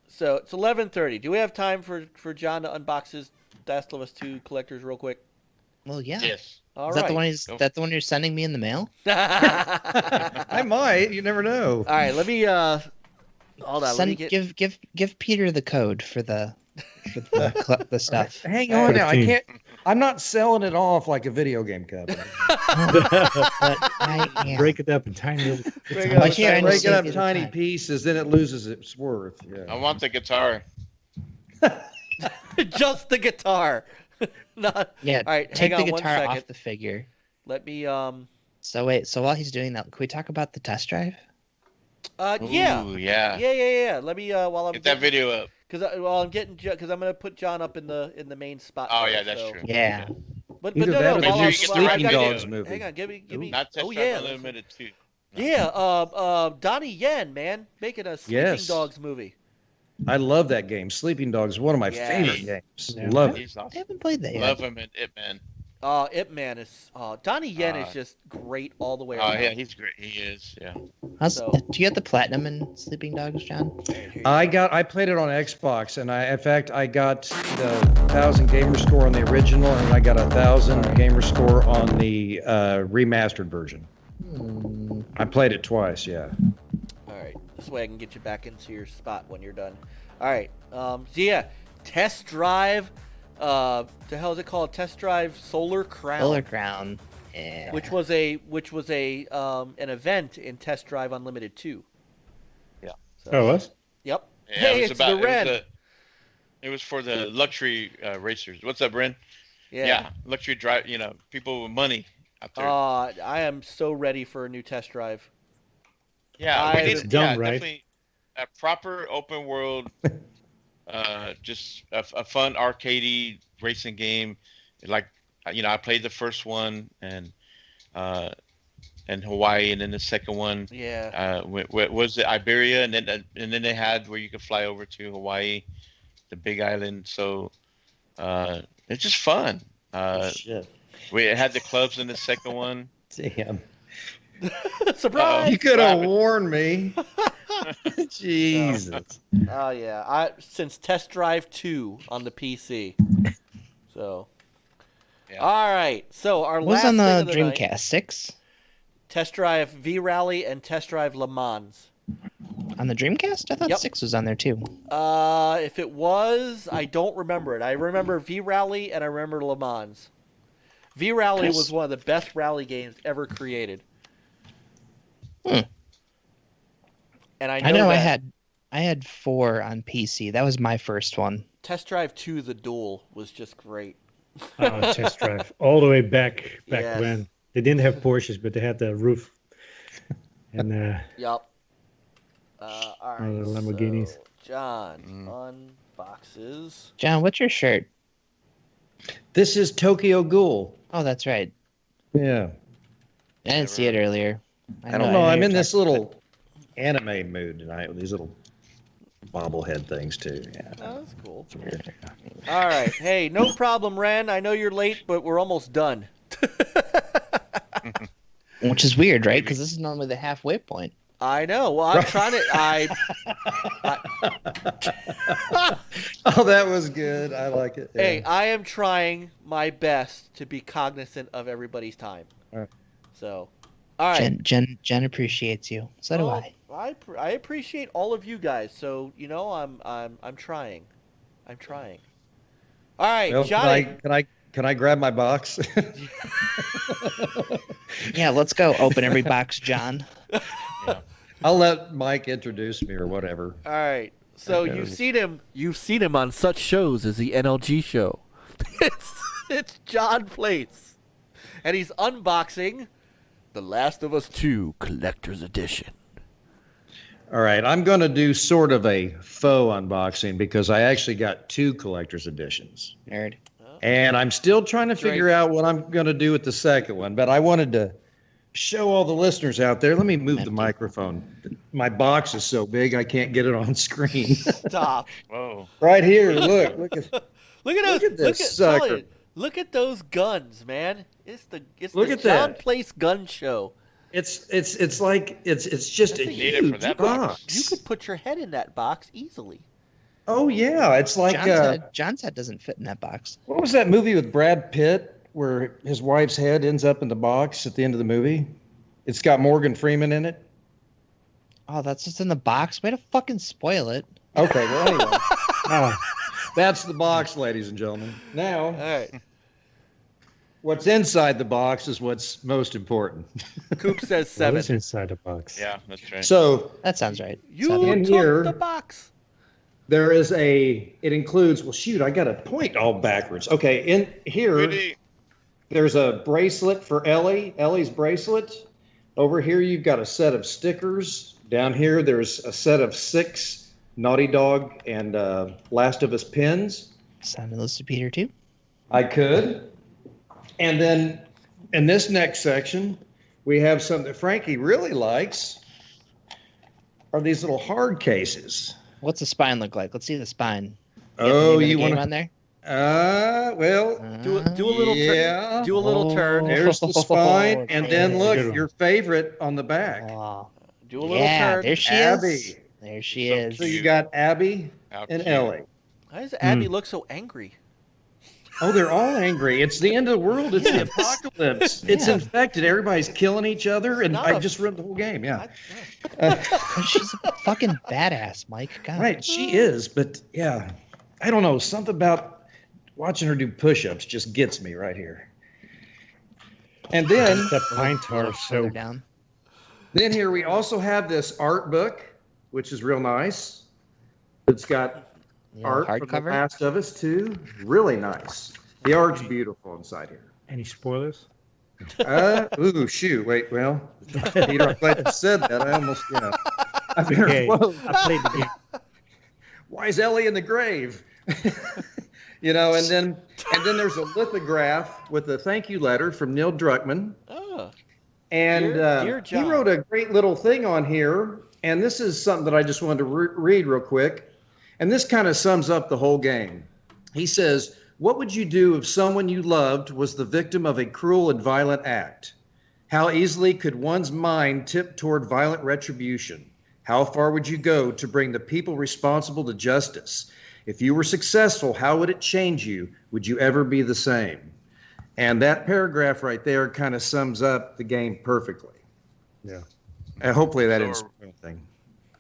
So it's 11:30. Do we have time for John to unbox his Last of Us 2 collectors real quick? Well, yeah. Yes. All Is right. that the one you're sending me in the mail? I might. You never know. All right, let me hold on. Let me get... Give Peter the code for the stuff. Hang on now. I can't. I'm not selling it off like a video game company. Break it up in tiny little. I can't break it up in tiny pieces, then it loses its worth. Yeah. I want the guitar. Just the guitar. Not... Yeah. All right, take hang the on guitar 1 second. off the figure. Let me So wait. So while he's doing that, can we talk about the test drive? Yeah. Ooh, yeah. Yeah. Let me while I'm Get that video up. because I'm gonna put John up in the main spot. Oh there, yeah, that's so. true. Yeah. But Either no, that or while the I'm- new while I Sleeping gotta Dogs get- movie. Hang on, give me. Not Test Oh Drive yeah. Unlimited too. Yeah, Donnie Yen, man, making a Sleeping Yes. Dogs movie. I love that game. Sleeping Dogs is one of my Yeah. favorite games. Yeah. Love it. He's I awesome. haven't played that yet. Love him in It Man. Ip Man is Donnie Yen is just great all the way Oh around. yeah, he's great. He is. Yeah. So- Do you get the platinum in Sleeping Dogs, John? I played it on Xbox, and in fact I got the 1,000 gamer score on the original, and I got 1,000 gamer score on the remastered version. I played it twice. Yeah. All right, this way I can get you back into your spot when you're done. All right, so yeah, Test Drive. The hell is it called? Test Drive Solar Crown. Solar Crown. Yeah. Which was an event in Test Drive Unlimited 2. Yeah. So, Oh, what? Yep. Yeah, Hey, it was it's the Ren. It was for the luxury racers. What's up, Ren? Yeah, luxury drive. People with money out there. I am so ready for a new Test Drive. Yeah, I- we It's need dumb, right? definitely a proper open world, just a fun arcadey racing game. Like, I played the first one and Hawaii, and then the second one. Yeah. Was it Iberia, and then they had where you could fly over to Hawaii, the Big Island. So it's just fun. Shit. We had the clubs in the second one. Damn. Surprise! You could have warned me. Jesus. Oh yeah, since Test Drive 2 on the PC. So. Yeah. All right. So our What was last on thing the of the night, Dreamcast? 6? Test Drive V Rally and Test Drive Le Mans. On the Dreamcast? I thought Yep. 6 was on there too. If it was, I don't remember it. I remember V Rally and I remember Le Mans. V Rally was one of the best rally games ever created. And I know that I had 4 on PC. That was my first one. Test Drive 2 The Duel was just great. Oh, Test Drive. All the way back Yes. when. They didn't have Porsches, but they had the roof. And Yup. All right. the Lamborghinis. So John unboxes. John, what's your shirt? This is Tokyo Ghoul. Oh, that's right. Yeah. I didn't see it earlier. I don't know. I'm in this little anime mood tonight with these little bobblehead things too. Yeah. Oh, that's cool. All right. Hey, no problem, Ren. I know you're late, but we're almost done. Which is weird, right? Because this is normally the halfway point. I know. Well, I'm trying to. Oh, that was good. I like it. Yeah. Hey, I am trying my best to be cognizant of everybody's time. All right. So, all right. Jen appreciates you. So do I. I appreciate all of you guys. So I'm trying. I'm trying. All right, Well, Johnny. Can I grab my box? Yeah, let's go open every box, John. Yeah. I'll let Mike introduce me or whatever. All right. So you've seen him on such shows as the NLG Show. It's John Place, and he's unboxing The Last of Us 2 Collector's Edition. All right, I'm going to do sort of a faux unboxing because I actually got 2 collector's editions. Nerd. And I'm still trying to figure out what I'm going to do with the second one, but I wanted to show all the listeners out there. Let me move the microphone. My box is so big I can't get it on screen. Stop. Whoa. Right here, look at this sucker. Look at those guns, man. It's the Look at John that. Place gun show. It's like it's just a huge box. You could put your head in that box easily. Oh yeah, it's like John's head doesn't fit in that box. What was that movie with Brad Pitt where his wife's head ends up in the box at the end of the movie? It's got Morgan Freeman in it. Oh, that's just in the box. Way to fucking spoil it. Okay, well anyway. That's the box, ladies and gentlemen. Now, all right. What's inside the box is what's most important. Coop says 7. What's inside the box? Yeah, that's right. So that sounds right. You in took here, the box. There is it includes, well, shoot, I got to point all backwards. Okay, in here, there's a bracelet for Ellie's bracelet. Over here, you've got a set of stickers. Down here, there's a set of 6 Naughty Dog and Last of Us pins. Sound enlisted Peter too? I could. And then in this next section, we have something that Frankie really likes, are these little hard cases. What's the spine look like? Let's see the spine. You want on there? Well, do a little turn. Do a little turn. There's the spine, and then look, your favorite on the back. Do a little turn. There she Abby. is. There she is. So you got Abby and Ellie. Why does Abby look so angry? Oh, they're all angry. It's the end of the world. It's the apocalypse. It's infected. Everybody's killing each other, and I just ruined the whole game. Yeah. She's a fucking badass, Mike. God. Right, she is, but yeah, I don't know. Something about watching her do push-ups just gets me right here. And then that pine tar so down. Then here we also have this art book, which is real nice. It's got art from The Last of Us too. Really nice. The art's beautiful inside here. Any spoilers? Ooh, shoot. Wait, well, Peter, I'm glad you said that. I almost, I better close. I played the game. Why is Ellie in the grave? And then there's a lithograph with a thank you letter from Neil Druckmann. Oh. And Dear he John. wrote a great little thing on here. And this is something that I just wanted to read real quick. And this kind of sums up the whole game. He says, "What would you do if someone you loved was the victim of a cruel and violent act? How easily could one's mind tip toward violent retribution? How far would you go to bring the people responsible to justice? If you were successful, how would it change you? Would you ever be the same?" And that paragraph right there kind of sums up the game perfectly. Yeah. And hopefully that didn't spoil anything.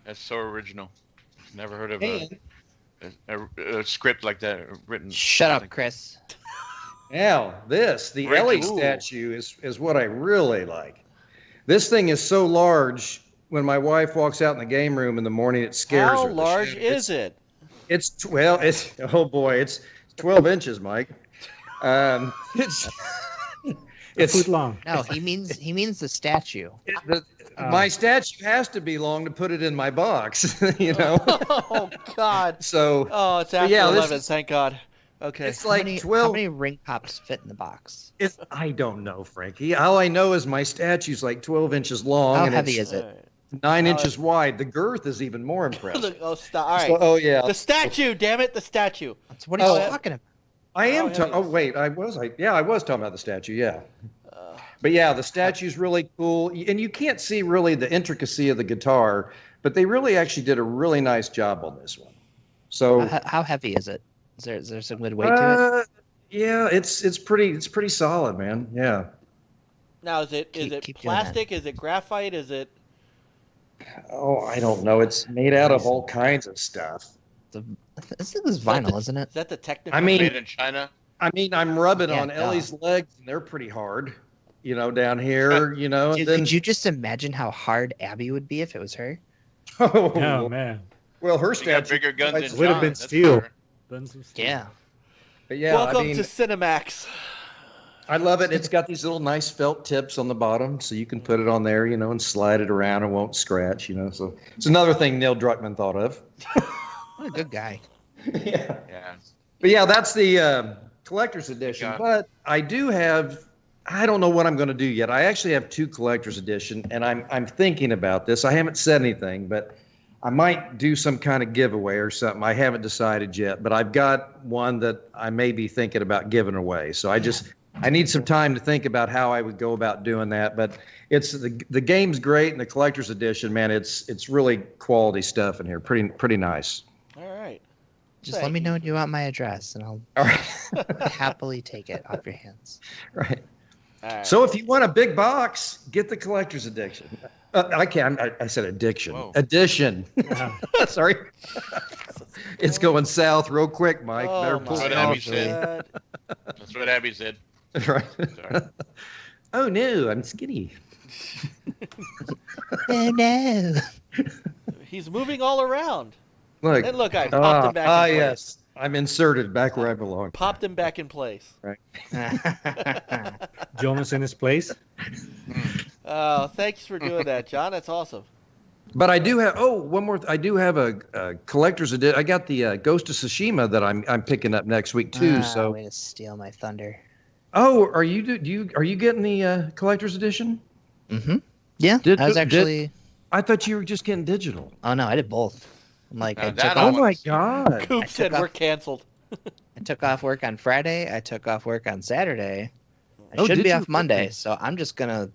That's so original. Never heard of a script like that written. Shut up, Chris. Now, the Ellie statue is what I really like. This thing is so large, when my wife walks out in the game room in the morning, it scares her. How large is it? It's 12 inches, Mike. It's foot long. No, he means the statue. My statue has to be long to put it in my box, Oh God. So. Oh, it's after 11. Thank God. Okay. It's like 12. How many ring pops fit in the box? I don't know, Frankie. All I know is my statue's like 12 inches long. How and heavy it's is it? 9 inches wide. The girth is even more impressive. Oh, stop. All right. Yeah. The statue. Damn it, the statue. That's what he's talking about. I am. I was talking about the statue. Yeah. But yeah, the statue's really cool, and you can't see really the intricacy of the guitar, but they really actually did a really nice job on this one. So how heavy is it? Is there some good weight to it? Yeah, it's pretty solid, man. Yeah. Now is it plastic? Is it graphite? Is it? Oh, I don't know. It's made out of all kinds of stuff. This is vinyl, isn't it? Is that the technical? I mean, Made in China. I'm rubbing Yeah, on duh. Ellie's legs, and they're pretty hard. Down here, and Dude, then could you just imagine how hard Abby would be if it was her? Oh man, well, her You got statue bigger guns than would have John, been that's steel. for Yeah. But yeah, Welcome to Cinemax. I love it. It's got these little nice felt tips on the bottom, so you can put it on there, and slide it around and won't scratch, So it's another thing Neil Druckmann thought of. What a good guy. Yeah. Yeah. But yeah, that's the collector's edition. Yeah. But I do have. I don't know what I'm going to do yet. I actually have 2 collector's edition, and I'm thinking about this. I haven't said anything, but I might do some kind of giveaway or something. I haven't decided yet, but I've got one that I may be thinking about giving away. So I need some time to think about how I would go about doing that. But it's the game's great, and the collector's edition, man, it's really quality stuff in here. Pretty nice. All right. Just let me know when you want my address, and I'll happily take it off your hands. Right. Right. So if you want a big box, get the collector's edition. I said addiction. Whoa. Edition. Sorry. It's going south real quick, Mike. Oh, Better my pull That's what it Abby off. said. That's what Abby said. Right. Sorry. Oh no, I'm skinny. Oh no. He's moving all around. Look. And look, I popped him back in place. Yes. I'm inserted back where I belong. Popped him back in place. Right. Jonas in his place. Oh, thanks for doing that, John. That's awesome. But I do have one more. I do have a collector's edition. I got the Ghost of Tsushima that I'm picking up next week too. So way to steal my thunder. oh, are you getting the collector's edition? Mm-hmm. Yeah, Did- I was did- actually. I thought you were just getting digital. Oh no, I did both. I'm like, I Now took that Oh off, my god! Coop said off- we're canceled. I took off work on Friday. I took off work on Saturday. I Oh, should did be you? off Monday, so I'm just gonna.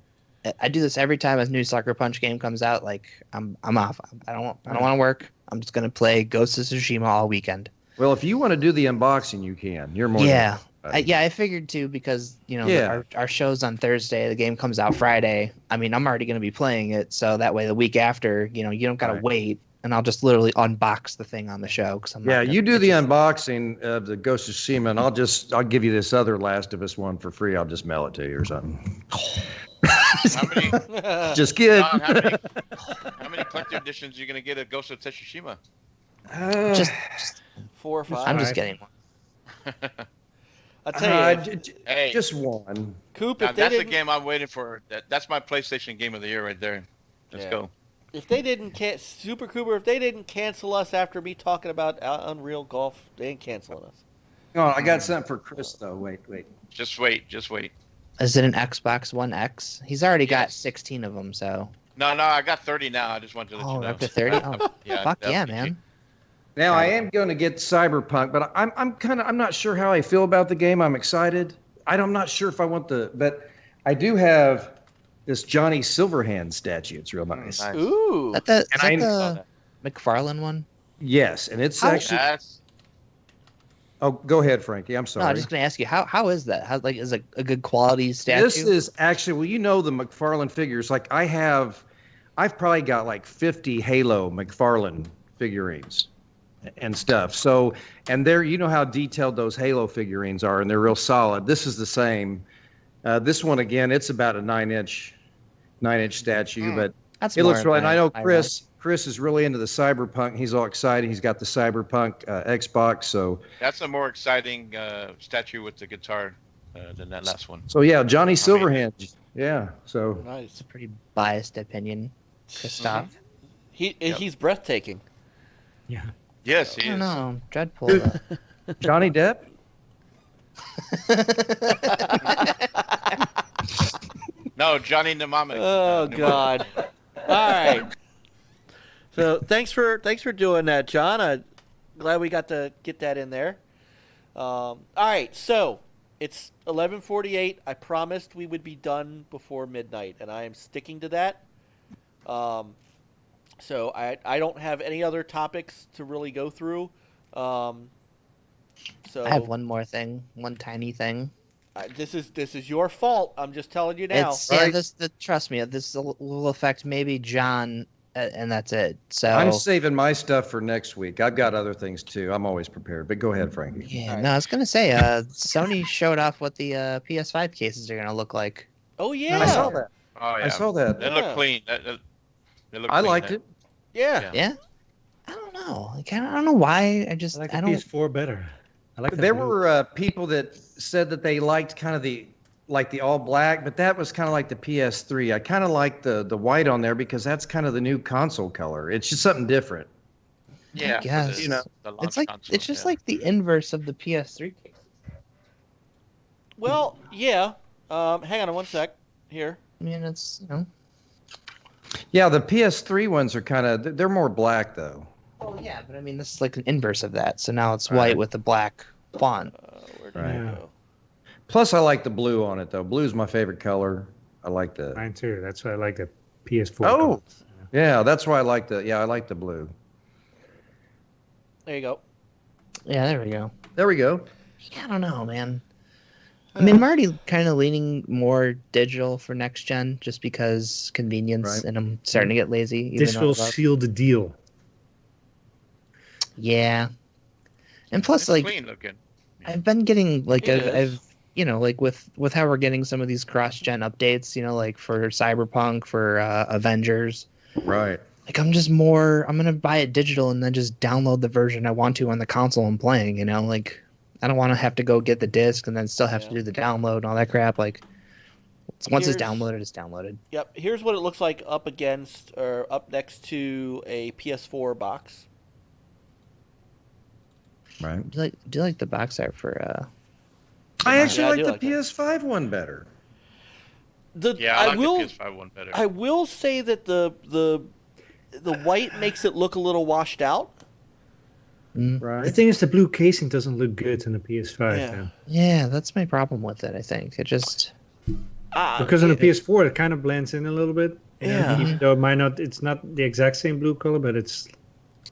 I do this every time a new Sucker Punch game comes out. Like I'm off. I don't want to work. I'm just gonna play Ghost of Tsushima all weekend. Well, if you want to do the unboxing, you can. You're more. Yeah. than- I figured too because Yeah. our show's on Thursday. The game comes out Friday. I mean, I'm already gonna be playing it, so that way the week after, you don't gotta Right. wait, and I'll just literally unbox the thing on the show. Cause I'm not Yeah, gonna- you do it's the just- unboxing of the Ghost of Tsushima, and I'll give you this other Last of Us one for free. I'll just mail it to you or something. How many? Just kidding. John, how many collector editions are you gonna get of Ghost of Tsushima? Just 4 or 5. I'm just getting one. I'll tell you, Hey, Just one. Coop, now if they that's the didn't, game I'm waiting for. That's my PlayStation Game of the Year right there. Let's Yeah. go. if they didn't Super Cooper, if they didn't cancel us after me talking about Unreal Golf, they ain't canceling us. Oh, I got something for Chris though. Wait. Just wait. Just wait. Is it an Xbox One X? He's already got Yes. 16 of them, so. No, I got 30 now. I just wanted to let you Oh, know. up to 30? Oh, Yeah, fuck that'll yeah, be man. cheap. Now I am going to get Cyberpunk, but I'm not sure how I feel about the game. I'm excited. I'm not sure if I want but I do have this Johnny Silverhand statue. It's real nice. Nice. Ooh. Is that And the McFarlane one? Yes, and it's How- actually. That's Oh, go ahead, Frankie. I'm No, sorry. I'm just gonna ask you how is that? How is it a good quality statue? This is actually, the McFarlane figures. Like I've probably got like 50 Halo McFarlane figurines and stuff. So, and you know how detailed those Halo figurines are, and they're real solid. This is the same. This one again, it's about a 9-inch statue, but That's it looks more really. And I know my Chris is really into the Cyberpunk. He's all excited. He's got the Cyberpunk Xbox. that's a more exciting statue with the guitar than that last one. So yeah, Johnny Silverhand. Yeah. So Nice. It's a pretty biased opinion, Christoph. He's breathtaking. Yeah. Yes, I he don't is. know. Dreadpool. Johnny Depp. No, Johnny Mnemonic. Oh God. All right. So thanks for doing that, John. I'm glad we got to get that in there. All right, so it's 11:48. I promised we would be done before midnight, and I am sticking to that. So I don't have any other topics to really go through. So I have one more thing, one tiny thing. This is your fault. I'm just telling you now. Trust me, this will affect maybe John and that's it. So I'm saving my stuff for next week. I've got other things too. I'm always prepared. But go ahead, Frankie. Yeah, no, I was gonna say, Sony showed off what the PS5 cases are gonna look like. Oh yeah, I saw that. Oh yeah, I saw that. They look clean. They look I clean, liked it. Yeah. Yeah. I don't know. Like, I don't know why. I just I like I the don't. PS4 better. I like There were people that said that they liked kind of the all black, but that was kind of like the PS3. I kind of like the white on there because that's kind of the new console color. It's just something different. Yeah, I guess. the- You know, the launch It's like console, it's just yeah. like the inverse of the PS3 case. Well, yeah. Hang on one sec. Here. I mean, it's Yeah, the PS3 ones are kind of they're more black though. Oh yeah, but I mean, this is like an inverse of that. So now it's Right. white with the black font. Where did Right. it go? Plus, I like the blue on it though. Blue's my favorite color. I like the. Mine too. That's why I like the PS4. Oh, colors. yeah, that's why I like the. Yeah, I like the blue. There you go. Yeah, there we go. There we go. Yeah, I don't know, man. I mean, I'm already kind of leaning more digital for next gen, just because convenience, Right. and I'm starting to get lazy. Even This though will I love- seal the deal. Yeah, and plus, It's like, clean looking. I've been getting like It I've is. like with how we're getting some of these cross-gen updates, like for Cyberpunk, for Avengers. Right. Like I'm gonna buy it digital and then just download the version I want to on the console I'm playing. Like I don't want to have to go get the disc and then still have to do the download and all that crap. Like once it's Here's- downloaded, it's downloaded. Yep. Here's what it looks like up against or up next to a PS4 box. Right. Do you like the box art for? I actually Yeah, I like do the like that. PS5 one better. Yeah, I like the PS5 one better. I will say that the white makes it look a little washed out. Right. The thing is, the blue casing doesn't look good in the PS5. Yeah. man. Yeah, that's my problem with it. I think it just. Because on the PS4, it kind of blends in a little bit. Yeah. Even though it might not, it's not the exact same blue color, but it's.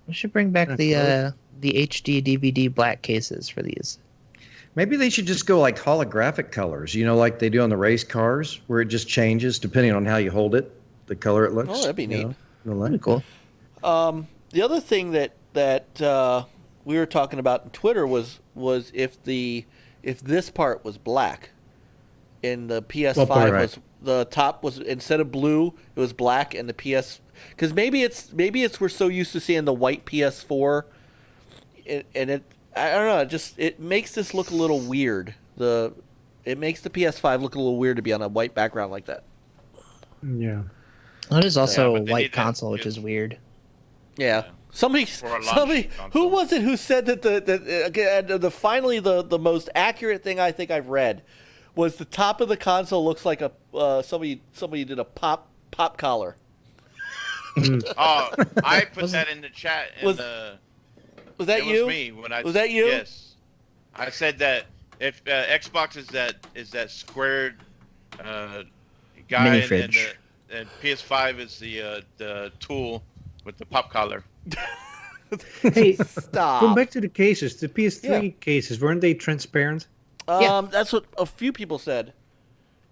We should bring back That's the HD DVD black cases for these. Maybe they should just go like holographic colors, like they do on the race cars, where it just changes depending on how you hold it, the color it looks. Oh, that'd be neat. That'd be cool. The other thing that we were talking about on Twitter was if this part was black, and the PS5 right. was the top was instead of blue it was black, and the because maybe it's we're so used to seeing the white PS4, and it I don't know, it makes this look a little weird. It makes the PS5 look a little weird to be on a white background like that. Yeah. It is also Yeah, a but they white need that- console, which is weird. Yeah. Somebody, For a launch console. who was it who said that the finally the most accurate thing I think I've read was the top of the console looks like a somebody did a pop collar. Oh, I put that in the chat. Was that it you? Was me when I Was that you? Yes, I said that if Xbox is that squared guy Mini and fridge. and PS5 is the tool with the pop collar. Hey, Stop. going back to the cases, the PS3 Yeah. cases, weren't they transparent? That's what a few people said.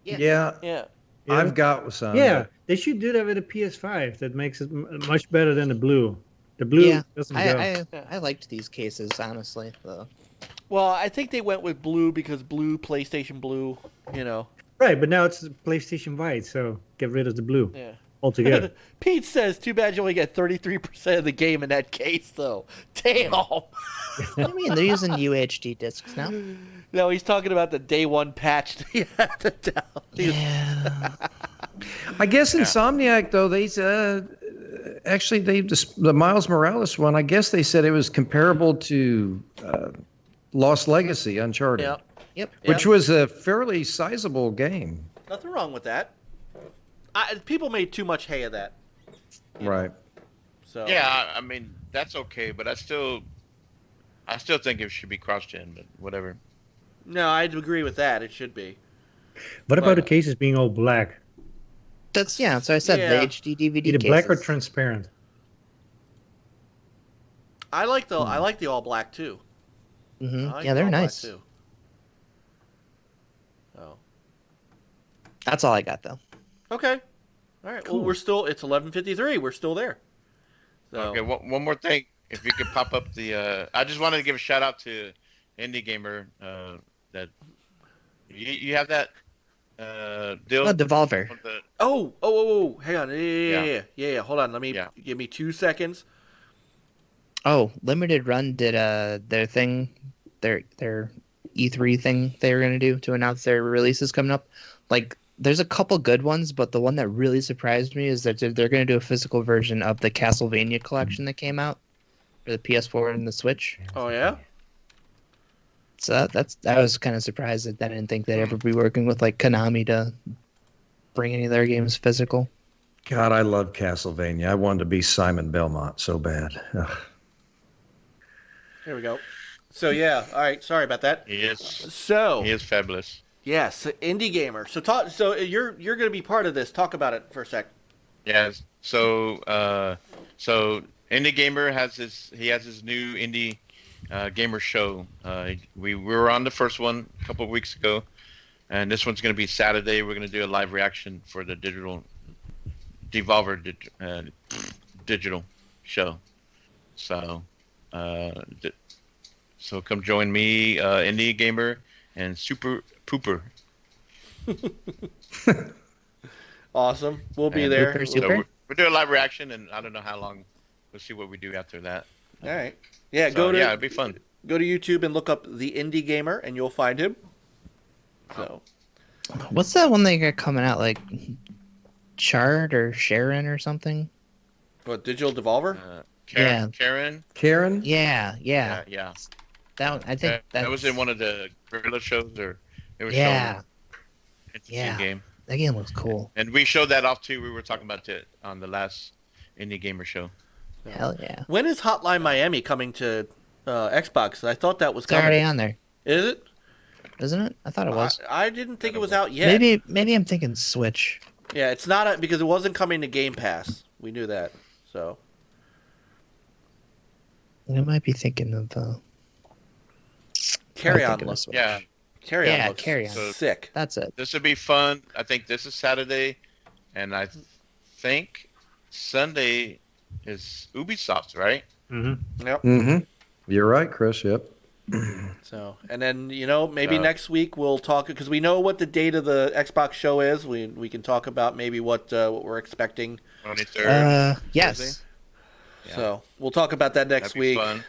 Yeah, Yeah. I've got some. Yeah, they should do that with a PS5. That makes it much better than the blue. The blue Yeah, doesn't go. I liked these cases honestly. Though. Well, I think they went with blue because PlayStation Blue, Right, but now it's PlayStation White, so get rid of the blue Yeah. altogether. Pete says, "Too bad you only get 33% of the game in that case, though." Damn. What do you mean? They're using UHD discs now. No, he's talking about the day one patch. Yeah. I guess Insomniac though they actually the Miles Morales one. I guess they said it was comparable to Lost Legacy, Uncharted, Yep. which was a fairly sizable game. Nothing wrong with that. People made too much hay of that. Right. So Yeah, I mean that's okay, but I still think it should be cross-gen, but whatever. No, I'd agree with that. It should be. What about the cases being all black? So I said Yeah. the HD DVD Either cases. black or transparent. I like the all black too. Mhm. I like Yeah, the they're all black, nice. too. Oh. That's all I got though. Okay. All right. Well, it's 11:53. We're still there. So. Okay, one more thing. If you could pop up the, I just wanted to give a shout out to Indie Gamer. That you have that deal. Oh, Devolver. Oh, hang on. Yeah. Hold on. Give me 2 seconds. Oh, Limited Run did their thing, their E3 thing they were gonna do to announce their releases coming up. Like, there's a couple good ones, but the one that really surprised me is that they're gonna do a physical version of the Castlevania collection that came out for the PS4 and the Switch. Oh yeah. So I was kind of surprised that I didn't think they'd ever be working with like Konami to bring any of their games physical. God, I love Castlevania. I wanted to be Simon Belmont so bad. Ugh. Here we go. So yeah, all right. Sorry about that. He is. So he is fabulous. Yes, Indie Gamer. So So you're going to be part of this. Talk about it for a sec. Yes. So Indie Gamer has his new Indie Gamer show. We were on the first one a couple of weeks ago, and this one's going to be Saturday. We're going to do a live reaction for the Devolver digital show. So. So come join me, Indie Gamer, and Super Pooper. Awesome. We'll be there. So we'll do a live reaction, and I don't know how long. We'll see what we do after that. All right. Yeah, it'd be fun. Go to YouTube and look up the Indie Gamer, and you'll find him. So, what's that one they got coming out, like Chard or Sharon or something? What, Digital Devolver? Karen. Yeah. That one, I think that was in one of the Gorilla shows, or it was yeah. Interesting game. That game looks cool. And we showed that off too. We were talking about it on the last Indie Gamer show. Hell yeah! When is Hotline Miami coming to Xbox? I thought that was it's coming. already on there. Is it? Isn't it? I thought it was. I didn't think it was out yet. Maybe I'm thinking Switch. Yeah, it's not because it wasn't coming to Game Pass. We knew that. So. I might be thinking of Carry On looks. Yeah. Carry On looks Carry On. sick. That's it. This would be fun. I think this is Saturday, and I think Sunday is Ubisoft, right? Mm-hmm. Yep. Mm-hmm. You're right, Chris. Yep. So, and then maybe next week we'll talk because we know what the date of the Xbox show is. We can talk about maybe what we're expecting. 23rd. Yes. So we'll talk about that next week. Fun.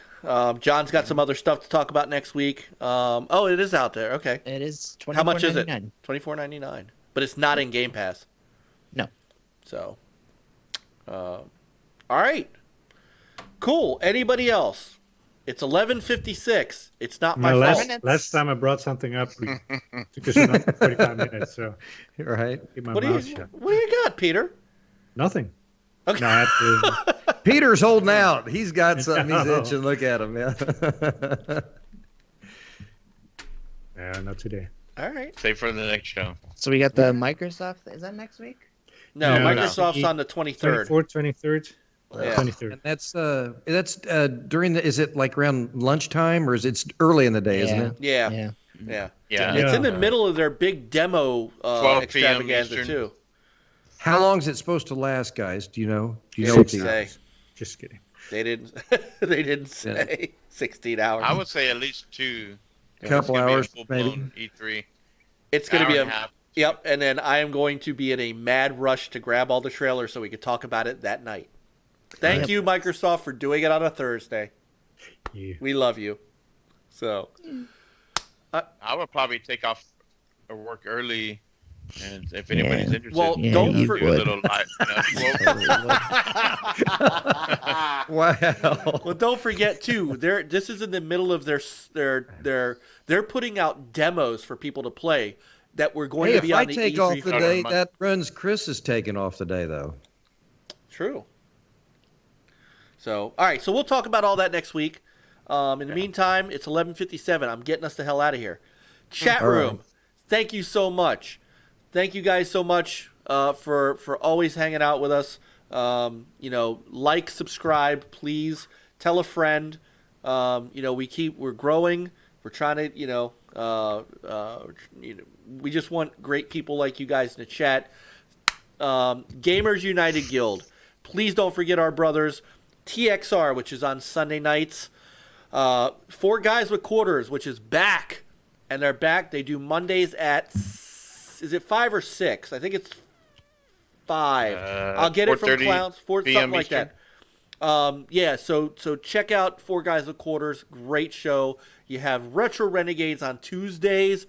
John's got some other stuff to talk about next week. It is out there. Okay. It is. How much is it? $24.99. But it's not in Game Pass. No. So. All right. Cool. Anybody else? It's 11:56. It's not my fault. Last time I brought something up, it took us another 45 minutes. So. Right. Keep my What do mouth shut. you got, Peter? Nothing. Okay. No, Peter's holding out. He's got something. He's itching. Look at him, man. Yeah, not today. All right. Save for the next show. So we got the Microsoft. Is that next week? No, Microsoft's on the 23rd. 23rd. Yeah. 23rd. And that's during the. Is it like around lunchtime or is it early in the day? Isn't it? Yeah. Yeah. It's in the middle of their big demo 12 p.m. extravaganza Eastern. too. How long is it supposed to last, guys? Do you know? Do you They know? didn't say. Just kidding. They didn't. They didn't say 16 hours. I would say at least 2. Couple hours, maybe. E3. It's going to be Hour and a half. Yep, and then I am going to be in a mad rush to grab all the trailers so we could talk about it that night. Thank you, Microsoft, for doing it on a Thursday. Yeah. We love you. So, I would probably take off work early, and if anybody's interested, well, don't do a little live. Wow. Well, don't forget too. This is in the middle of they're putting out demos for people to play that we're going to be on the E3. If I take off the day, that runs Chris is taking off the day though. True. So, all right. So we'll talk about all that next week. In the meantime, it's 11:57. I'm getting us the hell out of here. Chat room. Thank you so much. Thank you guys so much for always hanging out with us. Like, subscribe, please. Tell a friend. We're growing. We're trying to, we just want great people like you guys in the chat. Gamers United Guild. Please don't forget our brothers. TXR, which is on Sunday nights. Four Guys with Quarters, which is back. And they're back. They do Mondays at, is it 5 or 6? I think it's 5. I'll get it from Clowns. 4, something like that. Yeah, so check out Four Guys with Quarters. Great show. You have Retro Renegades on Tuesdays.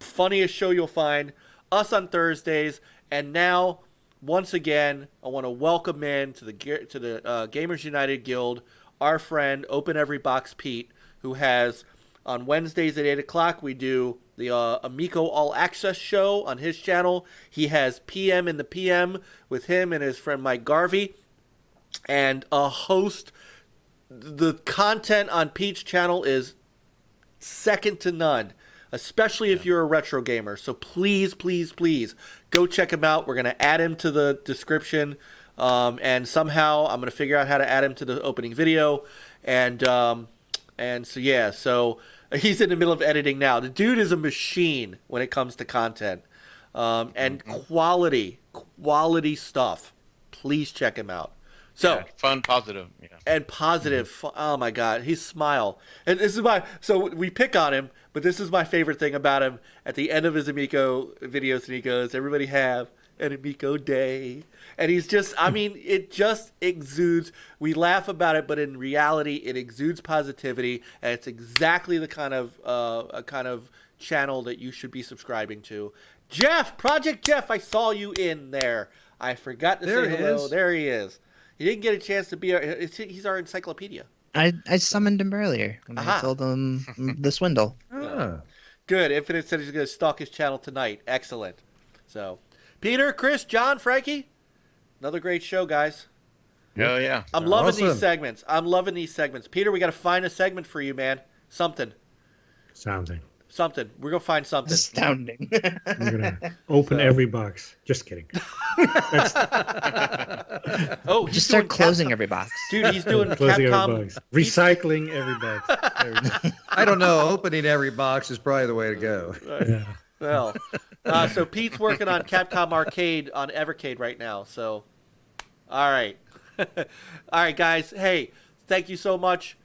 Funniest show you'll find. Us on Thursdays. And now, once again, I want to welcome in to the Gamers United Guild our friend Open Every Box Pete, who has on Wednesdays at 8 o'clock we do the Amico All Access show on his channel. He has PM in the PM with him and his friend Mike Garvey, and a host. The content on Pete's channel is second to none, especially if you're a retro gamer. So please, please, please go check him out. We're going to add him to the description, and somehow I'm going to figure out how to add him to the opening video. And so, yeah, so he's in the middle of editing now. The dude is a machine when it comes to content, and quality stuff. Please check him out. So yeah, fun, positive, yeah. And positive. Oh my God, his smile. And this is so we pick on him, but this is my favorite thing about him. At the end of his Amico videos, and he goes, "Everybody have an Amico day," and he's just, I mean, it just exudes. We laugh about it, but in reality, it exudes positivity, and it's exactly the kind of channel that you should be subscribing to. Jeff, Project Jeff, I saw you in there. I forgot to say hello. There he is. He didn't get a chance to be he's our encyclopedia. I summoned him earlier. And I told him the swindle. Good. Infinite said he's going to stalk his channel tonight. Excellent. So, Peter, Chris, John, Frankie, another great show, guys. Oh, yeah. I'm loving these segments. Peter, we got to find a segment for you, man. Something. We're going to find something. Astounding. We're going to open every box. Just kidding. Just start closing every box. Dude, he's doing closing Capcom. Every box. Recycling every box. I don't know. Opening every box is probably the way to go. Yeah. Well, so Pete's working on Capcom Arcade on Evercade right now. So, all right. All right, guys. Hey, thank you so much.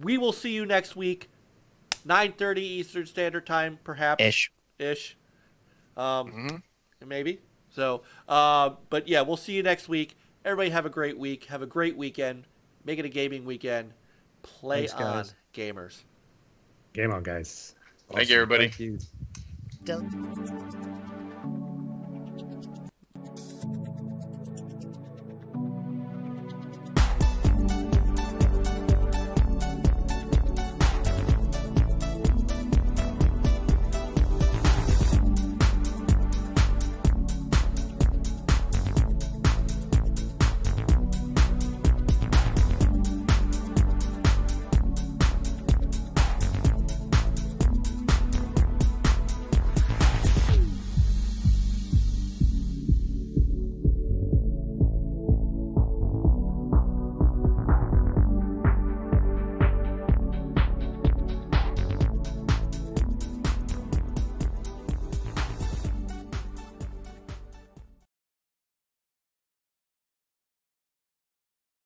We will see you next week. 9:30 Eastern Standard Time, perhaps. Ish. Maybe. So, but yeah, we'll see you next week. Everybody have a great week. Have a great weekend. Make it a gaming weekend. Play on, gamers. Game on, guys. Thank you, everybody. Thank you.